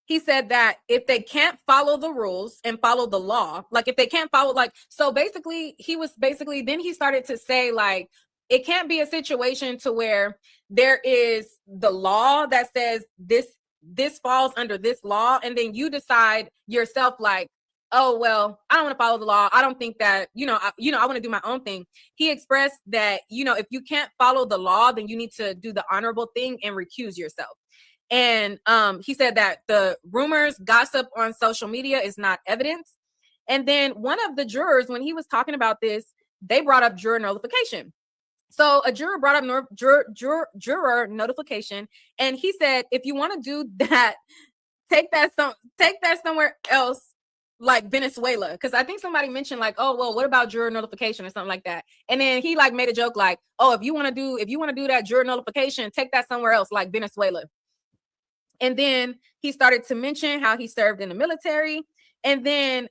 he said that if they can't follow the rules and follow the law, like if they can't follow, like, so basically then he started to say, like, it can't be a situation to where there is the law that says this falls under this law, and then you decide yourself, like, oh, well, I don't want to follow the law. I don't think that, I want to do my own thing. He expressed that, if you can't follow the law, then you need to do the honorable thing and recuse yourself. And he said that the rumors, gossip on social media is not evidence. And then one of the jurors, when he was talking about this, they brought up juror nullification. So a juror brought up juror notification, and he said, if you want to do that, take that somewhere else, like Venezuela. Because I think somebody mentioned, like, oh, well, what about juror notification or something like that? And then he like made a joke like, oh, if you want to do that juror notification, take that somewhere else, like Venezuela. And then he started to mention how he served in the military. And then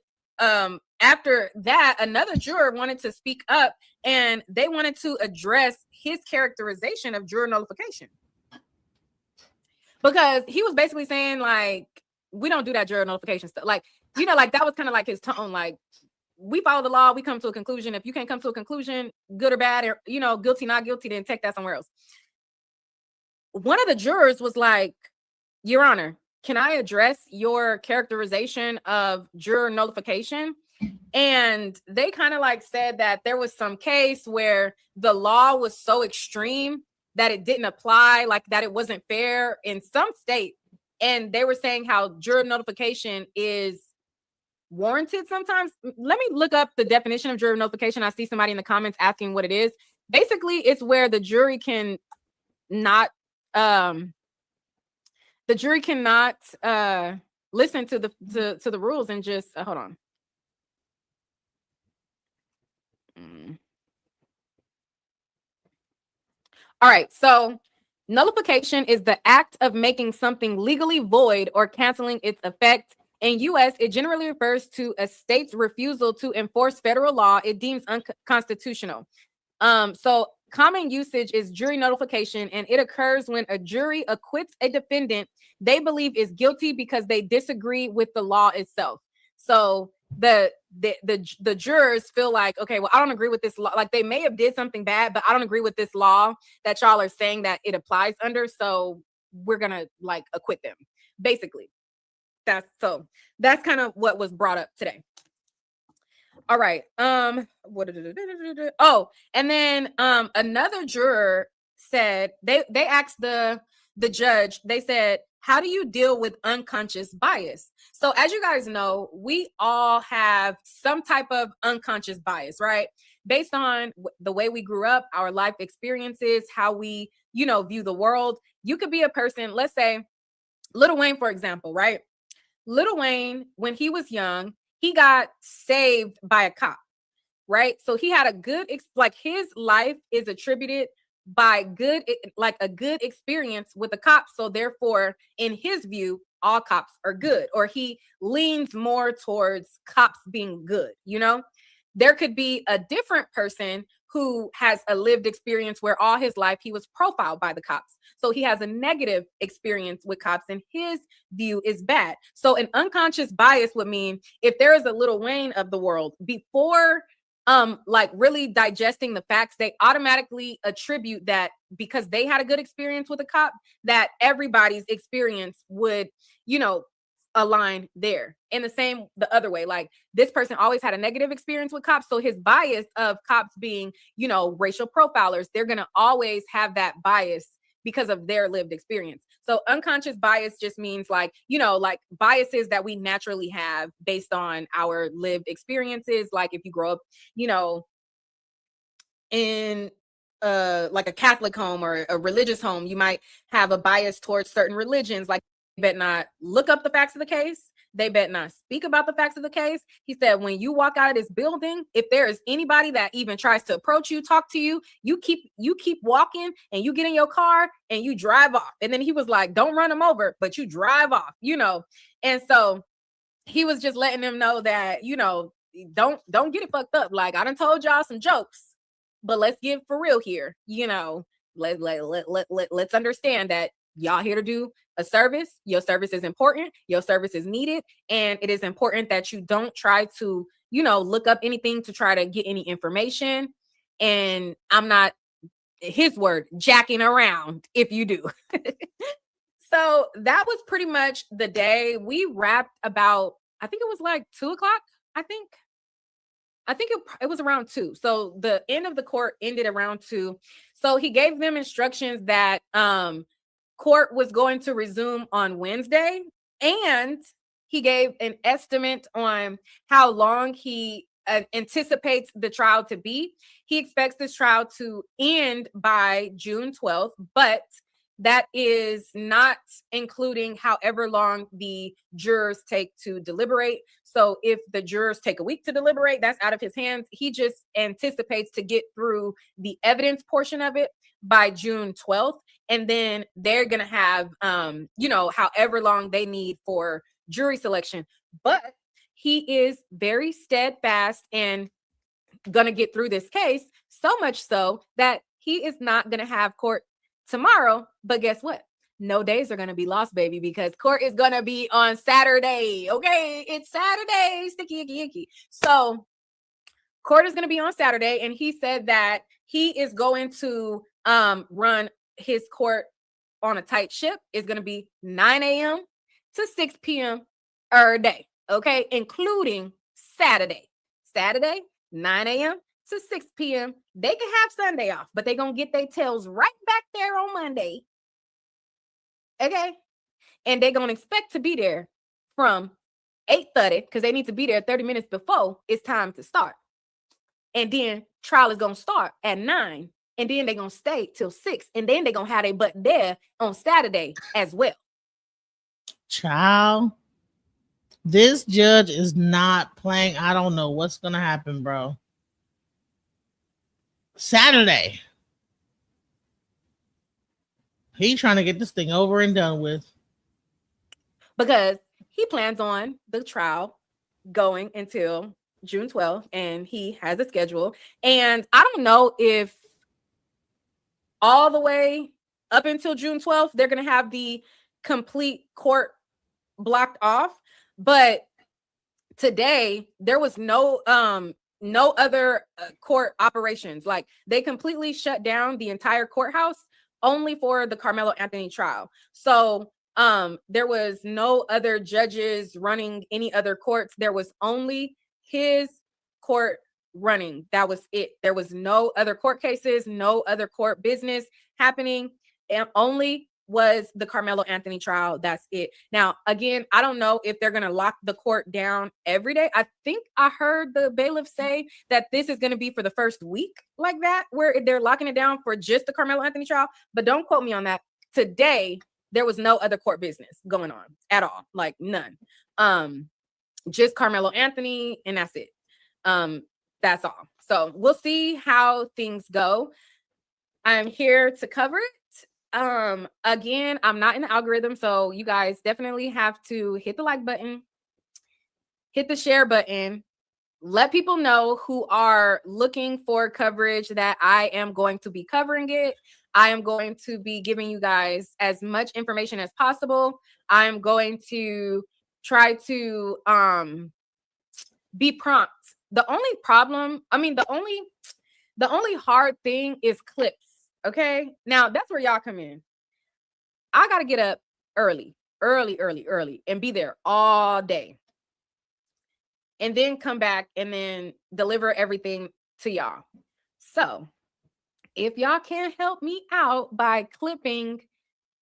after that, another juror wanted to speak up, and they wanted to address his characterization of juror nullification, because he was basically saying, like, we don't do that juror nullification stuff. Like, like that was kind of like his tone. Like, we follow the law, we come to a conclusion. If you can't come to a conclusion, good or bad, or, guilty, not guilty, then take that somewhere else. One of the jurors was like, Your Honor, can I address your characterization of juror nullification? And they kind of like said that there was some case where the law was so extreme that it didn't apply, like that it wasn't fair in some state. And they were saying how juror nullification is warranted sometimes. Let me look up the definition of juror nullification. I see somebody in the comments asking what it is. Basically, it's where the jury cannot listen to the rules and just hold on. All right, so Nullification is the act of making something legally void or canceling its effect. In U.S., it generally refers to a state's refusal to enforce federal law it deems unconstitutional. So common usage is jury nullification, and it occurs when a jury acquits a defendant they believe is guilty because they disagree with the law itself. So the jurors feel like, okay, well, I don't agree with this law. Like, they may have did something bad, but I don't agree with this law that y'all are saying that it applies under. So we're gonna like acquit them, basically. That's kind of what was brought up today. All right. Oh, and then another juror said they asked the judge, they said, how do you deal with unconscious bias? So as you guys know, we all have some type of unconscious bias, right? Based on the way we grew up, our life experiences, how we, view the world. You could be a person, let's say Lil Wayne, for example, right? Lil Wayne, when he was young, he got saved by a cop, right? So he had a good, his life is attributed by a good experience with a cop. So therefore, in his view, all cops are good, or he leans more towards cops being good, There could be a different person who has a lived experience where all his life he was profiled by the cops. So he has a negative experience with cops and his view is bad. So an unconscious bias would mean if there is a Lil Wayne of the world, before really digesting the facts, they automatically attribute that because they had a good experience with a cop, that everybody's experience would, align there. And the other way, like this person always had a negative experience with cops. So his bias of cops being, racial profilers, they're going to always have that bias because of their lived experience. So unconscious bias just means like biases that we naturally have based on our lived experiences. Like if you grow up, in like a Catholic home or a religious home, you might have a bias towards certain religions. Like, they better not look up the facts of the case. They better not speak about the facts of the case. He said, when you walk out of this building, if there is anybody that even tries to approach you, talk to you, you keep walking and you get in your car and you drive off. And then he was like, don't run them over, but you drive off, And so he was just letting them know that, don't get it fucked up. Like, I done told y'all some jokes, but let's get for real here. Let's understand that y'all here to do a service. Your service is important. Your service is needed. And it is important that you don't try to, look up anything to try to get any information. And I'm not, his word, jacking around if you do. So that was pretty much the day. We wrapped about, I think it was like 2:00. I think it was around 2. So the end of the court ended around 2. So he gave them instructions that court was going to resume on Wednesday, and he gave an estimate on how long he anticipates the trial to be. He expects this trial to end by June 12th, but that is not including however long the jurors take to deliberate. So if the jurors take a week to deliberate, that's out of his hands. He just anticipates to get through the evidence portion of it by June 12th. And then they're going to have, however long they need for jury selection. But he is very steadfast and going to get through this case, so much so that he is not going to have court tomorrow. But guess what? No days are going to be lost, baby, because court is going to be on Saturday. Okay, it's Saturday, sticky icky icky. So court is going to be on Saturday, and he said that he is going to run his court on a tight ship. It's going to be 9 a.m. to 6 p.m. every day, okay, including Saturday. Saturday, 9 a.m. to 6 p.m. They can have Sunday off, but they're going to get their tails right back there on Monday. Okay? And they're going to expect to be there from 8:30 because they need to be there 30 minutes before it's time to start. And then trial is going to start at 9. And then they're going to stay till 6. And then they're going to have their butt there on Saturday as well. Child, this judge is not playing. I don't know what's going to happen, bro. Saturday. He's trying to get this thing over and done with. Because he plans on the trial going until June 12th, and he has a schedule. And I don't know if all the way up until June 12th, they're going to have the complete court blocked off. But today, there was no other court operations. Like, they completely shut down the entire courthouse only for the Karmelo Anthony trial. So there was no other judges running any other courts. There was only his court running. That was it. There was no other court cases, no other court business happening, and only was the Karmelo Anthony trial. That's it. Now, again, I don't know if they're going to lock the court down every day. I think I heard the bailiff say that this is going to be for the first week like that, where they're locking it down for just the Karmelo Anthony trial. But don't quote me on that. Today, there was no other court business going on at all. Like, none. Just Karmelo Anthony, and that's it. That's all. So we'll see how things go. I'm here to cover it. Again, I'm not in the algorithm, so you guys definitely have to hit the like button, hit the share button, let people know who are looking for coverage that I am going to be covering it. I am going to be giving you guys as much information as possible. I'm going to try to be prompt. The only problem, the only hard thing is clips. Okay, now that's where y'all come in. I got to get up early, and be there all day. And then come back and then deliver everything to y'all. So if y'all can help me out by clipping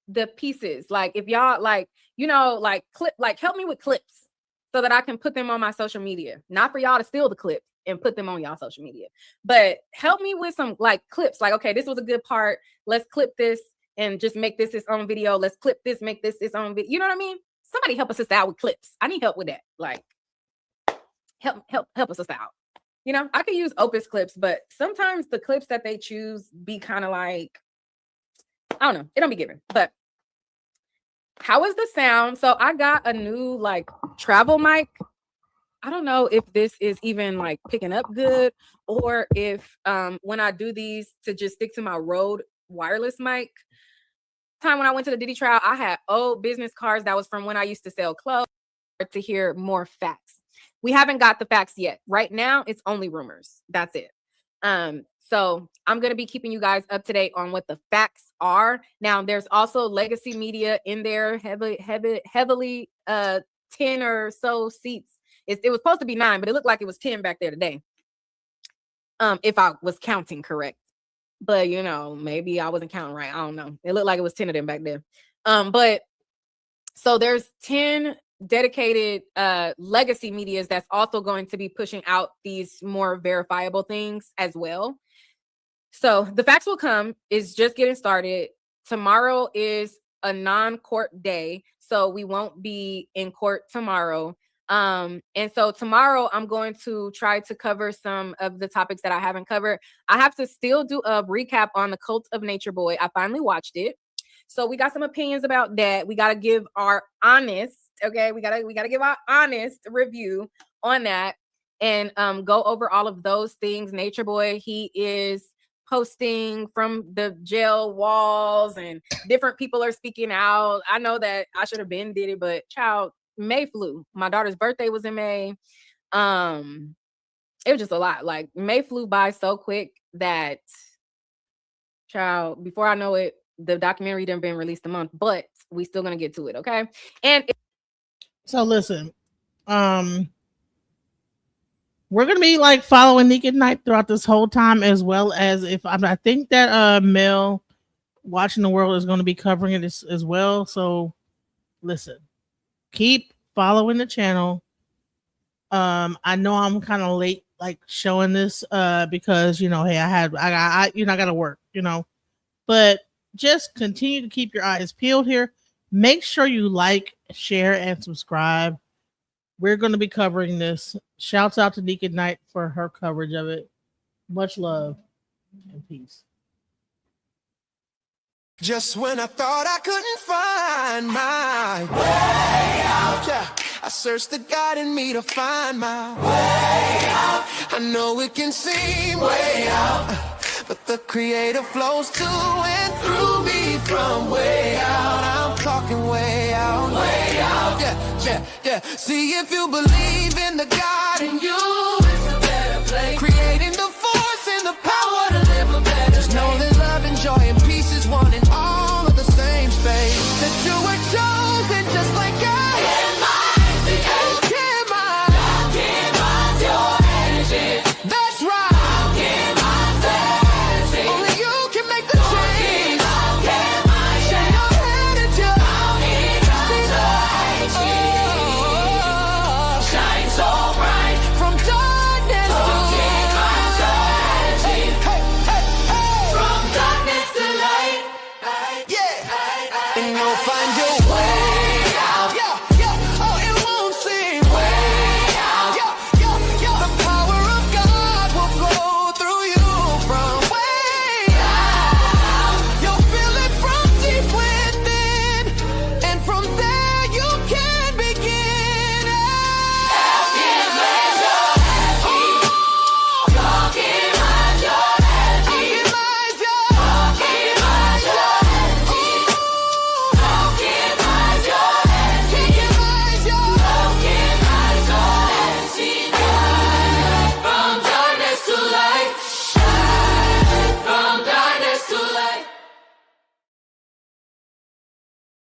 the pieces, like if y'all help me with clips so that I can put them on my social media, not for y'all to steal the clip and put them on y'all social media, but help me with some like clips. Like, okay, this was a good part. Let's clip this and just make this its own video. Let's clip this, make this its own video. You know what I mean? Somebody help us out with clips. I need help with that. Like, help us out. You know, I could use Opus clips, but sometimes the clips that they choose be kind of like, I don't know, it don't be given. But how is the sound? So I got a new like travel mic. I don't know if this is even like picking up good, or if when I do these to just stick to my Rode wireless mic. Time when I went to the Diddy trial, I had old business cards that was from when I used to sell clothes to hear more facts. We haven't got the facts yet. Right now, it's only rumors. That's it. So I'm going to be keeping you guys up to date on what the facts are. Now, there's also legacy media in there, heavily 10 or so seats. It was supposed to be 9, but it looked like it was 10 back there today. If I was counting correct. But, you know, maybe I wasn't counting right. I don't know. It looked like it was 10 of them back there. But so there's 10 dedicated legacy medias that's also going to be pushing out these more verifiable things as well. So the facts will come. Is just getting started. Tomorrow is a non-court day, so we won't be in court tomorrow. And so tomorrow I'm going to try to cover some of the topics that I haven't covered. I have to still do a recap on the Cult of Nature Boy. I finally watched it. So we got some opinions about that. We got to give our honest, okay? We got to give our honest review on that and go over all of those things. Nature Boy, he is posting from the jail walls and different people are speaking out. I know that I should have been did it, but child, May flew. My daughter's birthday was in May. It was just a lot. Like, May flew by so quick that, child, before I know it, the documentary done been released a month, but we still gonna get to it, okay? So listen, we're gonna be like following Naked Night throughout this whole time, as well as I think that Mel Watching the World is going to be covering it as well. So listen, keep following the channel. I know I'm kind of late, like showing this, because you know, hey, I gotta work, you know, but just continue to keep your eyes peeled here. Make sure you like, share, and subscribe. We're going to be covering this. Shouts out to Naked Night for her coverage of it. Much love and peace. Just when I thought I couldn't find my way out, yeah, I searched the God in me to find my way out. I know it can seem way out, but the Creator flows to and through me from way out. I'm talking way out, yeah, yeah, yeah. See, if you believe in the God in you, it's a better place.